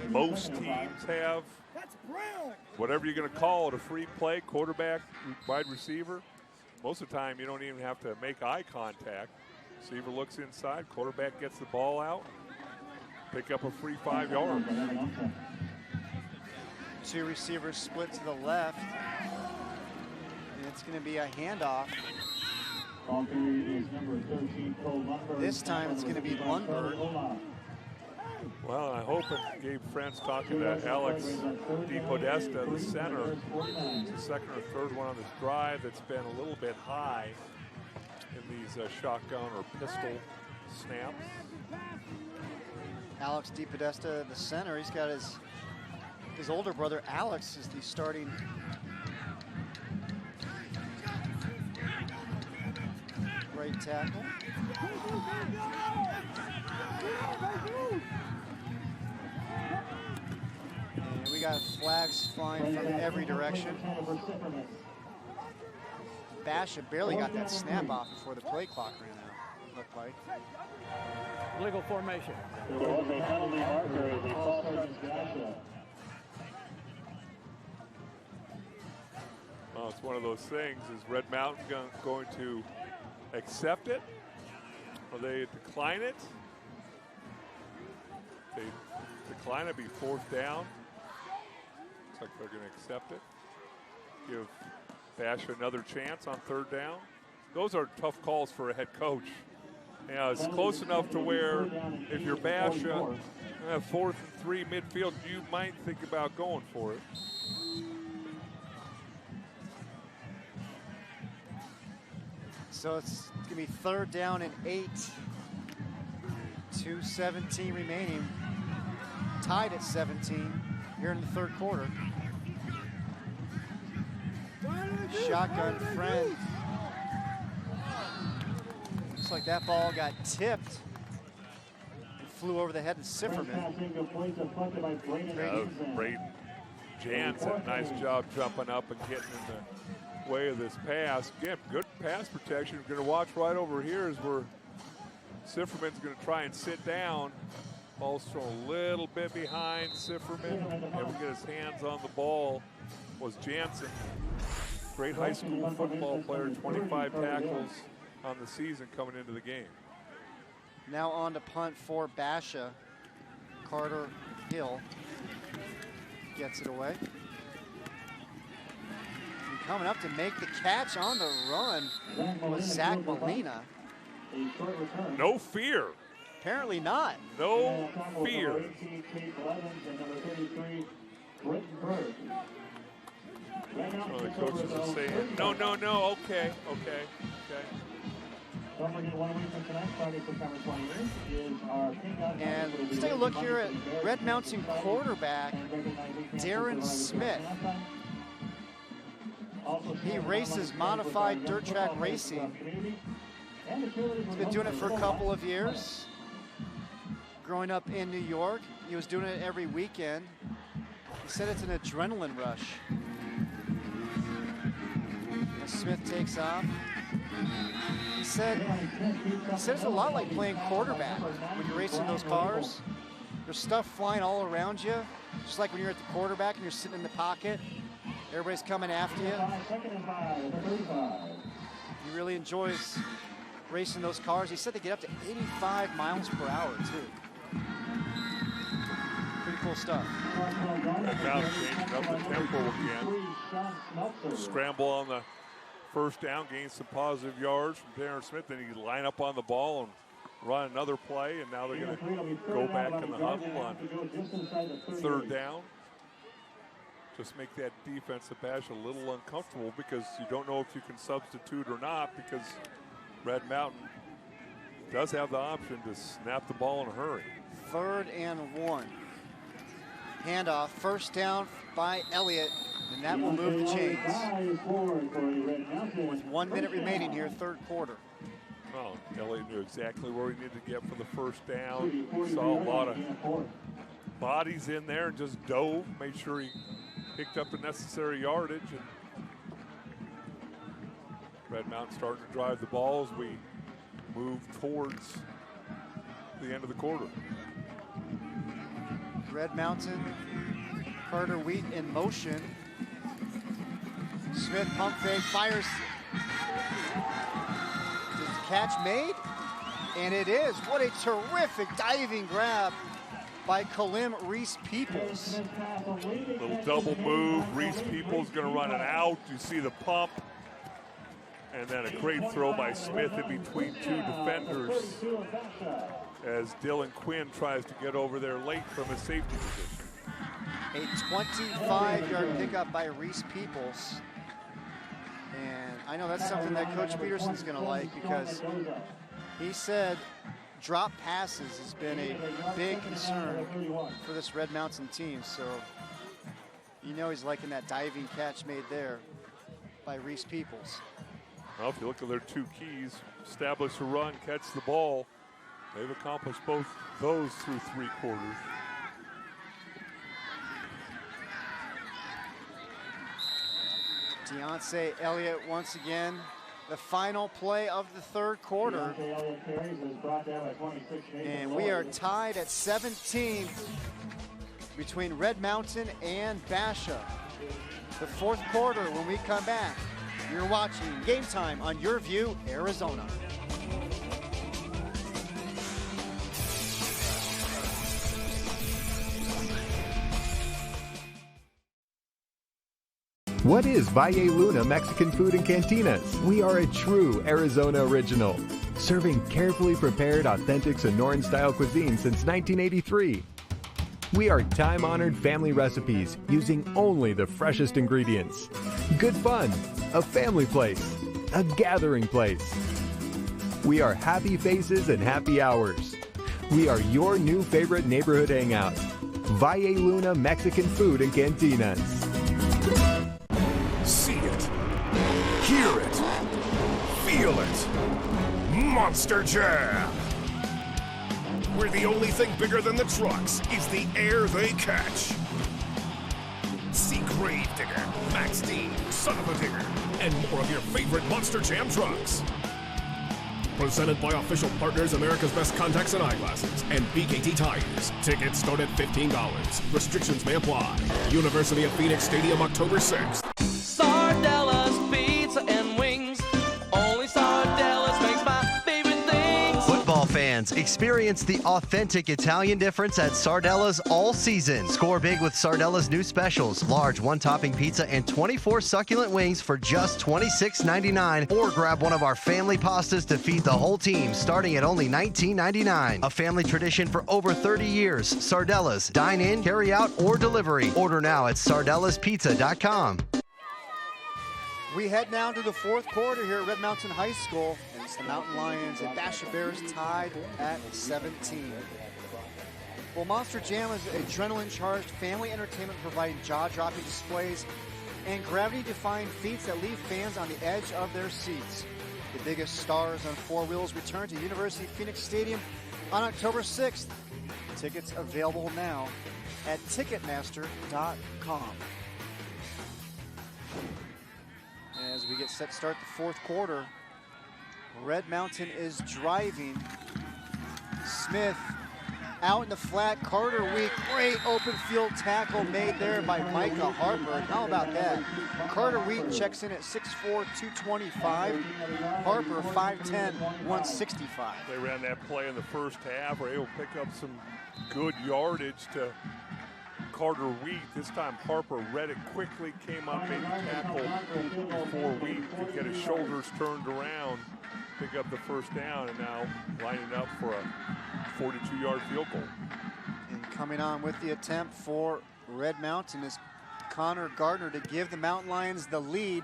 most teams have whatever you're going to call it, a free play, quarterback, wide receiver. Most of the time, you don't even have to make eye contact. Receiver looks inside, quarterback gets the ball out, pick up a free 5 yards. 2 receivers split to the left. And it's going to be a handoff. This time it's going to be Lundberg. Well, I hope Gabe Friend's talking to Alex DePodesta, the center. It's the second or third one on this drive that's been a little bit high in these shotgun or pistol snaps. Alex DePodesta, the center, he's got his older brother Alex is the starting right tackle. And we got flags flying from every direction. Basha barely got that snap off before the play clock ran out, it looked like. Legal formation. There was a penalty marker as they called against Basha. Well, it's one of those things. Is Red Mountain going to accept it? Or they decline it? If they decline it, be fourth down. Looks like they're going to accept it. Give Basha another chance on third down. Those are tough calls for a head coach. Yeah, it's close enough to where if you're Basha, 4th and 3 midfield, you might think about going for it. So it's going to be 3rd down and 8. 2:17 remaining. Tied at 17 here in the 3rd quarter. Shotgun friend. Looks like that ball got tipped and flew over the head of Sifferman. Braden Jansen, nice job jumping up and getting in the way of this pass. Again, good pass protection. We're going to watch right over here as we're Sifferman's going to try and sit down. Ball's thrown a little bit behind Sifferman. Able to get his hands on the ball was Jansen. Great high school football player, 25 tackles on the season coming into the game. Now on to punt for Basha. Carter Hill gets it away. And coming up to make the catch on the run was Zach Molina. No fear. Apparently not. No fear. Oh, the coaches are saying, no, okay. And let's take a look here at Red Mountain quarterback Darren Smith. He races modified dirt track racing. He's been doing it for a couple of years. Growing up in New York, he was doing it every weekend. He said it's an adrenaline rush. As Smith takes off. He said it's a lot like playing quarterback when you're racing those cars. There's stuff flying all around you, just like when you're at the quarterback and you're sitting in the pocket. Everybody's coming after you. He really enjoys racing those cars. He said they get up to 85 miles per hour, too. Pretty cool stuff. Red Mountain changing up the tempo again. Scramble on the first down, gain some positive yards from Darren Smith. Then he line up on the ball and run another play, and now they're going to go back in the huddle on 3rd down. Just make that defensive Bash a little uncomfortable because you don't know if you can substitute or not, because Red Mountain does have the option to snap the ball in a hurry. 3rd and 1. Handoff, 1st down by Elliott, and that will move the chains. With 1 minute remaining here, 3rd quarter. Oh, Elliott knew exactly where he needed to get for the 1st down. Saw a lot of bodies in there and just dove, made sure he picked up the necessary yardage. And Red Mountain starting to drive the ball as we move towards the end of the quarter. Red Mountain, Carter Wheat in motion. Smith pump fake, fires. Is the catch made? And it is. What a terrific diving grab by Kalim Reese Peoples. Little double move. Reese Peoples going to run it out. You see the pump. And then a great throw by Smith in between 2 defenders as Dylan Quinn tries to get over there late from his safety position. A 25-yard pickup by Reese Peoples. And I know that's something that Coach Peterson's going to like, because he said drop passes has been a big concern for this Red Mountain team. So you know he's liking that diving catch made there by Reese Peoples. Well, if you look at their 2 keys, establish a run, catch the ball, they've accomplished both those through 3 quarters. Deontay Elliott once again, the final play of the 3rd quarter. And we are tied at 17 between Red Mountain and Basha. The 4th quarter when we come back. You're watching Game Time on YurView, Arizona. What is Valle Luna Mexican Food and Cantinas? We are a true Arizona original, serving carefully prepared, authentic Sonoran-style cuisine since 1983. We are time-honored family recipes using only the freshest ingredients. Good fun, a family place, a gathering place. We are happy faces and happy hours. We are your new favorite neighborhood hangout. Valle Luna Mexican Food and Cantinas. See it, hear it, feel it. Monster Jam! Where the only thing bigger than the trucks is the air they catch. See Gravedigger, Max D, Son of a Digger, and more of your favorite Monster Jam trucks. Presented by official partners America's Best Contacts and Eyeglasses and BKT Tires. Tickets start at $15. Restrictions may apply. University of Phoenix Stadium, October 6th. Sardella's Pizza and Wings. Only Sardella's makes my favorite things. Football fans, experience the authentic Italian difference at Sardella's all season. Score big with Sardella's new specials. Large one-topping pizza and 24 succulent wings for just $26.99. Or grab one of our family pastas to feed the whole team, starting at only $19.99. A family tradition for over 30 years. Sardella's. Dine in, carry out, or delivery. Order now at sardellaspizza.com. We head now to the fourth quarter here at Red Mountain High School, and it's the Mountain Lions and Basha Bears tied at 17. Well, Monster Jam is adrenaline-charged family entertainment providing jaw-dropping displays and gravity-defying feats that leave fans on the edge of their seats. The biggest stars on four wheels return to University of Phoenix Stadium on October 6th. Tickets available now at Ticketmaster.com. As we get set to start the fourth quarter, Red Mountain is driving. Smith out in the flat. Carter Week, great open field tackle made there by Micah Harper. How about that? Carter Week checks in at 6'4", 225. Harper 5'10", 165. They ran that play in the first half, were able to pick up some good yardage to Carter Wheat. This time Harper read it quickly, came up, made the tackle before Wheat could get his shoulders turned around, pick up the first down, and now lining up for a 42-yard field goal. And coming on with the attempt for Red Mountain is Connor Gardner to give the Mountain Lions the lead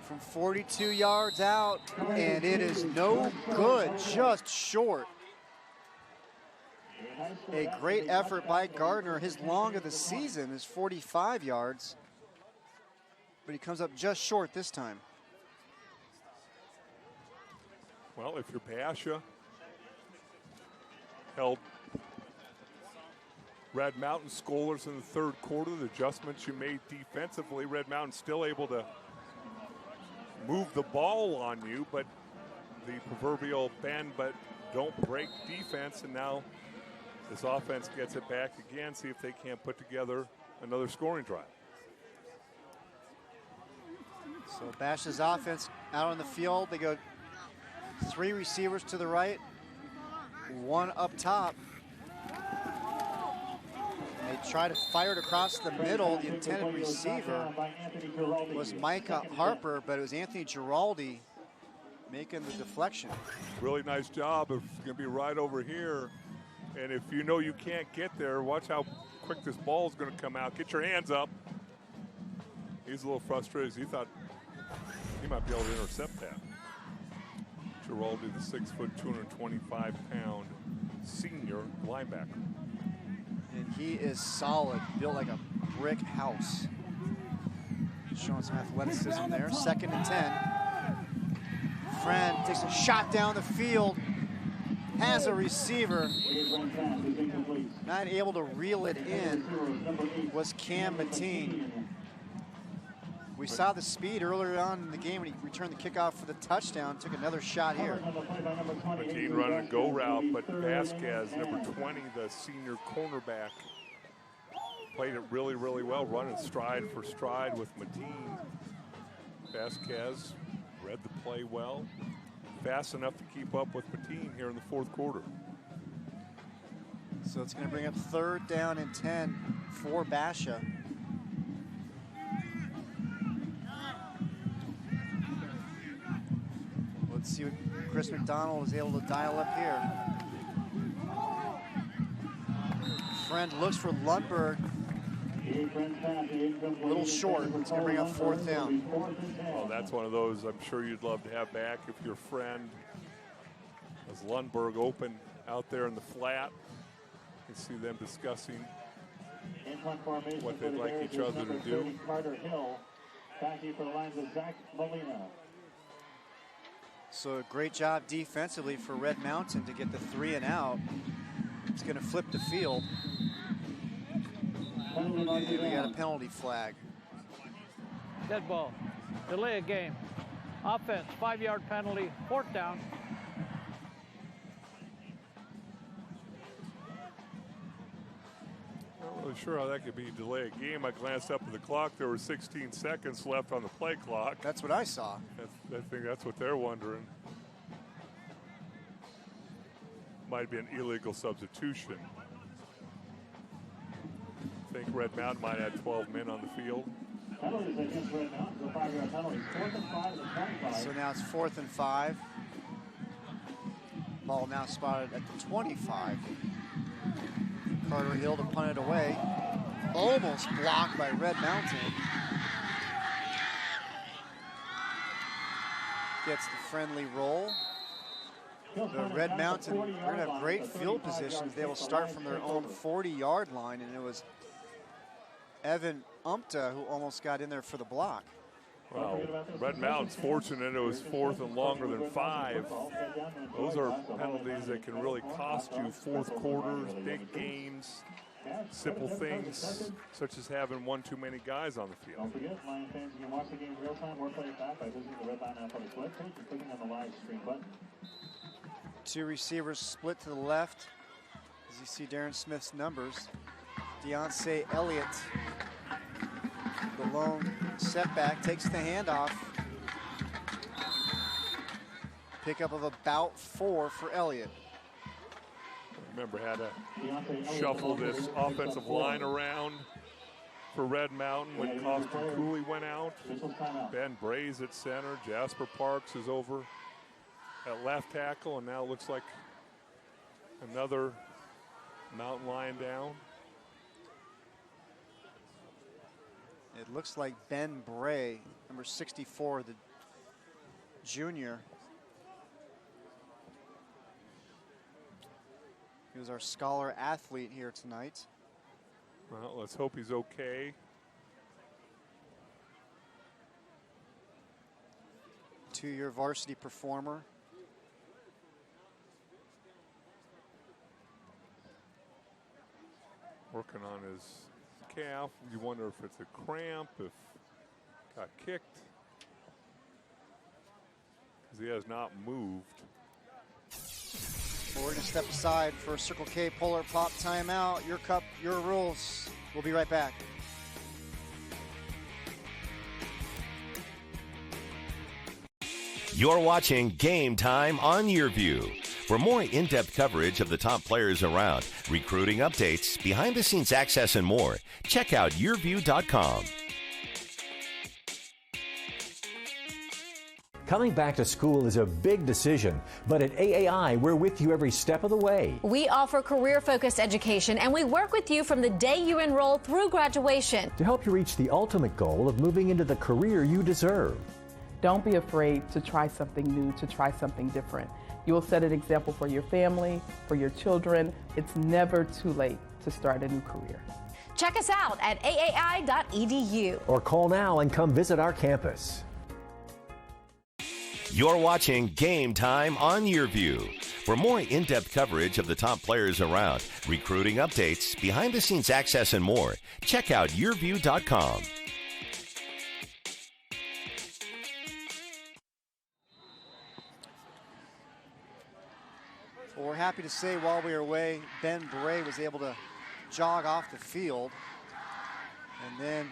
from 42 yards out, and it is no good, just short. A great effort by Gardner. His long of the season is 45 yards, but he comes up just short this time. Well, if you're Basha, held Red Mountain scoreless in the third quarter, the adjustments you made defensively, Red Mountain still able to move the ball on you, but the proverbial bend but don't break defense, and now this offense gets it back again, see if they can't put together another scoring drive. So Basha's offense out on the field. They go three receivers to the right, one up top. They try to fire it across the middle. The intended receiver was Micah Harper, but it was Anthony Giraldi making the deflection. Really nice job. It's going to be right over here. And if you know you can't get there, watch how quick this ball is going to come out. Get your hands up. He's a little frustrated. He thought he might be able to intercept that. Giraldi, the 6', 225-pound senior linebacker. And he is solid, built like a brick house. Showing some athleticism there. 2nd and 10. Friend takes a shot down the field. Has a receiver. Not able to reel it in was Cam Mateen. We saw the speed earlier on in the game when he returned the kickoff for the touchdown. Took another shot here. Mateen running a go route, but Vasquez, number 20, the senior cornerback, played it really, really well, running stride for stride with Mateen. Vasquez read the play well, fast enough to keep up with Mateen here in the fourth quarter. So it's going to bring up 3rd down and 10 for Basha. Let's see what Chris McDonald is able to dial up here. Friend looks for Lundberg. A little short. It's going to bring up 4th down. Well, that's one of those I'm sure you'd love to have back if your friend, as Lundberg open out there in the flat. You see them discussing what they'd like each other to do. Carter Hill, backing for the lines of Zach Molina. So a great job defensively for Red Mountain to get the 3 and out. It's going to flip the field. And we got a penalty flag. Dead ball. Delay a game. Offense, 5-yard penalty, 4th down. Not really sure how that could be delay a game. I glanced up at the clock. There were 16 seconds left on the play clock. That's what I saw. I think that's what they're wondering. Might be an illegal substitution. I think Red Mountain might have 12 men on the field. So now it's 4th and 5. Ball now spotted at the 25. Carter Hill to punt it away. Almost blocked by Red Mountain. Gets the friendly roll. The Red Mountain, they're going to have great field positions. They will start from their own 40-yard line, and it was Evan Umpta who almost got in there for the block. Well, Red Mountain's fortunate it was 4th and longer than 5. Those are penalties that can really cost you 4th quarters, big games, simple things such as having one too many guys on the field. Don't forget, Lion fans, you can watch the game real time or play it back by visiting the Red Lion Athletics webpage and clicking on the live stream button. 2 receivers split to the left. As you see Darren Smith's numbers. Deontay Elliott, the lone setback, takes the handoff. Pickup of about 4 for Elliott. Remember, had to shuffle this offensive line around for Red Mountain when Costin Cooley went out. Ben Bray's at center. Jasper Parks is over at left tackle, and now it looks like another Mountain Lion down. It looks like Ben Bray, number 64, the junior. He was our scholar athlete here tonight. Well, let's hope he's okay. Two-year varsity performer. Working on his calf. You wonder if it's a cramp, if got kicked. Because he has not moved. We're going to step aside for Circle K Polar Pop timeout. Your cup, your rules. We'll be right back. You're watching Game Time on YurView. For more in-depth coverage of the top players around, recruiting updates, behind-the-scenes access, and more, check out YurView.com. Coming back to school is a big decision, but at AAI, we're with you every step of the way. We offer career-focused education, and we work with you from the day you enroll through graduation To help you reach the ultimate goal of moving into the career you deserve. Don't be afraid to try something new, to try something different. You will set an example for your family, for your children. It's never too late to start a new career. Check us out at aai.edu. Or call now and come visit our campus. You're watching Game Time on YurView. For more in-depth coverage of the top players around, recruiting updates, behind-the-scenes access, and more, check out YurView.com. Well, we're happy to say while we were away, Ben Bray was able to jog off the field. And then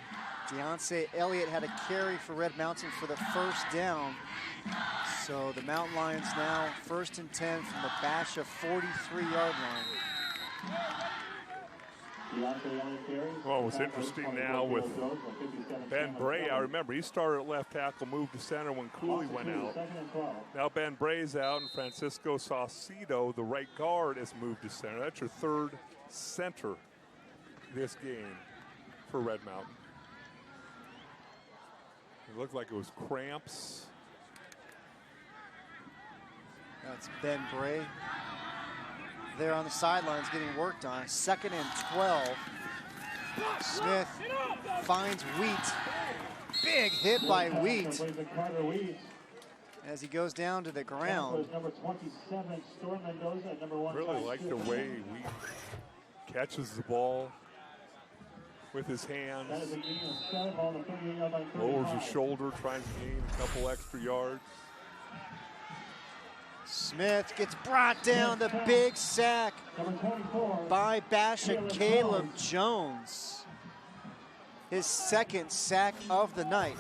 Deontay Elliott had a carry for Red Mountain for the first down. So the Mountain Lions now 1st and 10 from the Basha 43-yard line. Well, what's interesting now with Ben Bray, I remember he started at left tackle, moved to center when Cooley went out. Now Ben Bray's out, and Francisco Saucedo, the right guard, has moved to center. That's your third center this game for Red Mountain. It looked like it was cramps. That's Ben Bray there on the sidelines getting worked on. 2nd and 12. Smith finds Wheat. Big hit by Wheat as he goes down to the ground. Really like the way Wheat catches the ball with his hands, lowers his shoulder, trying to gain a couple extra yards. Smith gets brought down, the big sack by Basha Caleb Jones. His 2nd sack of the night.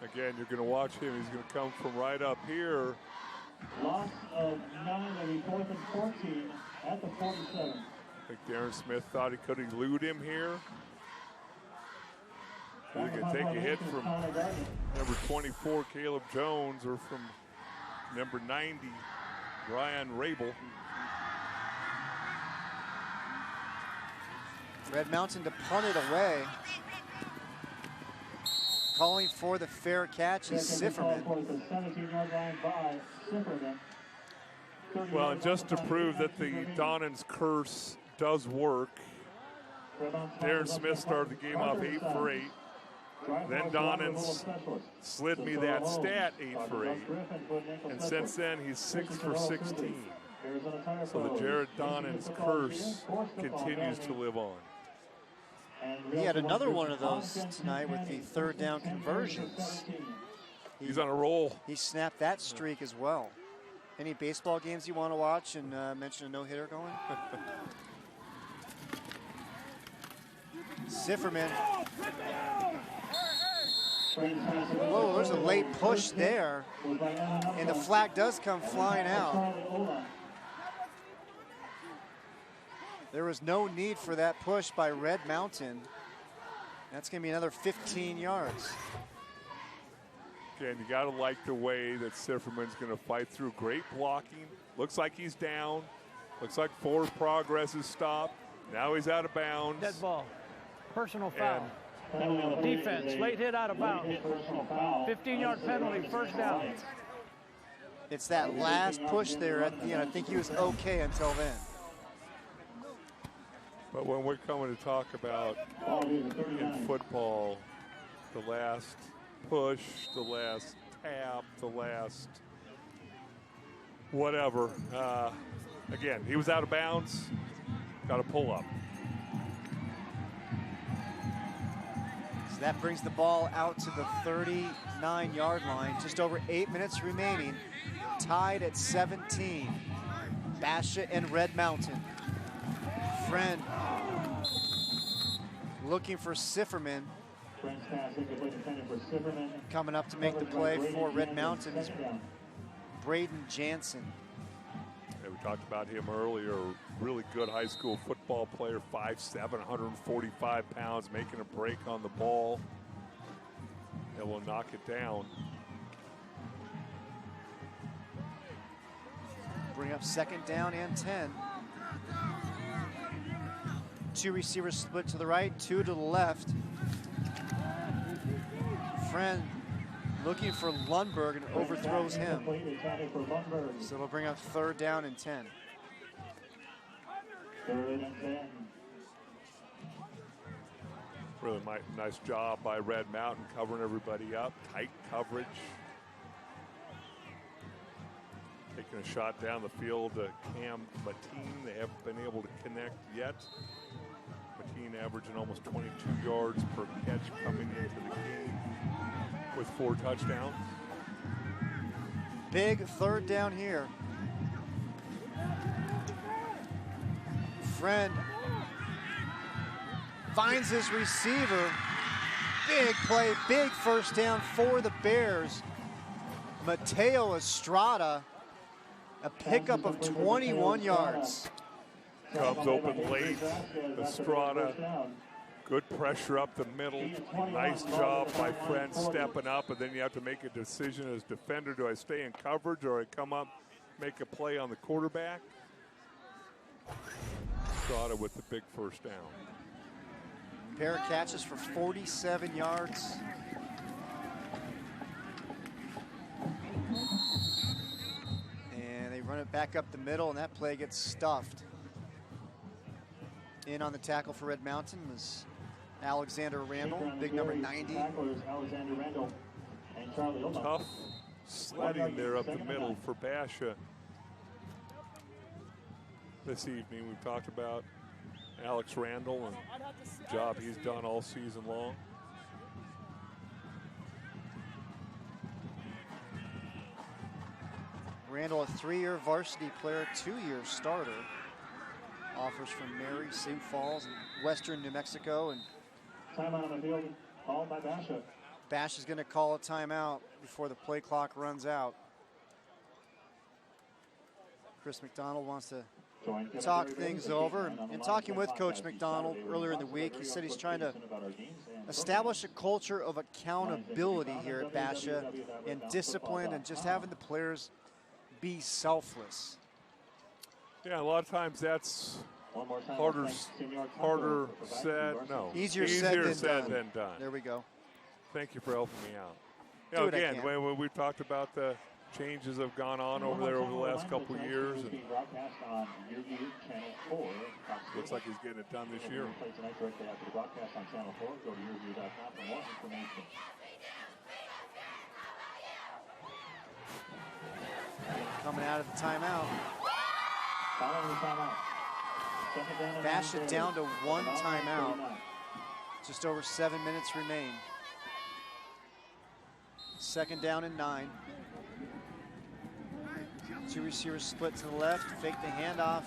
Again, you're going to watch him. He's going to come from right up here. Loss of 9, it'll be 4th and 14 at the 47. I think Darren Smith thought he could elude him here. He's going to take a hit from number 24, Caleb Jones, or from number 90, Ryan Rabel. Red Mountain to punt it away. Calling for the fair catch is Sifferman. Well, and just to prove that the Donans curse does work, Darren Smith started the game off 8 for 8. Then Donans slid me that stat 8 for 8. And since then, he's 6 for 16. So the Jared Donans curse continues to live on. He had another one of those tonight with the 3rd down conversions. He's on a roll. He snapped that streak as well. Any baseball games you want to watch and mention a no-hitter going? Sifferman. Whoa, there's a late push there. And the flag does come flying out. There was no need for that push by Red Mountain. That's going to be another 15 yards. Again, you got to like the way that Sifferman's going to fight through. Great blocking. Looks like he's down. Looks like forward progress is stopped. Now he's out of bounds. Dead ball. Personal foul. Defense, late hit out of bounds. 15-yard penalty, 1st down. It's that last push there at the end. I think he was okay until then. But when we're coming to talk about in football, the last push, the last tap, the last whatever, again, he was out of bounds, got to pull up. So that brings the ball out to the 39-yard line. Just over 8 minutes remaining. Tied at 17. Basha and Red Mountain. Friend looking for Sifferman. Coming up to make the play for Red Mountain is Braden Jansen. Yeah, we talked about him earlier. Really good high school football player, 5'7", 145 pounds, making a break on the ball. They will knock it down. Bring up 2nd down and 10. 2 receivers split to the right, 2 to the left. Friend looking for Lundberg and overthrows him. So it'll bring up 3rd down and 10. Really nice job by Red Mountain covering everybody up. Tight coverage. Taking a shot down the field to Cam Mateen. They haven't been able to connect yet. Mateen averaging almost 22 yards per catch coming into the game with 4 touchdowns. Big 3rd down here. Friend finds his receiver. Big play, big 1st down for the Bears. Mateo Estrada, a pickup of 21 yards. Comes open late. Estrada. Good pressure up the middle. Nice job by Friend stepping up, and then you have to make a decision as defender. Do I stay in coverage or I come up, make a play on the quarterback? Estrada with the big first down. Pair of catches for 47 yards. And they run it back up the middle, and that play gets stuffed. In on the tackle for Red Mountain was Alexander Randall, big number 90. Tough sledding there up the middle for Basha. This evening we've talked about Alex Randall and the job he's done all season long. Randall, a 3-year varsity player, 2-year starter. Offers from Mary, Sioux Falls, and Western New Mexico. And timeout on the field called by Basha. Bash is going to call a timeout before the play clock runs out. Chris McDonald wants to talk things over. And talking with Coach McDonald earlier in the week, he said he's trying to establish a culture of accountability here at Basha and discipline and just having the players be selfless. Yeah, a lot of times that's harder said, no. Easier said than done. There we go. Thank you for helping me out. You know, again, when we've talked about the changes that have gone on over there over the last couple of years. And looks like he's getting it done this year. Coming out of the timeout. Basha down to 1 timeout. Just over 7 minutes remain. 2nd down and 9. 2 receivers split to the left, fake the handoff.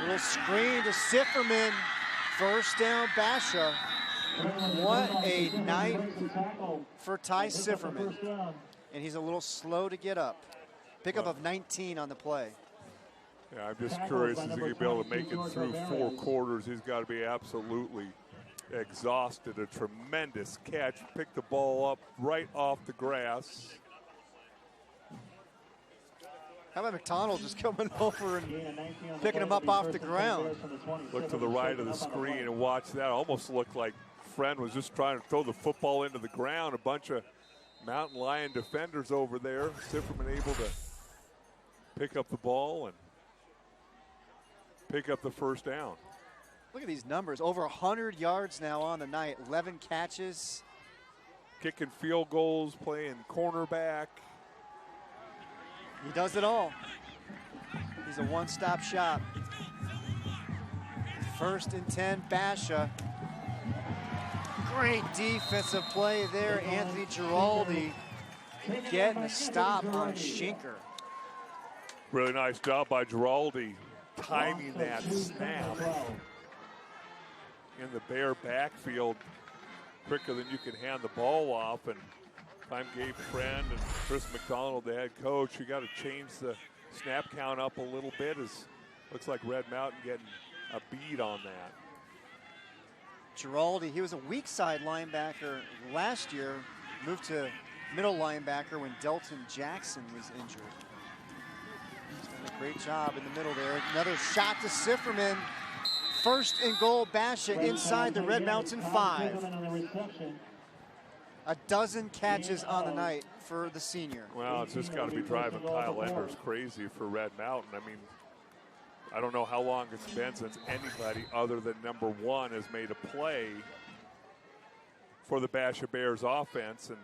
Little screen to Sifferman. 1st down, Basha. What a night for Ty Sifferman. And he's a little slow to get up. Pickup of 19 on the play. Yeah, I'm just curious, is he going to be able to make it through 4 quarters? He's got to be absolutely exhausted. A tremendous catch. Picked the ball up right off the grass. How about McDonald just coming over and picking him up off the ground? Look to the right of the screen and watch that. Almost looked like Friend was just trying to throw the football into the ground. A bunch of Mountain Lion defenders over there. Sifferman able to pick up the ball and pick up the 1st down. Look at these numbers. Over 100 yards now on the night. 11 catches. Kicking field goals, playing cornerback. He does it all. He's a one-stop shop. 1st and 10, Basha. Great defensive play there. Anthony Giraldi getting a stop on Schinker. Really nice job by Giraldi timing that snap in the Bear backfield quicker than you can hand the ball off. And time gave Friend and Chris McDonald, the head coach, you got to change the snap count up a little bit. As looks like Red Mountain getting a beat on that. Giraldi, he was a weak side linebacker last year, moved to middle linebacker when Delton Jackson was injured. He's done a great job in the middle there. Another shot to Sifferman. 1st and goal, Basha inside the Red Mountain 5. A dozen catches on the night for the senior. Well, it's just got to be driving Kyle Enders crazy for Red Mountain. I mean, I don't know how long it's been since anybody other than number 1 has made a play for the Basha Bears offense. And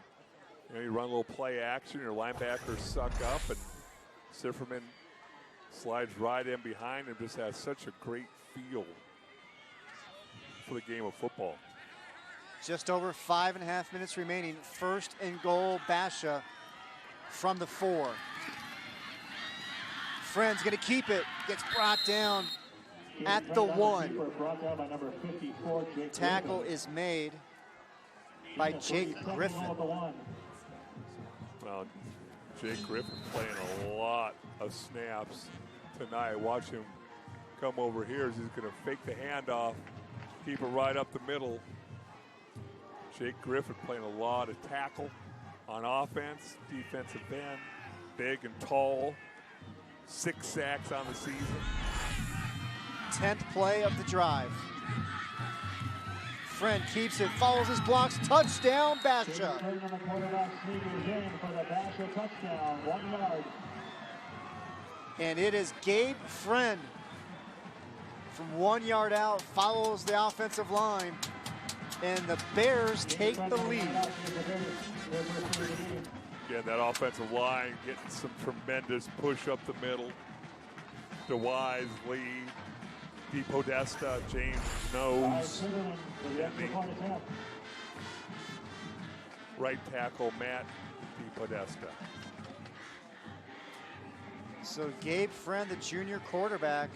you know, you run a little play action, your linebackers suck up, and Sifferman slides right in behind him. Just has such a great feel for the game of football. Just over 5.5 minutes remaining. 1st and goal, Basha from the 4. Friend's gonna keep it. Gets brought down at the 1. Tackle is made by Jake Griffin. Well, Jake Griffin playing a lot of snaps tonight. Watch him come over here is he's going to fake the handoff, keep it right up the middle. Jake Griffin playing a lot of tackle on offense, defensive end, big and tall, 6 sacks on the season. 10th play of the drive. Friend keeps it, follows his blocks, touchdown, Basha. And it is Gabe Friend from 1 yard out, follows the offensive line, and the Bears take the lead. Again, that offensive line getting some tremendous push up the middle. DeWise, Lee, DePodesta, James Nose, right tackle Matt DePodesta. So Gabe Friend, the junior quarterback,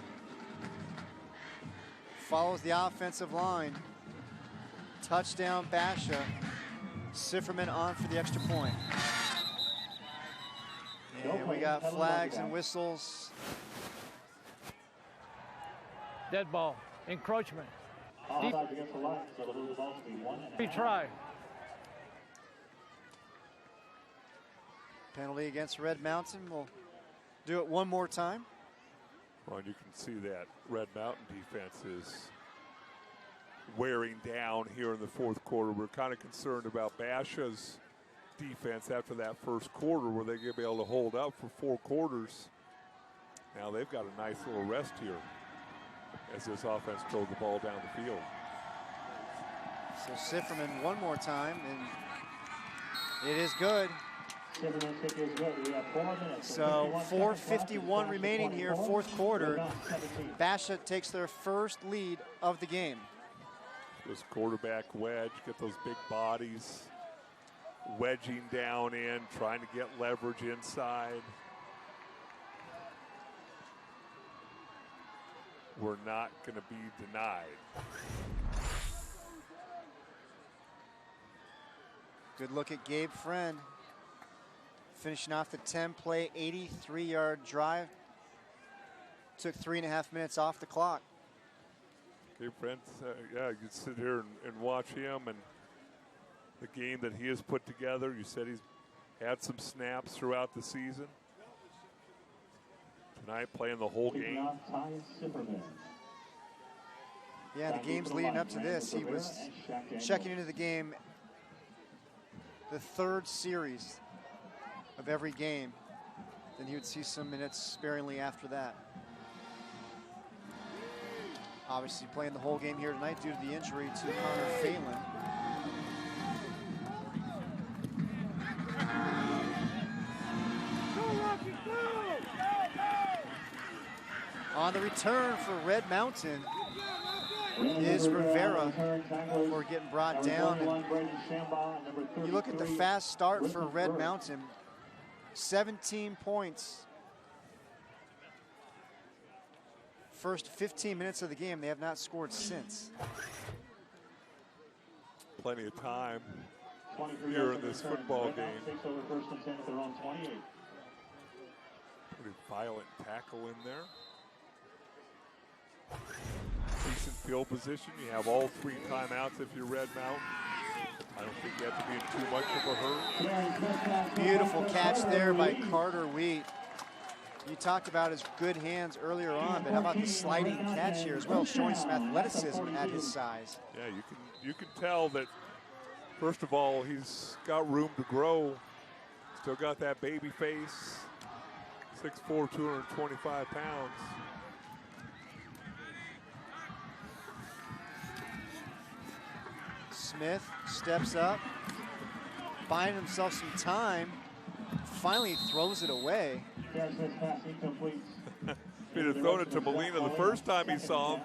follows the offensive line. Touchdown, Basha. Sifferman on for the extra point. And we got flags and whistles. Dead ball. Encroachment. Retry. Penalty against Red Mountain. We'll do it one more time. Well, you can see that Red Mountain defense is wearing down here in the fourth quarter. We're kind of concerned about Basha's defense after that first quarter, where they're going to be able to hold up for 4 quarters. Now they've got a nice little rest here as this offense drove the ball down the field. So Sifferman one more time, and it is good. So 4:51 remaining here, fourth quarter. Basha takes their first lead of the game. This quarterback wedge, get those big bodies wedging down in, trying to get leverage inside. We're not going to be denied. Good look at Gabe Friend. Finishing off the 10-play, 83-yard drive. Took 3.5 minutes off the clock. Okay, Brent, yeah, you can sit here and watch him and the game that he has put together. You said he's had some snaps throughout the season. Tonight playing the whole game. Yeah, the games leading up to this, he was checking into the game the 3rd series of every game. Then he would see some minutes sparingly after that. Obviously playing the whole game here tonight due to the injury to Connor Phelan. On the return for Red Mountain is Rivera for getting brought down. And you look at the fast start for Red Mountain, 17 points. First 15 minutes of the game, they have not scored since. Plenty of time here in this football game. Pretty violent tackle in there. Decent field position. You have all 3 timeouts if you're Red Mountain. I don't think you have to be in too much of a hurry. Beautiful catch there by Carter Wheat. You talked about his good hands earlier on, but how about the sliding catch here as well, showing some athleticism at his size. Yeah, you can tell that, first of all, he's got room to grow. Still got that baby face. 6'4", 225 pounds. Smith steps up, buying himself some time, finally throws it away. If he'd have thrown it to Molina the first time he saw him,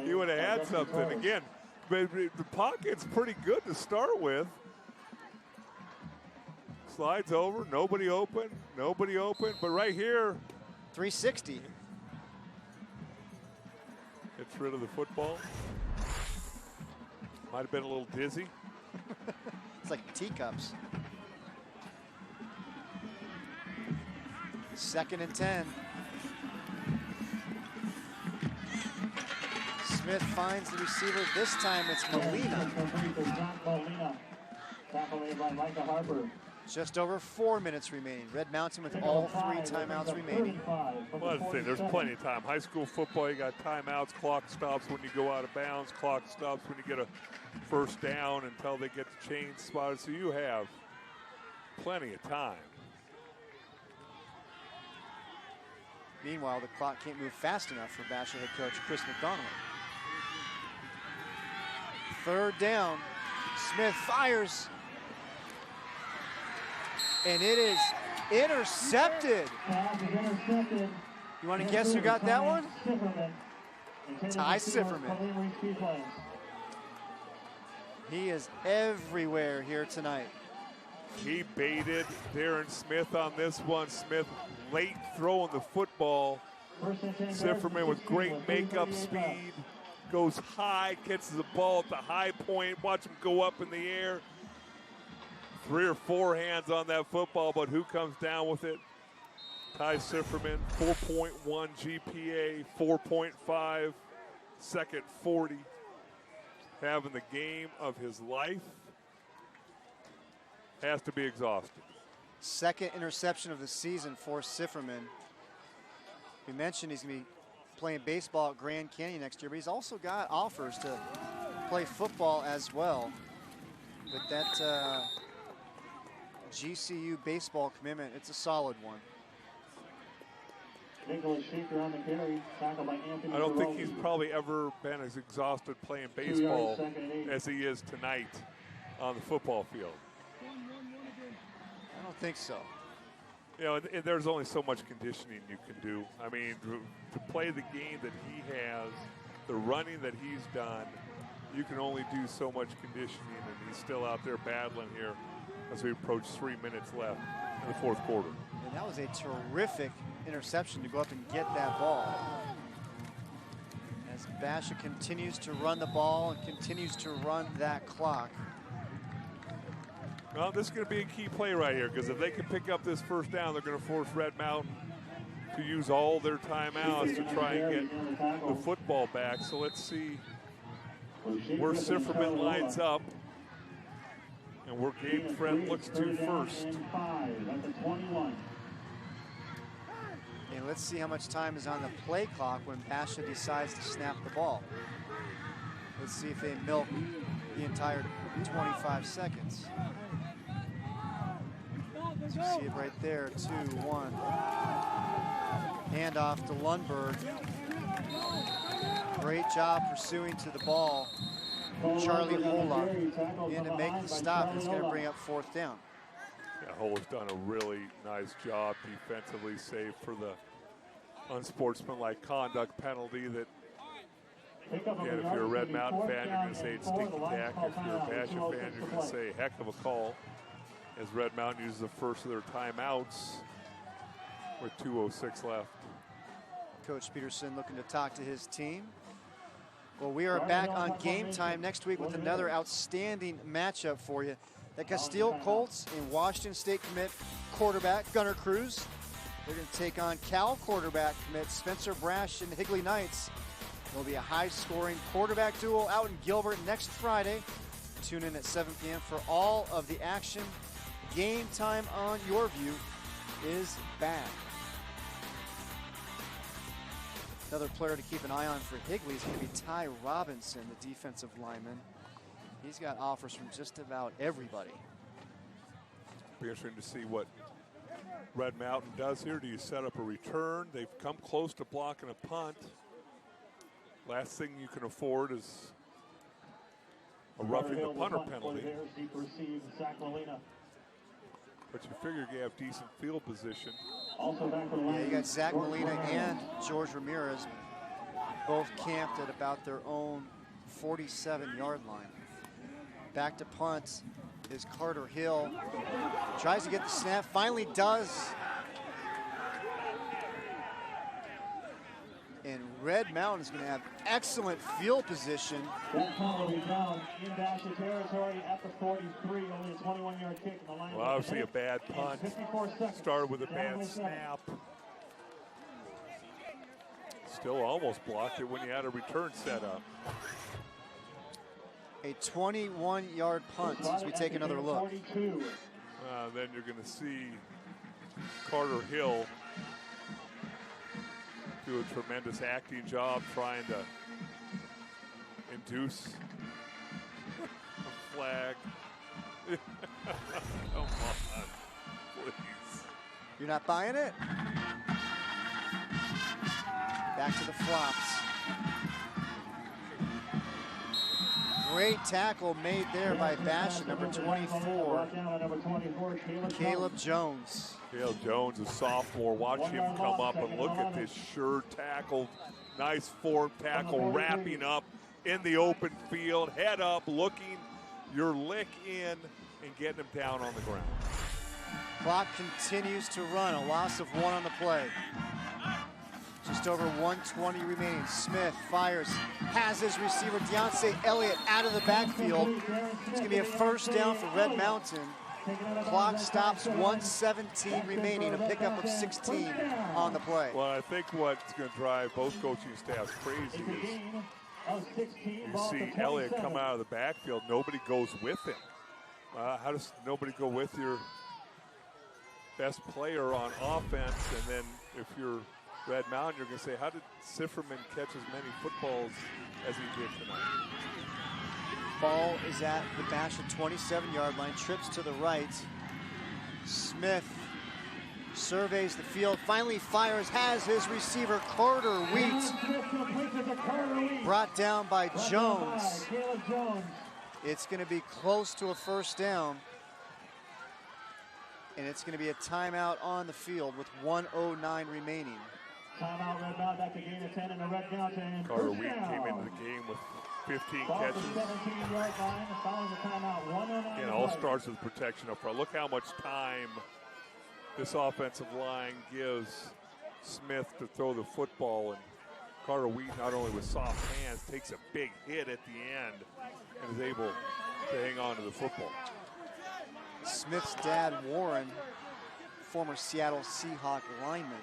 he would have had something. Again, but the pocket's pretty good to start with. Slides over, nobody open, but right here. 360. Gets rid of the football. Might have been a little dizzy. It's like teacups. 2nd and 10. Smith finds the receiver. This time it's Molina. Just over 4 minutes remaining. Red Mountain with all 3 timeouts remaining. Well, I'd say there's plenty of time. High school football, you got timeouts. Clock stops when you go out of bounds. Clock stops when you get a first down until they get the chain spotted. So you have plenty of time. Meanwhile, the clock can't move fast enough for Basha head coach Chris McDonald. 3rd down. Smith fires. And it is intercepted. You want to guess who got that one? Ty Sifferman. He is everywhere here tonight. He baited Darren Smith on this one. Smith late throwing the football. Sifferman with great makeup speed. Goes high, catches the ball at the high point. Watch him go up in the air. 3 or 4 hands on that football, but who comes down with it? Ty Sifferman, 4.1 GPA, 4.5, second 40. Having the game of his life. Has to be exhausted. 2nd interception of the season for Sifferman. We mentioned he's going to be playing baseball at Grand Canyon next year, but he's also got offers to play football as well. But that GCU baseball commitment, it's a solid one. I don't think he's probably ever been as exhausted playing baseball as he is tonight on the football field. I don't think so. You know, and there's only so much conditioning you can do. I mean, to play the game that he has, the running that he's done, you can only do so much conditioning, and he's still out there battling here as we approach 3 minutes left in the 4th quarter. And that was a terrific interception to go up and get that ball. As Basha continues to run the ball and continues to run that clock. Well, this is going to be a key play right here, because if they can pick up this first down, they're going to force Red Mountain to use all their timeouts to try and get the football back. So let's see where Sifferman lines up and where Gabe Friend looks to first. And let's see how much time is on the play clock when Basha decides to snap the ball. Let's see if they milk the entire 25 seconds. So you see it right there, 2-1. Handoff to Lundberg. Great job pursuing to the ball. Charlie Hola in to make the stop. It's going to bring up 4th down. Yeah, Hola's done a really nice job defensively, save for the unsportsmanlike conduct penalty that, again, if you're a Red Mountain fan, you're going to say it's stinky tack. If you're a Basha fan, you're going to say heck of a call, as Red Mountain uses the first of their timeouts with 2:06 left. Coach Peterson looking to talk to his team. Well, we are back on Game Time next week with another outstanding matchup for you. The Castile Colts and Washington State commit quarterback Gunnar Cruz. They're going to take on Cal quarterback commit Spencer Brash and Higley Knights. There'll be a high-scoring quarterback duel out in Gilbert next Friday. Tune in at 7 p.m. for all of the action. Game Time on YurView is back. Another player to keep an eye on for Higley is going to be Ty Robinson, the defensive lineman. He's got offers from just about everybody. Be interesting to see what Red Mountain does here. Do you set up a return? They've come close to blocking a punt. Last thing you can afford is a roughing the punter penalty. But you figure you have decent field position. Yeah, you got Zach Molina and George Ramirez both camped at about their own 47-yard line. Back to punt is Carter Hill. Tries to get the snap, finally does. And Red Mountain is going to have excellent field position. That punt will be down in Basha territory at the 43, only a 21-yard kick. In the line well, obviously a bad punt. Started with a bad snap. Still almost blocked it when you had a return set up. A 21-yard punt as we take another look. Then you're going to see Carter Hill do a tremendous acting job trying to induce a flag. Come on, please. You're not buying it? Back to the flops. Great tackle made there by Basha, number 24, Caleb Jones. Caleb Jones, a sophomore. Watch him come up and look at this sure tackle. Nice form tackle, wrapping up in the open field. Head up, looking your lick in and getting him down on the ground. Clock continues to run, a loss of 1 on the play. Just over 1:20 remaining. Smith fires, has his receiver, Deontay Elliott, out of the backfield. It's gonna be a first down for Red Mountain. Clock stops, 1:17 remaining, a pickup of 16 on the play. Well, I think what's gonna drive both coaching staffs crazy is you see Elliott come out of the backfield, nobody goes with him. How does nobody go with your best player on offense? And then if you're Red Mountain, you're going to say, how did Sifferman catch as many footballs as he did tonight? Ball is at the Basha 27-yard line, trips to the right. Smith surveys the field, finally fires, has his receiver, Carter Wheat, brought down by Jones. It's going to be close to a first down. And it's going to be a timeout on the field with 1:09 remaining. Timeout, Red Mountain, back to gain of 10 in the Red Mountain. Carter Wheat came into the game with 15 catches. 17-yard line, following the timeout, 109. It all starts with protection up front. Look how much time this offensive line gives Smith to throw the football. And Carter Wheat, not only with soft hands, takes a big hit at the end and is able to hang on to the football. Smith's dad, Warren, former Seattle Seahawk lineman.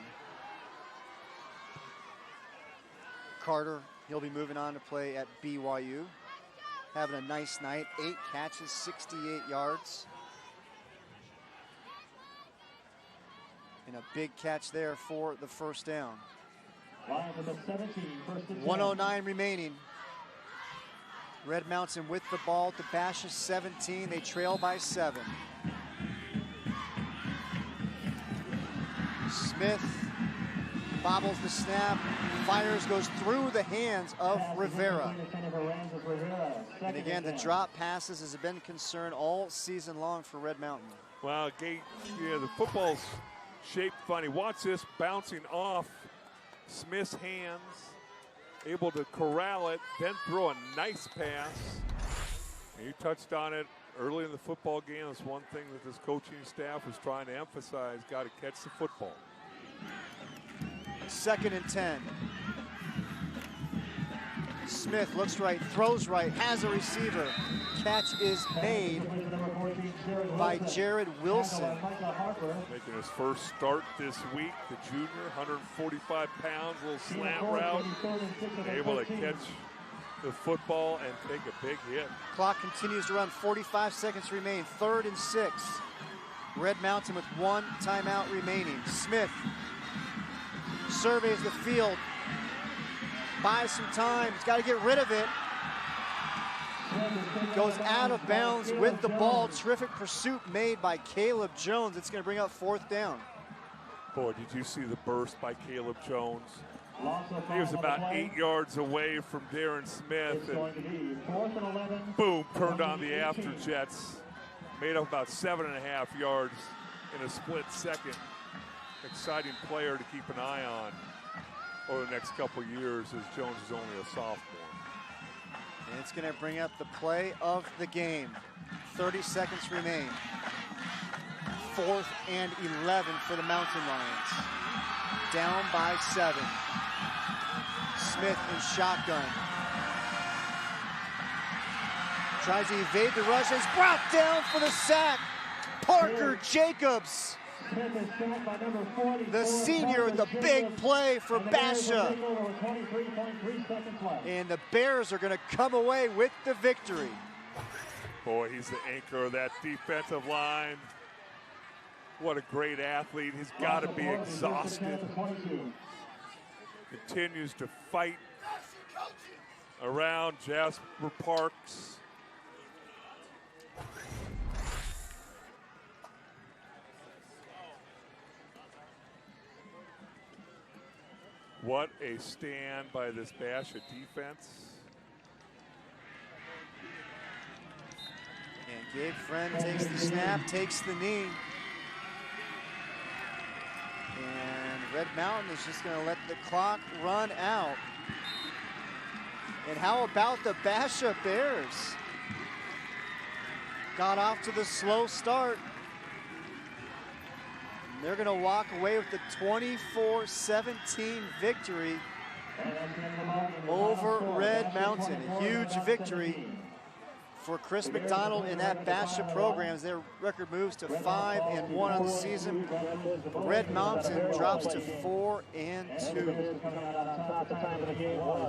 Carter, he'll be moving on to play at BYU. Having a nice night, 8 catches, 68 yards. And a big catch there for the first down. 1:09 remaining. Red Mountain with the ball to Basha 17. They trail by 7. Smith bobbles the snap, fires, goes through the hands of Rivera. And again, the drop passes has been a concern all season long for Red Mountain. Well, Gate, yeah, the football's shaped funny. Watch this bouncing off Smith's hands, able to corral it, then throw a nice pass. And you touched on it early in the football game. That's one thing that this coaching staff was trying to emphasize, got to catch the football. 2nd and 10. Smith looks right, throws right, has a receiver. Catch is made by Jared Wilson. Making his first start this week, the junior, 145 pounds, little slant route. Able to catch the football and take a big hit. Clock continues to run, 45 seconds remain, 3rd and 6. Red Mountain with 1 timeout remaining. Smith surveys the field, buys some time, he's got to get rid of it. Goes out of bounds with the ball. Terrific pursuit made by Caleb Jones. It's going to bring up 4th down. Boy, did you see the burst by Caleb Jones? He was about 8 yards away from Darren Smith, and boom, turned on the afterjets. Made up about 7.5 yards in a split second. Exciting player to keep an eye on over the next couple of years, as Jones is only a sophomore. And it's going to bring up the play of the game. 30 seconds remain. 4th and 11 for the Mountain Lions. Down by 7. Smith in shotgun. Tries to evade the rush. Is brought down for the sack. Parker Jacobs The senior with the big play for Basha. And the Bears are going to come away with the victory. Boy, he's the anchor of that defensive line. What a great athlete. He's got to be exhausted. Continues to fight around Jasper Parks. What a stand by this Basha defense. And Gabe Friend takes the snap, takes the knee. And Red Mountain is just going to let the clock run out. And how about the Basha Bears? Got off to the slow start. And they're going to walk away with the 24-17 victory over Red Mountain. A huge victory for Chris McDonald in that Basha program as their record moves to 5-1 on the season. Red Mountain drops to 4-2.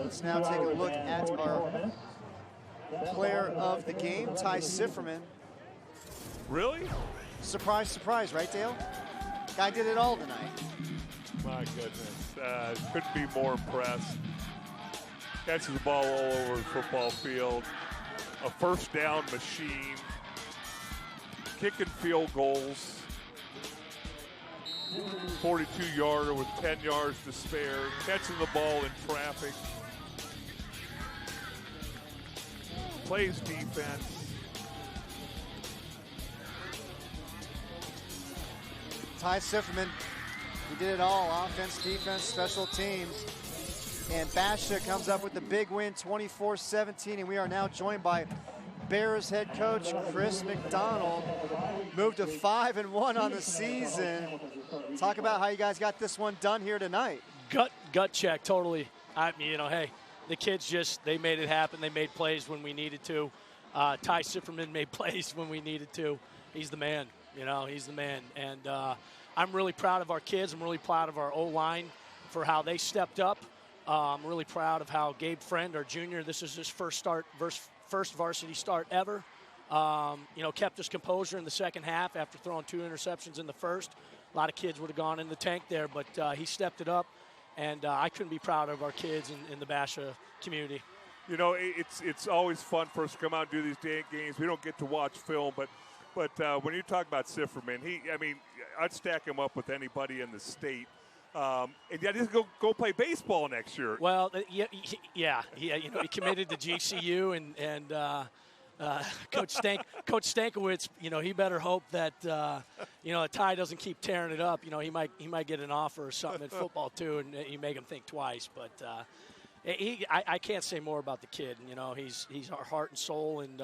Let's now take a look at our player of the game, Ty Sifferman. Really? Surprise, surprise, right, Dale? Guy did it all tonight. My goodness, couldn't be more impressed. Catches the ball all over the football field. A first down machine, kicking field goals, 42-yarder with 10 yards to spare, catching the ball in traffic, plays defense. Ty Sifferman, he did it all, offense, defense, special teams. And Basha comes up with the big win, 24-17, and we are now joined by Bears head coach Chris McDonald. Moved to 5-1 on the season. Talk about how you guys got this one done here tonight. Gut check, totally. I mean, you know, hey, the kids they made it happen. They made plays when we needed to. Ty Sifferman made plays when we needed to. He's the man, you know, he's the man. And I'm really proud of our kids. I'm really proud of our O-line for how they stepped up. I'm really proud of how Gabe Friend, our junior, this is his first varsity start ever. You know, kept his composure in the second half after throwing 2 interceptions in the first. A lot of kids would have gone in the tank there, but he stepped it up, and I couldn't be prouder of our kids in the Basha community. You know, it's always fun for us to come out and do these day games. We don't get to watch film, but when you talk about Sifferman, I'd stack him up with anybody in the state. And yet he's go play baseball next year. Well, yeah. You know, he committed to GCU, and Coach Stankiewicz, you know, he better hope that you know, Ty doesn't keep tearing it up. You know, he might get an offer or something in football too, and you make him think twice. But I can't say more about the kid. You know, he's our heart and soul, and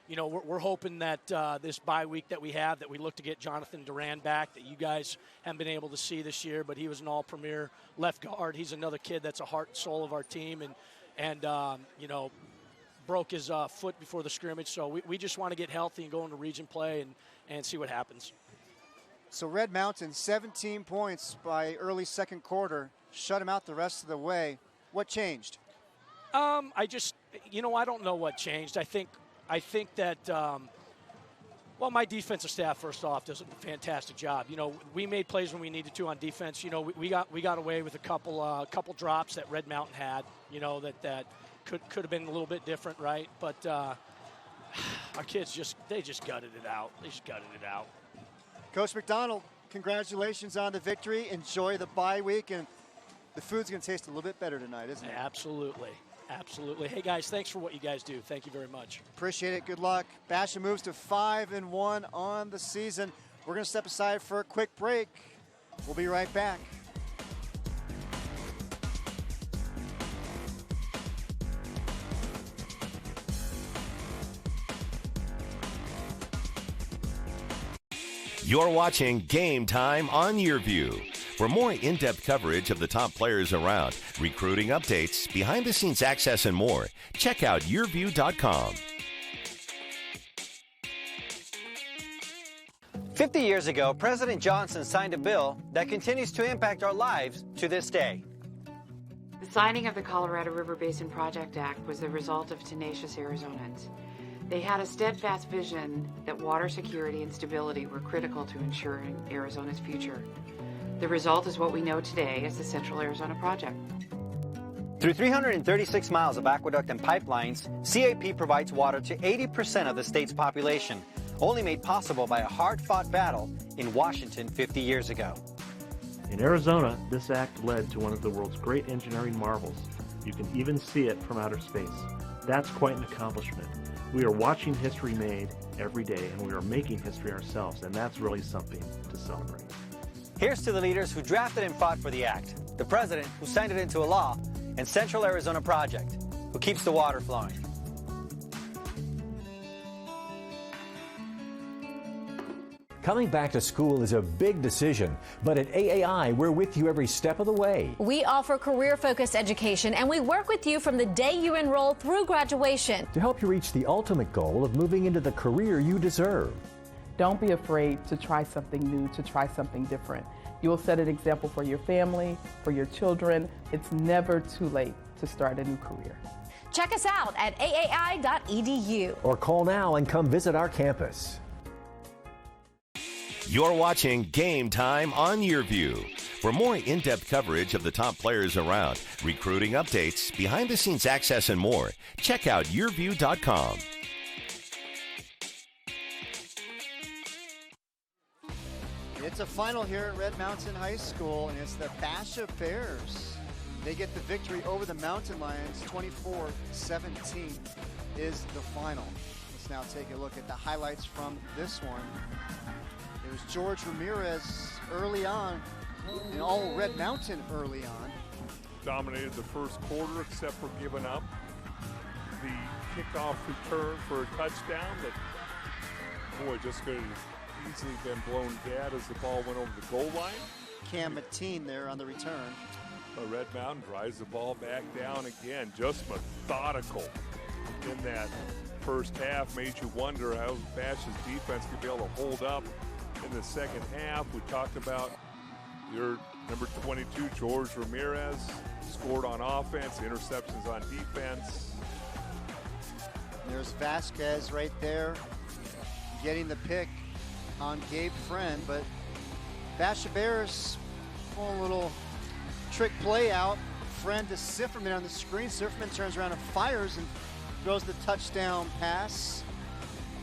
you know, we're hoping that this bye week that we have, that we look to get Jonathan Duran back, that you guys haven't been able to see this year, but he was an all-premier left guard. He's another kid that's a heart and soul of our team, and you know, broke his foot before the scrimmage. So we just want to get healthy and go into region play and see what happens. So Red Mountain, 17 points by early second quarter, shut him out the rest of the way. What changed? You know, I don't know what changed. I think that, well, my defensive staff, first off, does a fantastic job. You know, we made plays when we needed to on defense. You know, we got away with a couple drops that Red Mountain had, you know, that could have been a little bit different, right? But our kids they just gutted it out. They just gutted it out. Coach McDonald, congratulations on the victory. Enjoy the bye week, and the food's going to taste a little bit better tonight, isn't it? Absolutely. Absolutely. Hey, guys, thanks for what you guys do. Thank you very much. Appreciate it. Good luck. Basha moves to 5-1 on the season. We're going to step aside for a quick break. We'll be right back. You're watching Game Time on YurView. For more in-depth coverage of the top players around, recruiting updates, behind-the-scenes access, and more, check out YurView.com. 50 years ago, President Johnson signed a bill that continues to impact our lives to this day. The signing of the Colorado River Basin Project Act was the result of tenacious Arizonans. They had a steadfast vision that water security and stability were critical to ensuring Arizona's future. The result is what we know today as the Central Arizona Project. Through 336 miles of aqueduct and pipelines, CAP provides water to 80% of the state's population, only made possible by a hard-fought battle in Washington 50 years ago. In Arizona, this act led to one of the world's great engineering marvels. You can even see it from outer space. That's quite an accomplishment. We are watching history made every day, and we are making history ourselves, and that's really something to celebrate. Here's to the leaders who drafted and fought for the act, the president who signed it into a law, and Central Arizona Project, who keeps the water flowing. Coming back to school is a big decision, but at AAI, we're with you every step of the way. We offer career-focused education, and we work with you from the day you enroll through graduation To help you reach the ultimate goal of moving into the career you deserve. Don't be afraid to try something new, to try something different. You will set an example for your family, for your children. It's never too late to start a new career. Check us out at aai.edu. Or call now and come visit our campus. You're watching Game Time on YurView. For more in-depth coverage of the top players around, recruiting updates, behind-the-scenes access, and more, check out YurView.com. It's a final here at Red Mountain High School, and it's the Basha Bears. They get the victory over the Mountain Lions. 24-17 is the final. Let's now take a look at the highlights from this one. It was George Ramirez early on, and all Red Mountain early on. Dominated the first quarter, except for giving up the kickoff return for a touchdown that, boy, just could have easily been blown dead as the ball went over the goal line. Cam Mateen there on the return. But Red Mountain drives the ball back down again, just methodical in that first half. Made you wonder how Bash's defense could be able to hold up in the second half. We talked about your number 22, George Ramirez, scored on offense, interceptions on defense. There's Vasquez right there getting the pick on Gabe Friend, but Basha Bears pull a little trick play out. Friend to Sifferman on the screen. Sifferman turns around and fires and throws the touchdown pass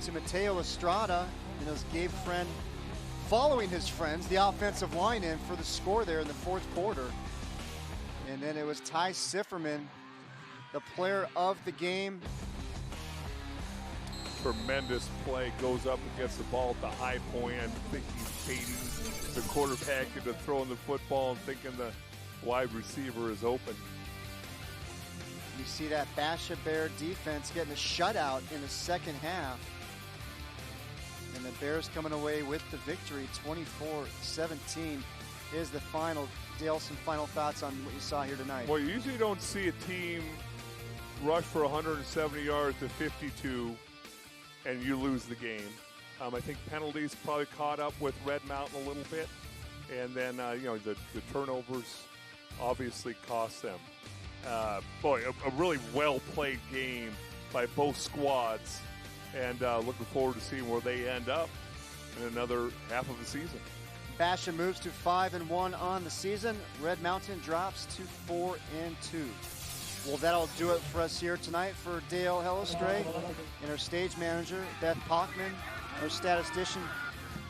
to Mateo Estrada. And it was Gabe Friend following his friends, the offensive line in for the score there in the fourth quarter. And then it was Ty Sifferman, the player of the game. Tremendous play, goes up and gets the ball at the high point. I think he's hating the quarterback into throwing the football and thinking the wide receiver is open. You see that Basha Bear defense getting a shutout in the second half. And the Bears coming away with the victory. 24-17 is the final. Dale, some final thoughts on what you saw here tonight. Well, you usually don't see a team rush for 170 yards to 52 and you lose the game. I think penalties probably caught up with Red Mountain a little bit. And then, the turnovers obviously cost them. Boy, a really well-played game by both squads. And looking forward to seeing where they end up in another half of the season. Basha moves to 5-1 on the season. Red Mountain drops to 4-2. Well, that'll do it for us here tonight. For Dale Hellestray and our stage manager, Beth Pockman, our statistician,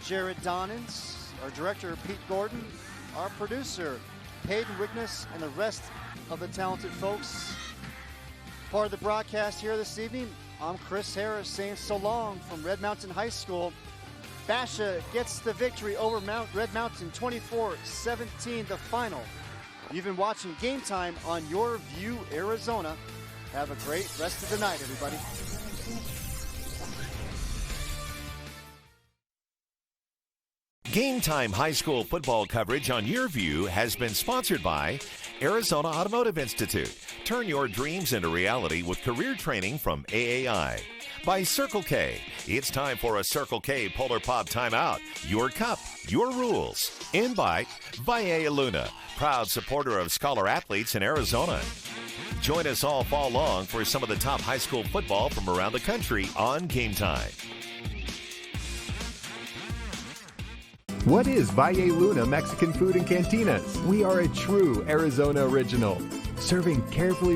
Jared Donans, our director, Pete Gordon, our producer, Peyton Wigness, and the rest of the talented folks. Part of the broadcast here this evening, I'm Chris Harris saying so long from Red Mountain High School. Basha gets the victory over Red Mountain, 24-17, the final. You've been watching Game Time on YurView Arizona. Have a great rest of the night, everybody. Game Time high school football coverage on YurView has been sponsored by Arizona Automotive Institute. Turn your dreams into reality with career training from AAI. By Circle K. It's time for a Circle K Polar Pop Timeout. Your cup, your rules. And by Valle Luna, proud supporter of scholar athletes in Arizona. Join us all fall long for some of the top high school football from around the country on Game Time. What is Valle Luna Mexican Food and Cantinas? We are a true Arizona original, serving carefully